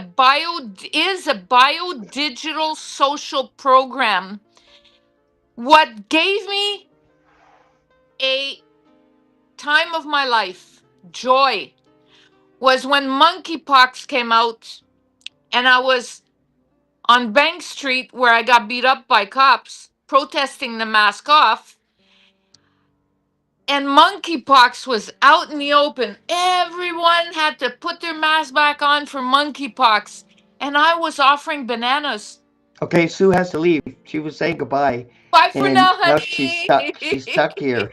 a bio-digital social program. What gave me a time of my life, joy, was when monkeypox came out and I was on Bank Street where I got beat up by cops protesting the mask off. And monkeypox was out in the open. Everyone had to put their mask back on for monkeypox. And I was offering bananas. Okay, Sue has to leave. She was saying goodbye. Bye for now, honey. Now she's stuck. She's stuck here.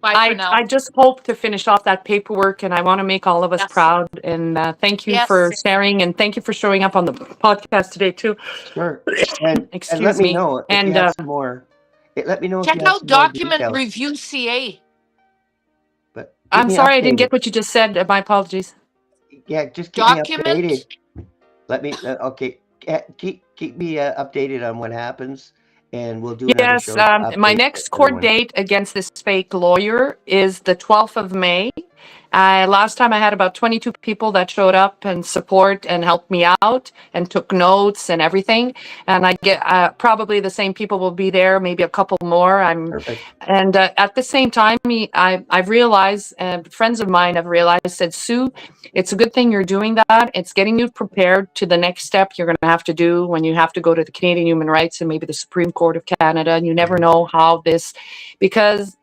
Bye for now. I just hope to finish off that paperwork, and I want to make all of us Yes. proud. And thank you Yes. for sharing, and thank you for showing up on the podcast today too. Sure. And Excuse let me me. know if And you have some more. Let me know if Check you have out some more Document details. Review CA. But keep I'm me sorry I didn't updated. get what you just said. My apologies. Yeah, just keep me Document. updated. Let me. Okay. Keep me updated on what happens, and we'll do another Yes, show. to my update next court everyone. date against this fake lawyer is the 12th of May. Last time I had about 22 people that showed up and support and helped me out and took notes and everything. And I get probably the same people will be there, maybe a couple more. Perfect. And at the same time, I've realized, friends of mine have realized, said, Sue, it's a good thing you're doing that. It's getting you prepared to the next step you're going to have to do when you have to go to the Canadian Human Rights and maybe the Supreme Court of Canada. And you never know how this, because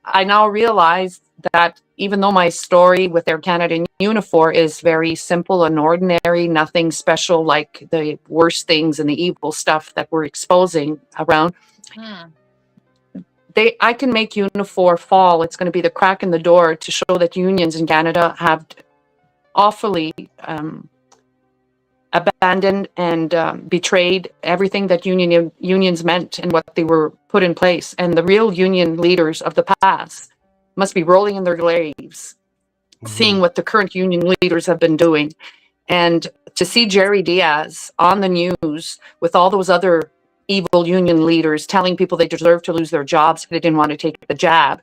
I now realize that even though my story with Air Canada and Unifor is very simple and ordinary, nothing special like the worst things and the evil stuff that we're exposing around, I can make Unifor fall. It's going to be the crack in the door to show that unions in Canada have awfully abandoned and betrayed everything that unions meant and what they were put in place. And the real union leaders of the past must be rolling in their graves, seeing what the current union leaders have been doing. And to see Jerry Diaz on the news with all those other evil union leaders telling people they deserve to lose their jobs because they didn't want to take the jab.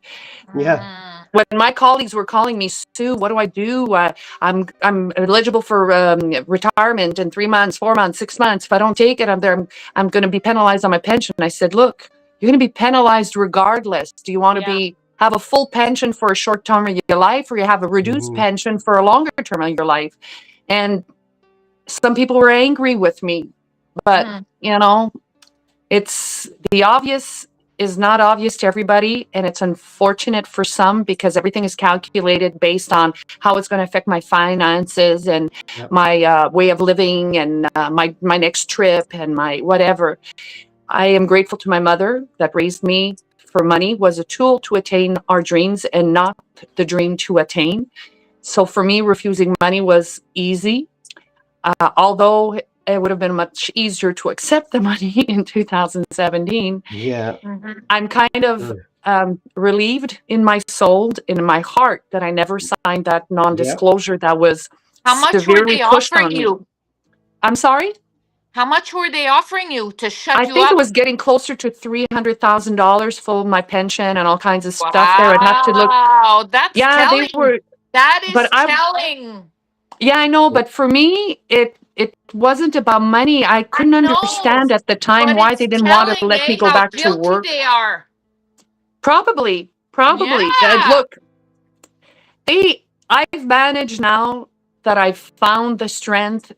Yeah. When my colleagues were calling me, Sue, what do I do? I'm eligible for retirement in 3 months, 4 months, 6 months. If I don't take it, I'm going to be penalized on my pension. I said, look, you're going to be penalized regardless. Do you want to have a full pension for a short term of your life, or you have a reduced pension for a longer term of your life? And some people were angry with me, but it's the obvious is not obvious to everybody, and it's unfortunate for some because everything is calculated based on how it's going to affect my finances and my way of living and my next trip and my whatever. I am grateful to my mother that raised me for money was a tool to attain our dreams and not the dream to attain. So for me, refusing money was easy, although it would have been much easier to accept the money in 2017. Yeah. I'm kind of relieved in my soul, in my heart, that I never signed that non-disclosure that was severely pushed on me. I'm sorry? How much were they offering you to shut you up? I think it was getting closer to $300,000 full of my pension and all kinds of stuff there. I'd have to look. Wow, that's telling. They were. That is telling. Yeah, I know, but for me, it wasn't about money. I couldn't understand at the time why they didn't want to let me go back to work. They are. Probably. Yeah. Look, I've managed now that I've found the strength,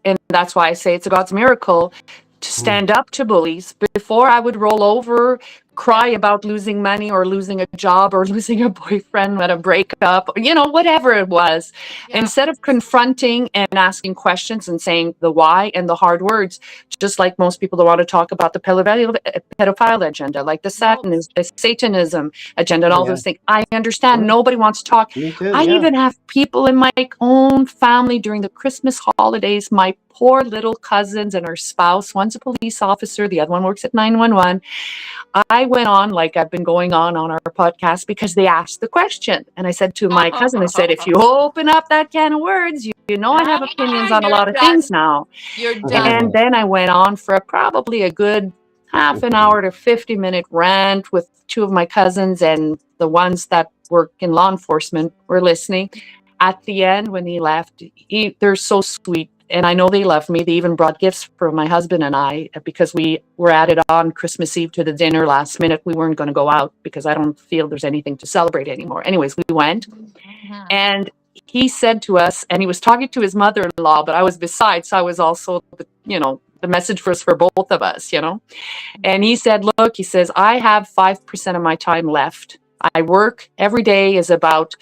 and that's why I say it's a God's miracle, to stand up to bullies. Before I would roll over, cry about losing money or losing a job or losing a boyfriend at a breakup, whatever it was. Yeah. Instead of confronting and asking questions and saying the why and the hard words, just like most people that want to talk about the pedophile agenda, like the Satanism agenda and all those things. I understand nobody wants to talk. Me too, I even have people in my own family during the Christmas holidays, my poor little cousins and her spouse. One's a police officer, the other one works at 911. I went on like I've been going on our podcast because they asked the question. And I said to my cousin, I said, if you open up that can of words, you know I have opinions on a You're lot of done. things now. You're And done. then I went on for probably a good half an hour to 50-minute rant with two of my cousins, and the ones that work in law enforcement were listening. At the end, when he left, they're so sweet. And I know they love me. They even brought gifts for my husband and I because we were added on Christmas Eve to the dinner last minute. We weren't going to go out because I don't feel there's anything to celebrate anymore. Anyways, we went. And he said to us, and he was talking to his mother-in-law, but I was beside, so I was also, the message was for both of us, And he said, look, he says, I have 5% of my time left. I work every day is about,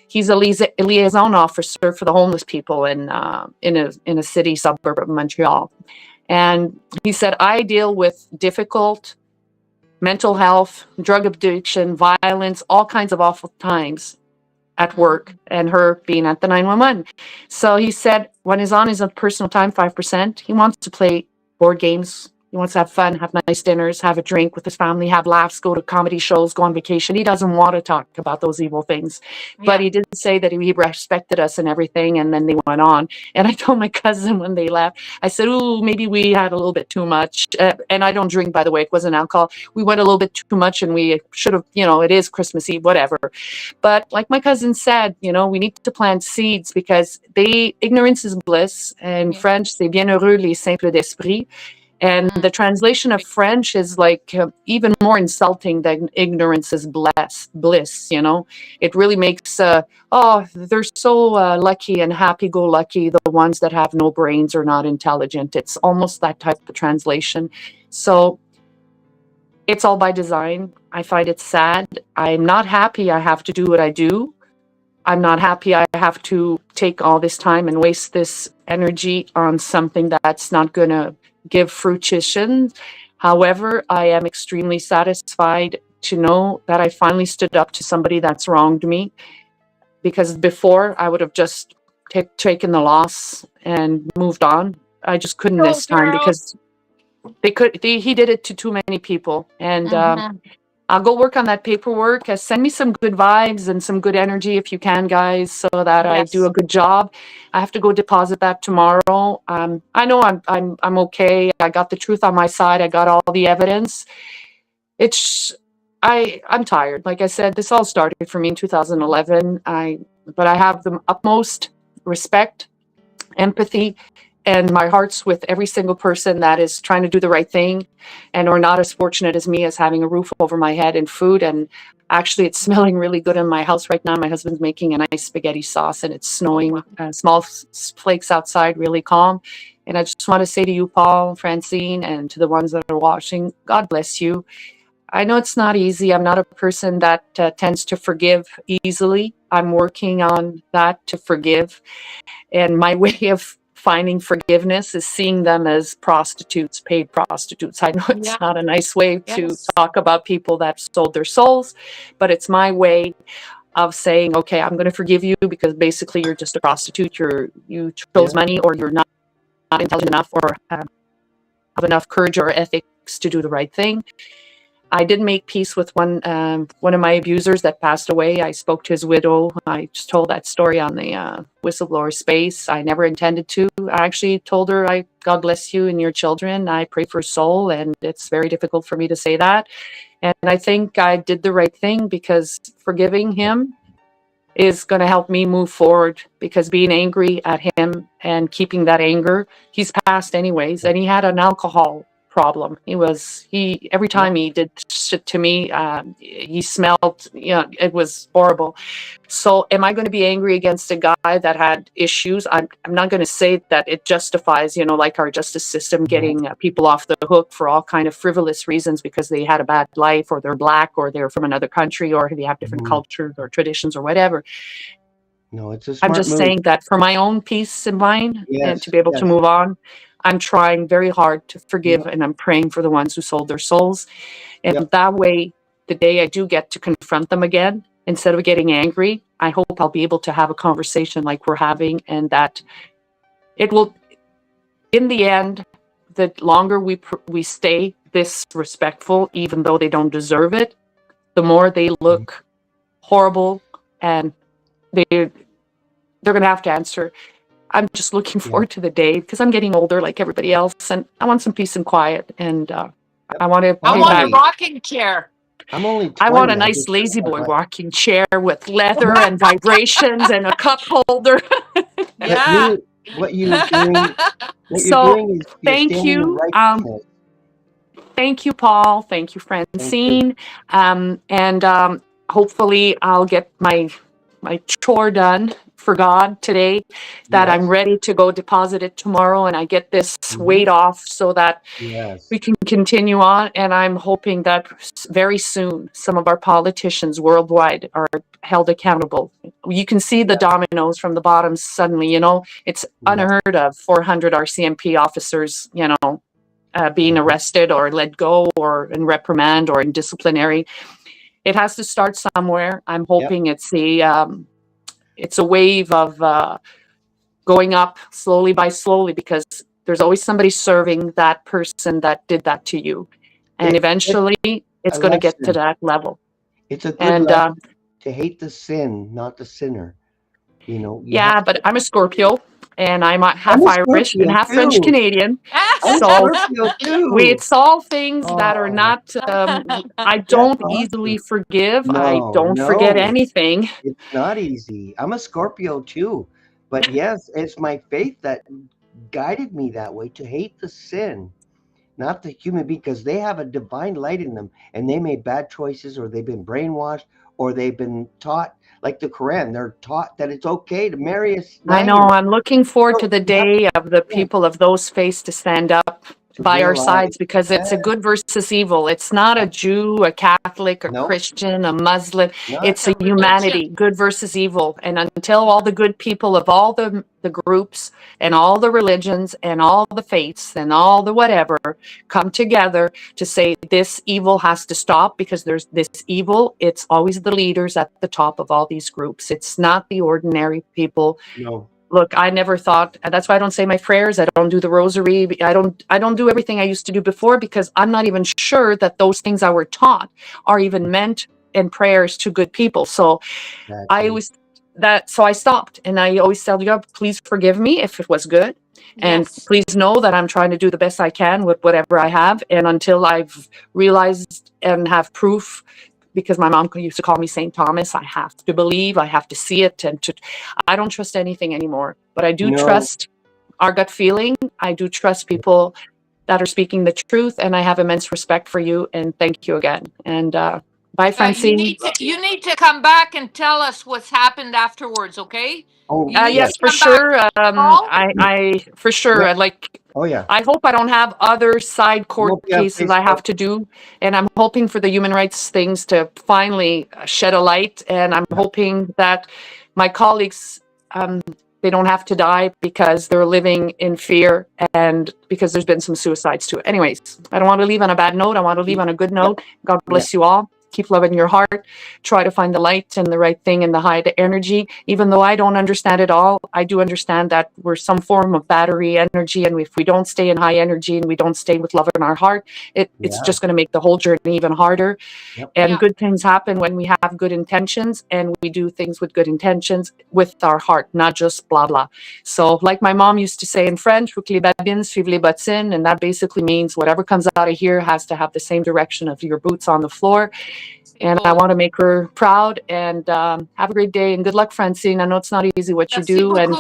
he's a liaison officer for the homeless people in a city suburb of Montreal. And he said, I deal with difficult mental health, drug addiction, violence, all kinds of awful times at work, and her being at the 911. So he said when he's on his personal time, 5%, he wants to play board games. He wants to have fun, have nice dinners, have a drink with his family, have laughs, go to comedy shows, go on vacation. He doesn't want to talk about those evil things. But he did say that he respected us and everything, and then they went on. And I told my cousin when they left, I said, ooh, maybe we had a little bit too much. And I don't drink, by the way. It wasn't alcohol. We went a little bit too much, and we should have, it is Christmas Eve, whatever. But like my cousin said, we need to plant seeds because ignorance is bliss. In French, c'est bienheureux les simples d'esprit. And the translation of French is like even more insulting than ignorance is bliss. It really makes, they're so lucky and happy-go-lucky, the ones that have no brains or not intelligent. It's almost that type of translation. So it's all by design. I find it sad. I'm not happy I have to do what I do. I'm not happy I have to take all this time and waste this energy on something that's not going to give fruition. However, I am extremely satisfied to know that I finally stood up to somebody that's wronged me, because before I would have just taken the loss and moved on. I just couldn't this time because he did it to too many people. And I'll go work on that paperwork. Send me some good vibes and some good energy if you can, guys, so that I do a good job. I have to go deposit that tomorrow. I know I'm okay. I got the truth on my side. I got all the evidence. I'm tired. Like I said, this all started for me in 2011. But I have the utmost respect, empathy, and my heart's with every single person that is trying to do the right thing and are not as fortunate as me as having a roof over my head and food. And actually, it's smelling really good in my house right now. My husband's making a nice spaghetti sauce, and it's snowing, small flakes outside, really calm. And I just want to say to you, Paul, Francine, and to the ones that are watching, God bless you. I know it's not easy. I'm not a person that tends to forgive easily. I'm working on that, to forgive. And my way of finding forgiveness is seeing them as prostitutes, paid prostitutes. I know it's not a nice way to talk about people that sold their souls, but it's my way of saying, okay, I'm going to forgive you because basically you're just a prostitute. You chose money, or you're not intelligent enough, or have enough courage or ethics to do the right thing. I did make peace with one of my abusers that passed away. I spoke to his widow. I just told that story on the whistleblower space. I never intended to. I actually told her, God bless you and your children. I pray for his soul, and it's very difficult for me to say that. And I think I did the right thing, because forgiving him is going to help me move forward, because being angry at him and keeping that anger, he's passed anyways, and he had an alcohol problem. Every time he did shit to me, he smelled, it was horrible. So am I going to be angry against a guy that had issues? I'm not going to say that it justifies, like our justice system getting people off the hook for all kind of frivolous reasons because they had a bad life, or they're black, or they're from another country, or they have different cultures or traditions or whatever. No, it's a smart I'm just move. saying that for my own peace of mind and to be able to move on, I'm trying very hard to forgive, and I'm praying for the ones who sold their souls. And that way, the day I do get to confront them again, instead of getting angry, I hope I'll be able to have a conversation like we're having, and that it will in the end, the longer we stay disrespectful, even though they don't deserve it, the more they look horrible, and they're going to have to answer. I'm just looking forward to the day because I'm getting older like everybody else, and I want some peace and quiet, and I want to I pay want a back. rocking chair. I'm only 20. I want a nice lazy boy rocking chair with leather and vibrations and a cup holder. Yeah. What you're doing So is you're thank standing in you. righteousness. Thank you, Paul. Thank you, Francine. And hopefully I'll get my chore done for God today, that I'm Yes. ready to go deposit it tomorrow, and I get this weight off so that Yes. we can continue on. And I'm hoping that very soon some of our politicians worldwide are held accountable. You can see the dominoes from the bottom suddenly, it's unheard of. 400 RCMP officers, being arrested or let go or in reprimand or in disciplinary. It has to start somewhere. I'm hoping it's a wave of going up slowly by slowly, because there's always somebody serving that person that did that to you. And eventually it's going to get to that level. It's a good And lesson to hate the sin, not the sinner. but I'm a Scorpio, and I'm half I'm a Irish and Scorpio half too. French Canadian. I'm a So Scorpio too. it's all things that are not, I don't That's easily awesome. forgive. I No, don't forget no. anything. It's not easy. I'm a Scorpio too. But yes, it's my faith that guided me that way, to hate the sin, not the human being, because they have a divine light in them, and they made bad choices, or they've been brainwashed, or they've been taught, like the Quran, they're taught that it's okay to marry a I know. 9-year-old. I'm looking forward So to the you have day of the to people of those faiths to stand up to by our realize, sides, because it's a good versus evil. It's not a Jew, a Catholic, a no, Christian, a Muslim. not It's The a religion. humanity, good versus evil. And until all the good people of all the groups and all the religions and all the faiths and all the whatever come together to say this evil has to stop, because there's this evil, it's always the leaders at the top of all these groups. It's not the ordinary people. no. Look, I never thought, and that's why I don't say my prayers. I don't do the rosary. I don't do everything I used to do before, because I'm not even sure that those things I were taught are even meant in prayers to good people. So I stopped, and I always tell you, please forgive me if it was good. And Yes. please know that I'm trying to do the best I can with whatever I have. And until I've realized and have proof, because my mom used to call me St. Thomas, I have to believe, I have to see it. I don't trust anything anymore, but I do trust our gut feeling. I do trust people that are speaking the truth, and I have immense respect for you, and thank you again. And bye, Francine. You need to come back and tell us what's happened afterwards, okay? Oh, You need Yes, to for come back. sure. Paul? I for sure. Yeah. I Oh yeah. I hope I don't have other side court Won't be on cases I have Facebook. to do, and I'm hoping for the human rights things to finally shed a light. And I'm hoping that my colleagues, they don't have to die because they're living in fear, and because there's been some suicides too. Anyways, I don't want to leave on a bad note. I want to leave on a good note. God bless you all. Keep loving your heart. Try to find the light and the right thing and the high energy. Even though I don't understand it all, I do understand that we're some form of battery energy. And if we don't stay in high energy and we don't stay with love in our heart, it's just going to make the whole journey even harder. And good things happen when we have good intentions, and we do things with good intentions with our heart, not just blah, blah. So like my mom used to say in French, faut que les babines suivent les bottines. And that basically means whatever comes out of here has to have the same direction of your boots on the floor. And I want to make her proud. And have a great day, and good luck, Francine. I know it's not easy what you do. And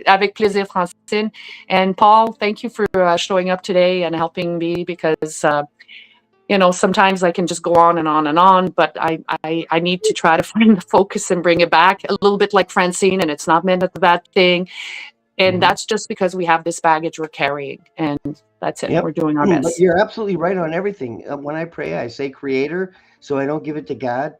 avec plaisir, Francine. And Paul, thank you for showing up today and helping me, because sometimes I can just go on and on and on, but I need to try to find the focus and bring it back a little bit like Francine. And it's not meant as a bad thing. And that's just because we have this baggage we're carrying, and that's it. We're doing our best. But you're absolutely right on everything. When I pray, I say Creator, so I don't give it to God.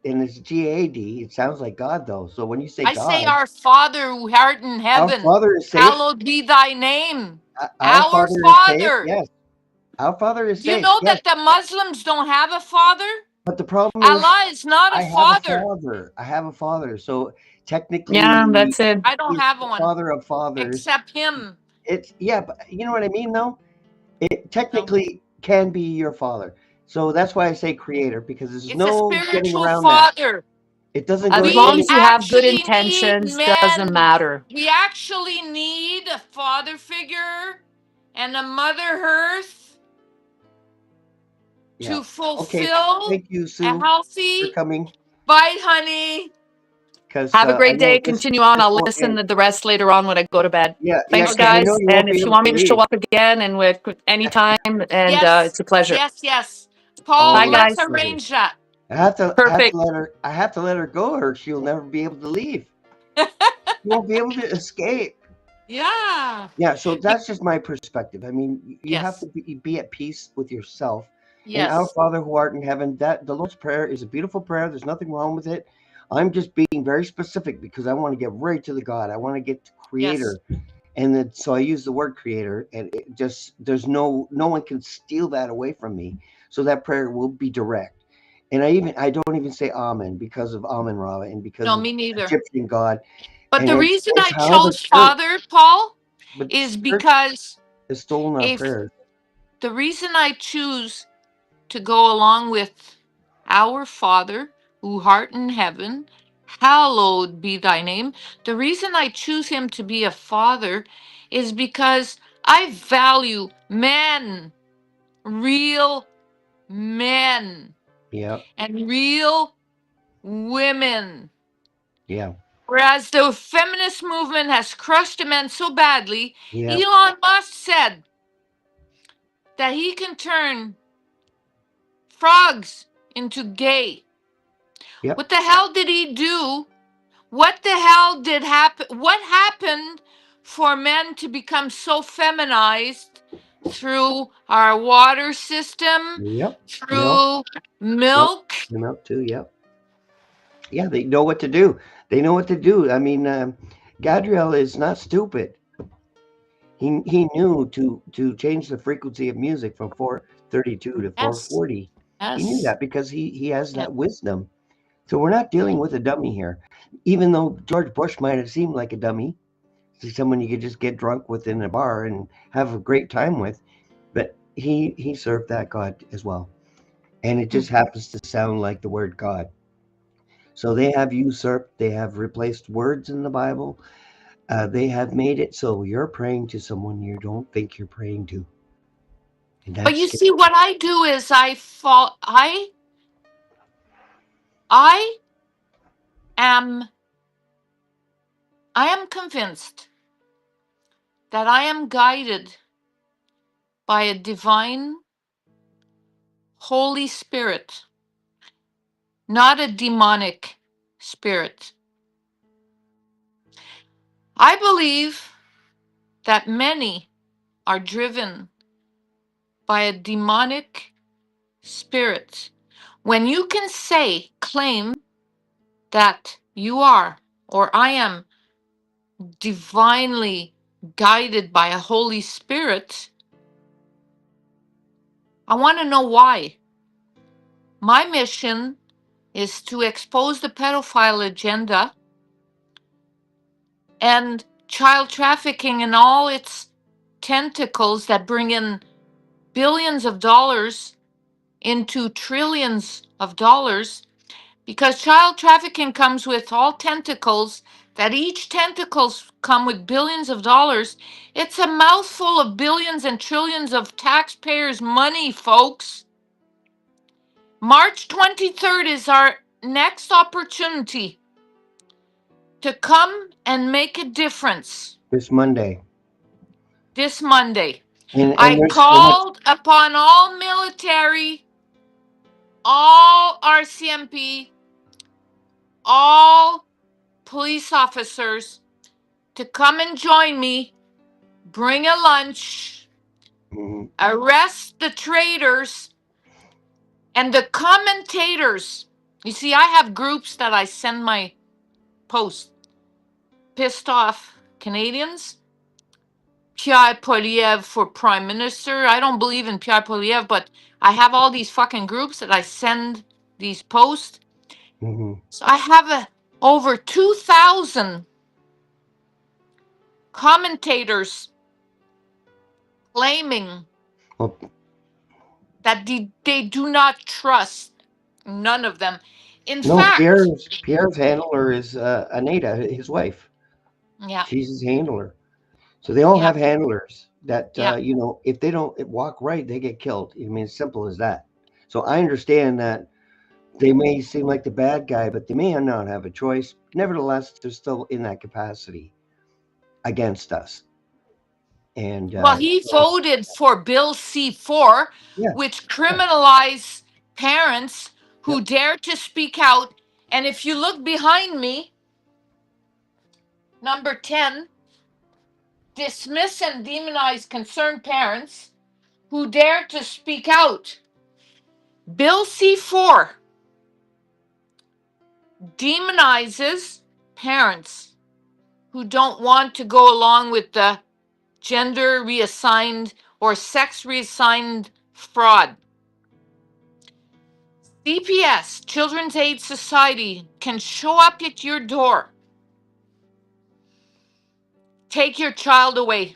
And it's GAD. It sounds like God, though. So when you say I God, say, Our Father who art in heaven, our Father is safe. hallowed be thy name. Our Our Father is safe. Father. Yes. Our Father is You safe. know Yes. that the Muslims don't have a father? But the problem Allah is not I a have father. a father. I have a father. So technically, Yeah, that's it. I don't he's have the one Father of fathers. except him. It's but you know what I mean though? It No. technically can be your father. So that's why I say creator, because there's It's a no getting spiritual around that. father. It doesn't go As to long We as any. you have good actually need intentions, doesn't men. matter. We actually need a father figure and a mother earth Yeah. to Okay. fulfill Thank you, a Sue, for healthy. coming, Bye, honey. because Have a I great know day. Continue on. this I'll won't listen end. to the rest later on when I go to bed. Yeah, Thanks, because I Okay. know guys. you won't And be if you able want to me to show leave. up again and with anytime, and Yes. it's a pleasure. Yes. Yes. Paul, Bye, Always let's a guys. pleasure. arrange that. I have to Perfect. let her. I have to let her go, or she'll never be able to leave. She won't be able to escape. Yeah. Yeah, so that's just my perspective. I mean, you have to Yes. be at peace with yourself. And our Yes. Father who art in heaven, that the Lord's Prayer is a beautiful prayer. There's nothing wrong with it. I'm just being very specific because I want to get right to the God. I want to get to Yes. Creator, and then so I use the word Creator, and it just there's no one can steal that away from me. So that prayer will be direct. And I don't even say Amen because of Amen Ra and because No, of me neither. Egyptian God, But and the it's reason it's I how the chose church, Father, Paul, but is the church because has stolen our if prayers. the reason I choose to go along with our Father who art in heaven, hallowed be thy name. The reason I choose him to be a father is because I value men, real men, Yeah, and real women. yeah, Whereas the feminist movement has crushed the men so badly, yeah, Elon Musk said that he can turn frogs into gay. yep, What the hell did he do? What the hell did happen? What happened for men to become so feminized through our water system, yep. Milk, through yep, milk? the milk too. Yep. Yeah, they know what to do. They know what to do. I mean, Gadriel is not stupid. He knew to change the frequency of music from 432 to Yes, 440. He knew yes, that because he has yes. that wisdom. So we're not dealing with a dummy here. Even though George Bush might have seemed like a dummy, someone you could just get drunk with in a bar and have a great time with, but he served that God as well. And it just happens to sound like the word God. So they have usurped, they have replaced words in the Bible. They have made it so you're praying to someone you don't think you're praying to. And But that's you scary. see, what I do is I am I am convinced that I am guided by a divine Holy Spirit, not a demonic spirit. I believe that many are driven by a demonic spirit. When you can claim that you are or I am divinely guided by a Holy Spirit, I want to know why. My mission is to expose the pedophile agenda and child trafficking and all its tentacles that bring in billions of dollars into trillions of dollars, because child trafficking comes with all tentacles that each tentacles come with billions of dollars. It's a mouthful of billions and trillions of taxpayers' money, folks. March 23rd is our next opportunity to come and make a difference. This Monday. This Monday, And I there's called upon all military, all RCMP, all police officers to come and join me, bring a lunch, mhm, arrest the traitors and the commentators. You see, I have groups that I send my posts. Pissed off Canadians, Pierre Poliev for Prime Minister. I don't believe in Pierre Poliev, but I have all these fucking groups that I send these posts. mhm. So I have over 2,000 commentators claiming Well, that they do not trust none of them. In no, fact, Pierre's handler is Anita, his wife. yeah, She's his handler. So they all yeah, have handlers that yeah. if they don't walk right, they get killed. I mean, it's simple as that. So I understand that they may seem like the bad guy, but they may not have a choice. Nevertheless, they're still in that capacity against us. And Well, he voted for Bill C-4, yeah, which criminalized parents who yep, dare to speak out. And if you look behind me, number 10, dismiss and demonize concerned parents who dare to speak out. Bill C-4 demonizes parents who don't want to go along with the gender reassigned or sex reassigned fraud. CPS, Children's Aid Society, can show up at your door, take your child away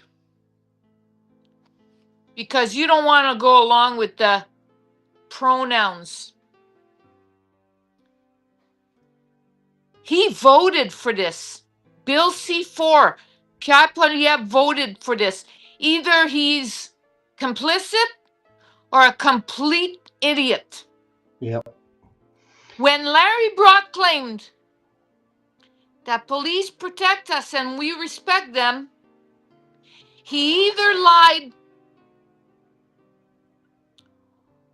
because you don't want to go along with the pronouns. He voted for this. Bill C-4, Pierre Poilievre voted for this. Either he's complicit or a complete idiot. yep, When Larry Brock claimed that police protect us and we respect them, he either lied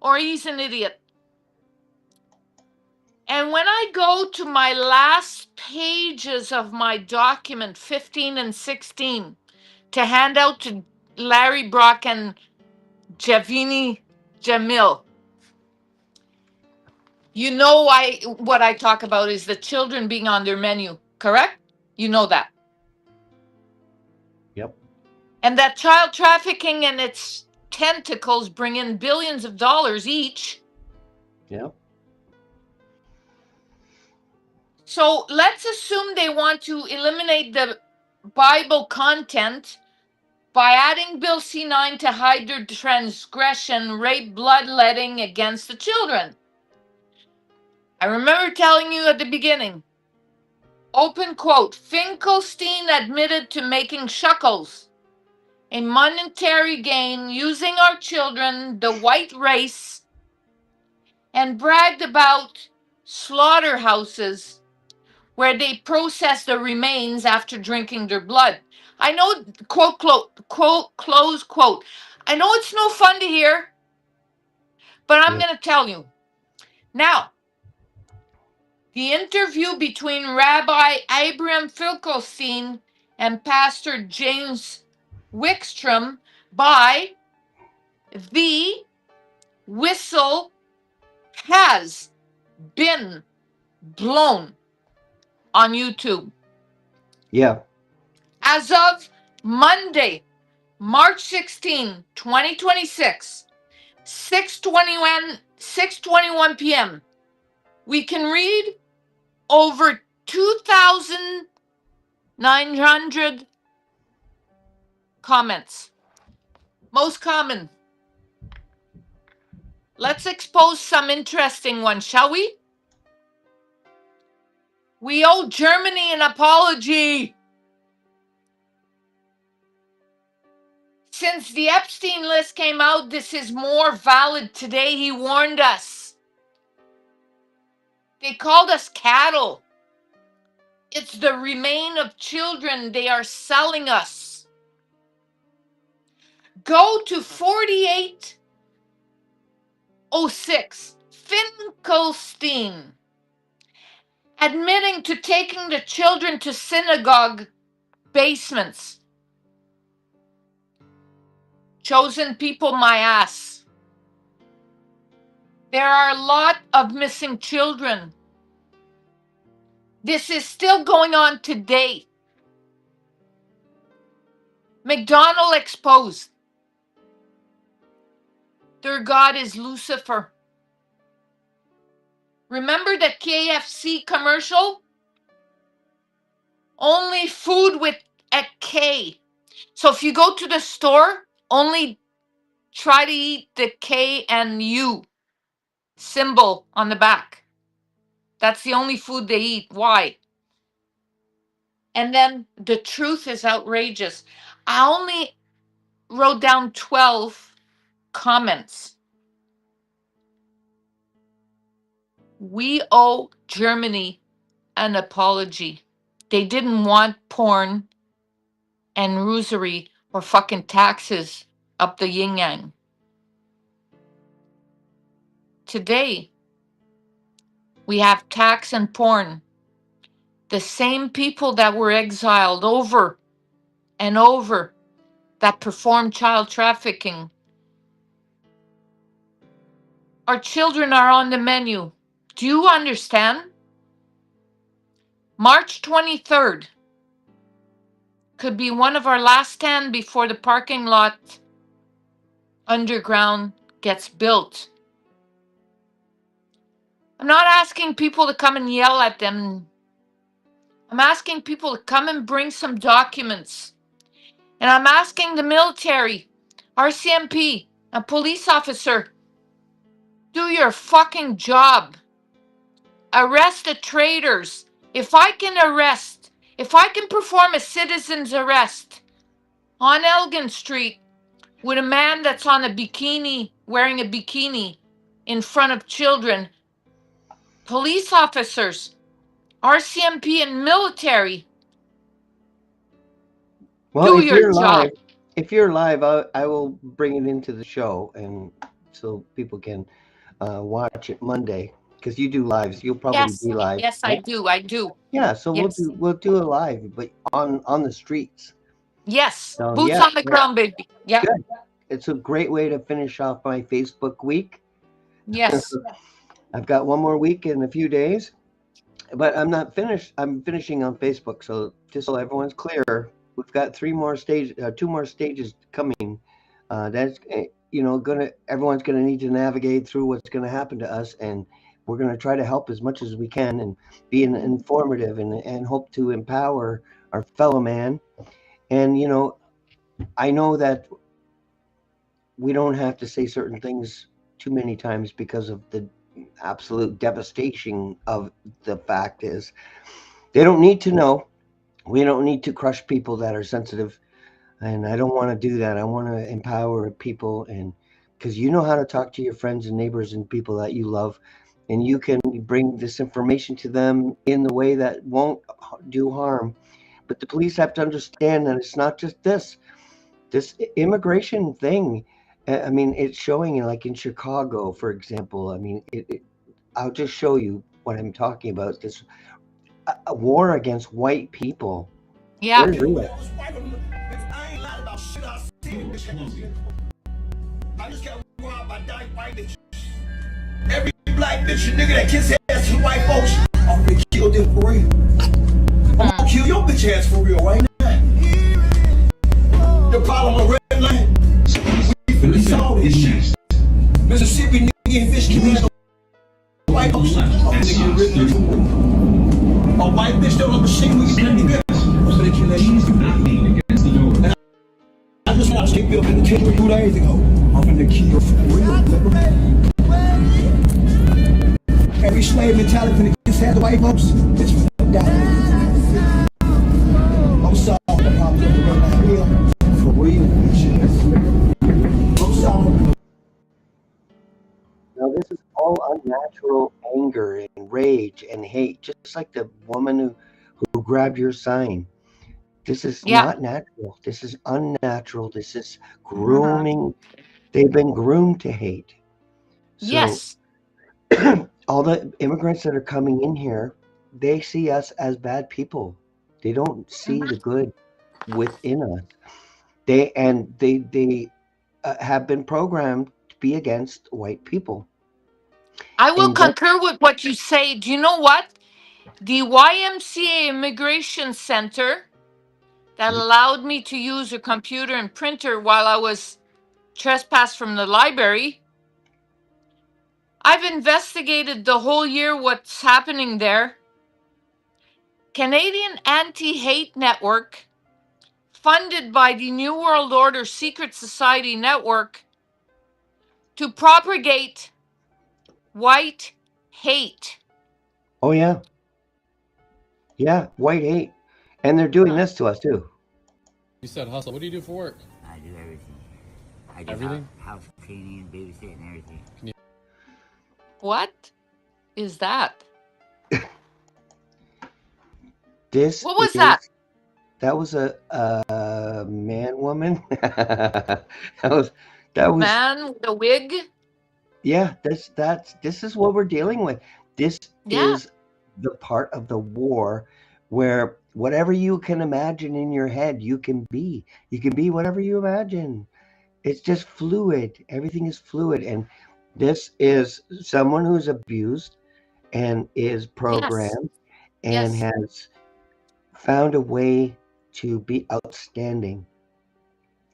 or he's an idiot. And when I go to my last pages of my document, 15 and 16, to hand out to Larry Brock and Javini Jamil, you know what I talk about is the children being on their menu, correct? You know that. yep. And that child trafficking and its tentacles bring in billions of dollars each. Yep. So let's assume they want to eliminate the Bible content by adding Bill C-9 to hide their transgression, rape, bloodletting against the children. I remember telling you at the beginning, open quote, Finkelstein admitted to making shekels, a monetary gain using our children, the white race, and bragged about slaughterhouses where they process the remains after drinking their blood. I know, close quote. I know it's no fun to hear, but I'm Yep. going to tell you. Now, the interview between Rabbi Abraham Finkelstein and Pastor James Wickstrom by the whistle has been blown on YouTube. Yeah. As of Monday, March 16, 2026, 6:21 p.m. We can read over 2,900 comments. Most common. Let's expose some interesting ones, shall we? We owe Germany an apology. Since the Epstein list came out, this is more valid today. He warned us. They called us cattle. It's the remain of children they are selling us. Go to 4806. Finkelstein admitting to taking the children to synagogue basements. Chosen people, my ass. There are a lot of missing children. This is still going on today. McDonald exposed. Their God is Lucifer. Remember the KFC commercial? Only food with a K. So if you go to the store, only try to eat the K and U symbol on the back. That's the only food they eat. Why? And then the truth is outrageous. I only wrote down 12 comments. We owe Germany an apology. They didn't want porn and rosary or fucking taxes up the yin yang. Today, we have tax and porn. The same people that were exiled over and over that perform child trafficking. Our children are on the menu. Do you understand? March 23rd could be one of our last stand before the parking lot underground gets built. I'm not asking people to come and yell at them. I'm asking people to come and bring some documents. And I'm asking the military, RCMP, a police officer, do your fucking job. Arrest the traitors. If I can perform a citizen's arrest on Elgin Street with a man that's on a bikini, wearing a bikini in front of children, police officers, RCMP, and military, Well, do your job. if you're live, I will bring it into the show, and so people can watch it Monday, because you do lives. You'll probably Yes, be live. yes, I do. Yeah, so Yes, we'll do it live, but on the streets. yes. So Boots yeah, on the ground, baby. Yeah, good. It's a great way to finish off my Facebook week. yes. I've got one more week in a few days, but I'm not finished. I'm finishing on Facebook, so just so everyone's clear, we've got two more stages coming. That's everyone's gonna need to navigate through what's gonna happen to us, and we're gonna try to help as much as we can and be informative and hope to empower our fellow man. And I know that we don't have to say certain things too many times because of the absolute devastation of the fact is they don't need to know. We don't need to crush people that are sensitive, and I don't want to do that. I want to empower people, and because you know how to talk to your friends and neighbors and people that you love, and you can bring this information to them in the way that won't do harm. But the police have to understand that it's not just this immigration thing. I mean, it's showing like in Chicago, for example. I mean, I'll just show you what I'm talking about. This a war against white people. Yeah. Very real. Every black bitch and nigga that kiss ass to white folks, I'm gonna kill them for real. I'm gonna kill your bitch ass for real right now. The problem on red line, we finna solve this shit. Mississippi nigga and fish can white folks, I'm gonna get rid of them. A white bitch don't have a machine, we can do that. I'm gonna kill that shit. I just want to stick you up in the 2 days ago. I'm gonna kill for real. Every slave mentality finna kiss ass to white folks, it's finna die. I'm sorry, the problems of the red line real. For real. I'm sorry. Now, this is all unnatural anger and rage and hate, just like the woman who grabbed your sign. This is Yeah. not natural. This is unnatural. This is grooming. They've been groomed to hate. So Yes. all the immigrants that are coming in here, they see us as bad people. They don't see the good within us. They have been programmed to be against white people. I will And that- concur with what you say. Do you know what? The YMCA Immigration Center that allowed me to use a computer and printer while I was trespassed from the library. I've investigated the whole year what's happening there. Canadian Anti-Hate Network funded by the New World Order Secret Society Network to propagate white hate. Oh yeah, yeah, white hate, and they're doing this to us too. You said hustle. What do you do for work? I do everything. I do Everything? house cleaning, babysitting, and everything. What is that? This What was is that? that was a man woman. that was Man with a wig? yeah. This is what we're dealing with. This Yeah. is the part of the war where whatever you can imagine in your head, you can be. You can be whatever you imagine. It's just fluid. Everything is fluid, and this is someone who's abused and is Yes. programmed and Yes. has found a way to be outstanding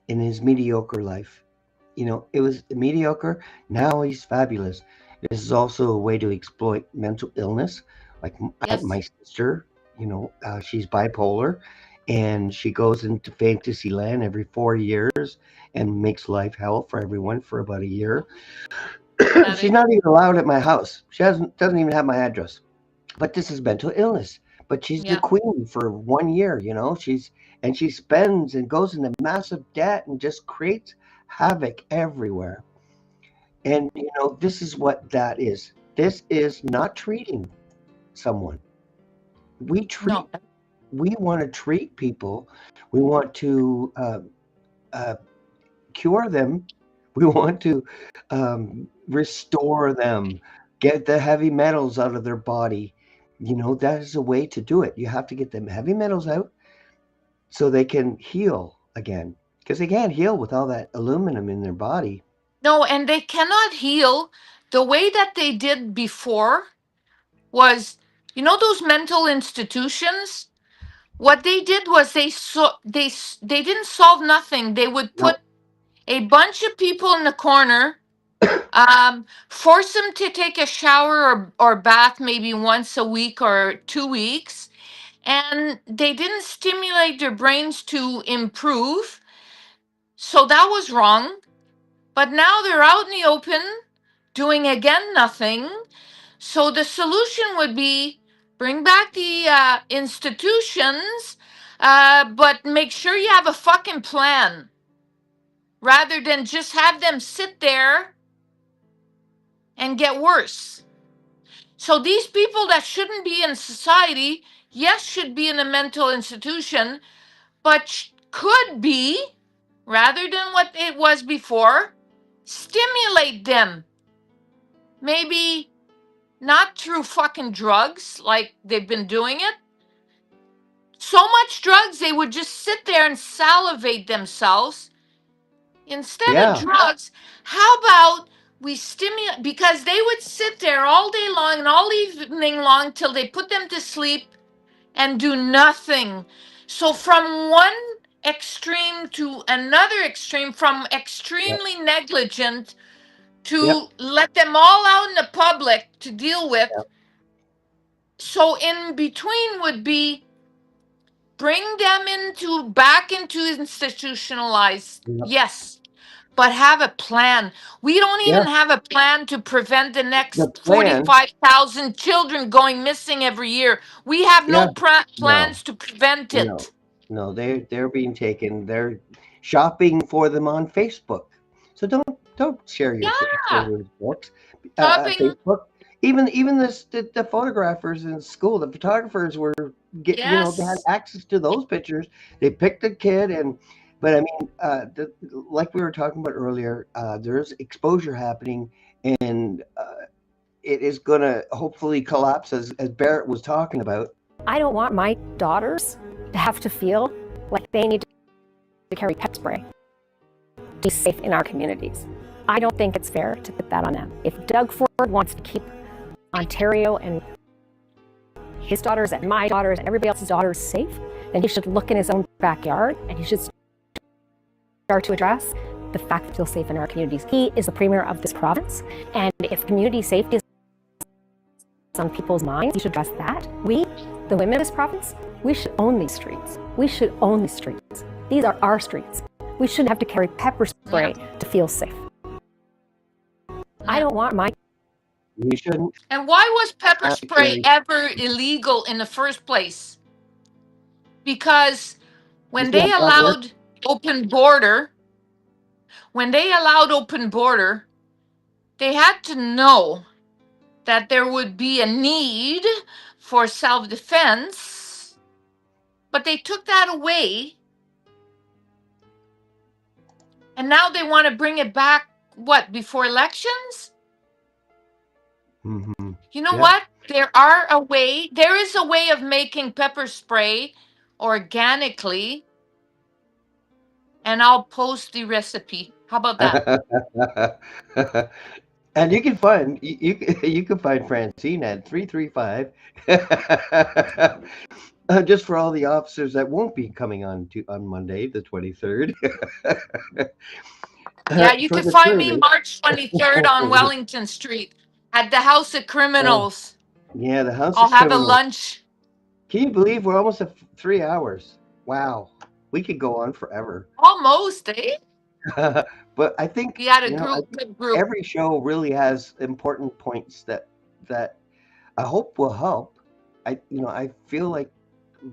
in his mediocre life. You know, it was mediocre. Now he's fabulous. This is also a way to exploit mental illness. Like Yes. my sister, you know, she's bipolar, and she goes into fantasy land every 4 years and makes life hell for everyone for about a year. She's not even allowed at my house. She doesn't even have my address. But this is mental illness. But she's the Yeah. queen for 1 year, you know. She spends and goes into massive debt and just creates havoc everywhere. And you know, this is what that is. This is not treating someone. We No. want to treat people. We want to cure them. We want to restore them, get the heavy metals out of their body. You know, that is a way to do it. You have to get them heavy metals out so they can heal again, because they can't heal with all that aluminum in their body. No, and they cannot heal the way that they did before was, you know, those mental institutions. What they did was they didn't solve nothing. They would No. put a bunch of people in the corner, force them to take a shower or bath maybe once a week or 2 weeks, and they didn't stimulate their brains to improve. So that was wrong. But now they're out in the open doing again nothing. So the solution would be bring back the institutions, but make sure you have a fucking plan rather than just have them sit there and get worse. So these people that shouldn't be in society, yes, should be in a mental institution, but could be, rather than what it was before, stimulate them. Maybe not through fucking drugs like they've been doing it. So much drugs, they would just sit there and salivate themselves. Instead Yeah. of drugs, how about we stimulate? Because they would sit there all day long and all evening long till they put them to sleep and do nothing. So from one extreme to another extreme, from extremely negligent to Yep. let them all out in the public to deal with. Yep. So in between would be bring them back into institutionalized. Yep. Yes, but have a plan. We don't even Yeah. have a plan to prevent the The next plan. 45,000 children going missing every year. We have Yeah. no plans to prevent it. No. No, they're being taken. They're shopping for them on Facebook. So don't share your children's books. Shopping. Facebook. Even the photographers in school, the photographers were you know, they had Yes. access to those pictures. They picked a kid, but I mean, like we were talking about earlier, there's exposure happening, and it is going to hopefully collapse as Barrett was talking about. I don't want my daughters to have to feel like they need to carry pepper spray to be safe in our communities. I don't think it's fair to put that on them. If Doug Ford wants to keep Ontario and his daughters and my daughters and everybody else's daughters safe, then he should look in his own backyard and he should start to address the fact that feel safe in our communities. He is the premier of this province, and if community safety is on people's minds, he should address that. We, the women of this province, we should own these streets. We should own these streets. These are our streets. We shouldn't have to carry pepper spray to feel safe. I don't want my You shouldn't And why was pepper have to spray carry. ever illegal in the first place? Because when Isn't that they not work? allowed open border, when they allowed open border, they had to know that there would be a need for self-defense, but they took that away, and now they want to bring it back, what, before elections? Mm-hmm. You know Yeah. what? There is a way of making pepper spray organically, and I'll post the recipe. How about that? And you can find you can find Francine at 335. Just for all the officers that won't be coming on Monday, the 23rd. Yeah, you For can the find me service. March 23rd on Wellington Street at the House of Oh, Criminals. yeah, the House I'll of have a Criminals. lunch. Can you believe we're almost at 3 hours? Wow, we could go on forever. Almost, eh? But I think We had a I group, think good group. every show really has important points that I hope will help. I feel like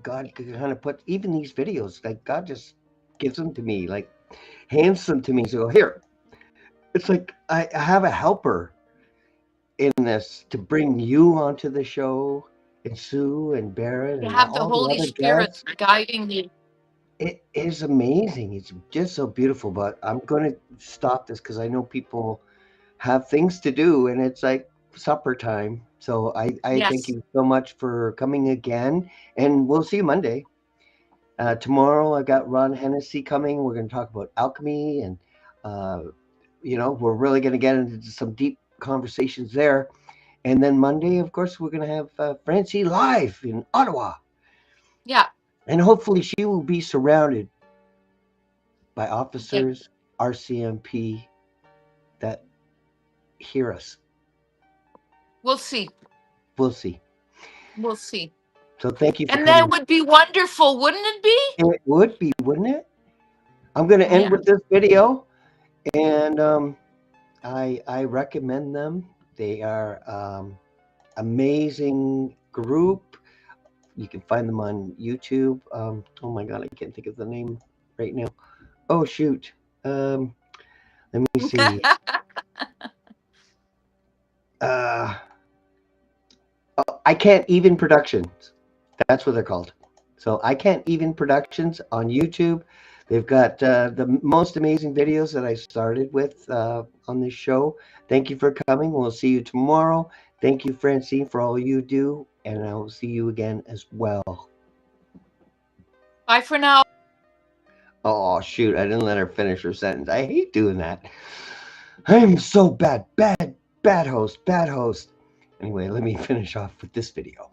God could kind of put even these videos, like God just gives them to me, like hands them to me. So here, it's like I have a helper in this to bring you onto the show, and Sue and Barrett You and have the all the Holy other Spirit guests. guiding you. It is amazing. It's just so beautiful. But I'm going to stop this because I know people have things to do, and it's like supper time. So I thank Yes. you so much for coming again, and we'll see you Monday. Tomorrow, I got Ron Hennessy coming. We're going to talk about alchemy, and uh, we're really going to get into some deep conversations there. And then Monday, of course, we're going to have Francine live in Ottawa, Yeah. and hopefully, she will be surrounded by Yeah. officers, RCMP that hear us. We'll see. We'll see. We'll see. So thank you for And that coming. would be wonderful, wouldn't it be? It would be, wouldn't it? I'm going to end Yeah. with this video, and I recommend them. They are amazing group. You can find them on YouTube. Oh my God, I can't think of the name right now. Oh shoot. Let me see. I Can't Even Productions. That's what they're called. So I Can't Even Productions on YouTube. They've got the most amazing videos that I started with on this show. Thank you for coming. We'll see you tomorrow. Thank you, Francine, for all you do. And I will see you again as well. Bye for now. Oh, shoot. I didn't let her finish her sentence. I hate doing that. I'm so bad, bad, bad host, bad host. Anyway, let me finish off with this video.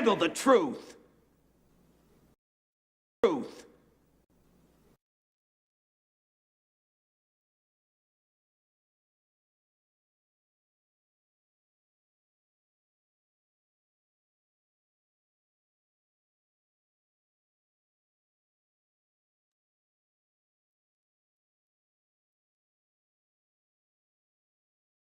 handle the truth.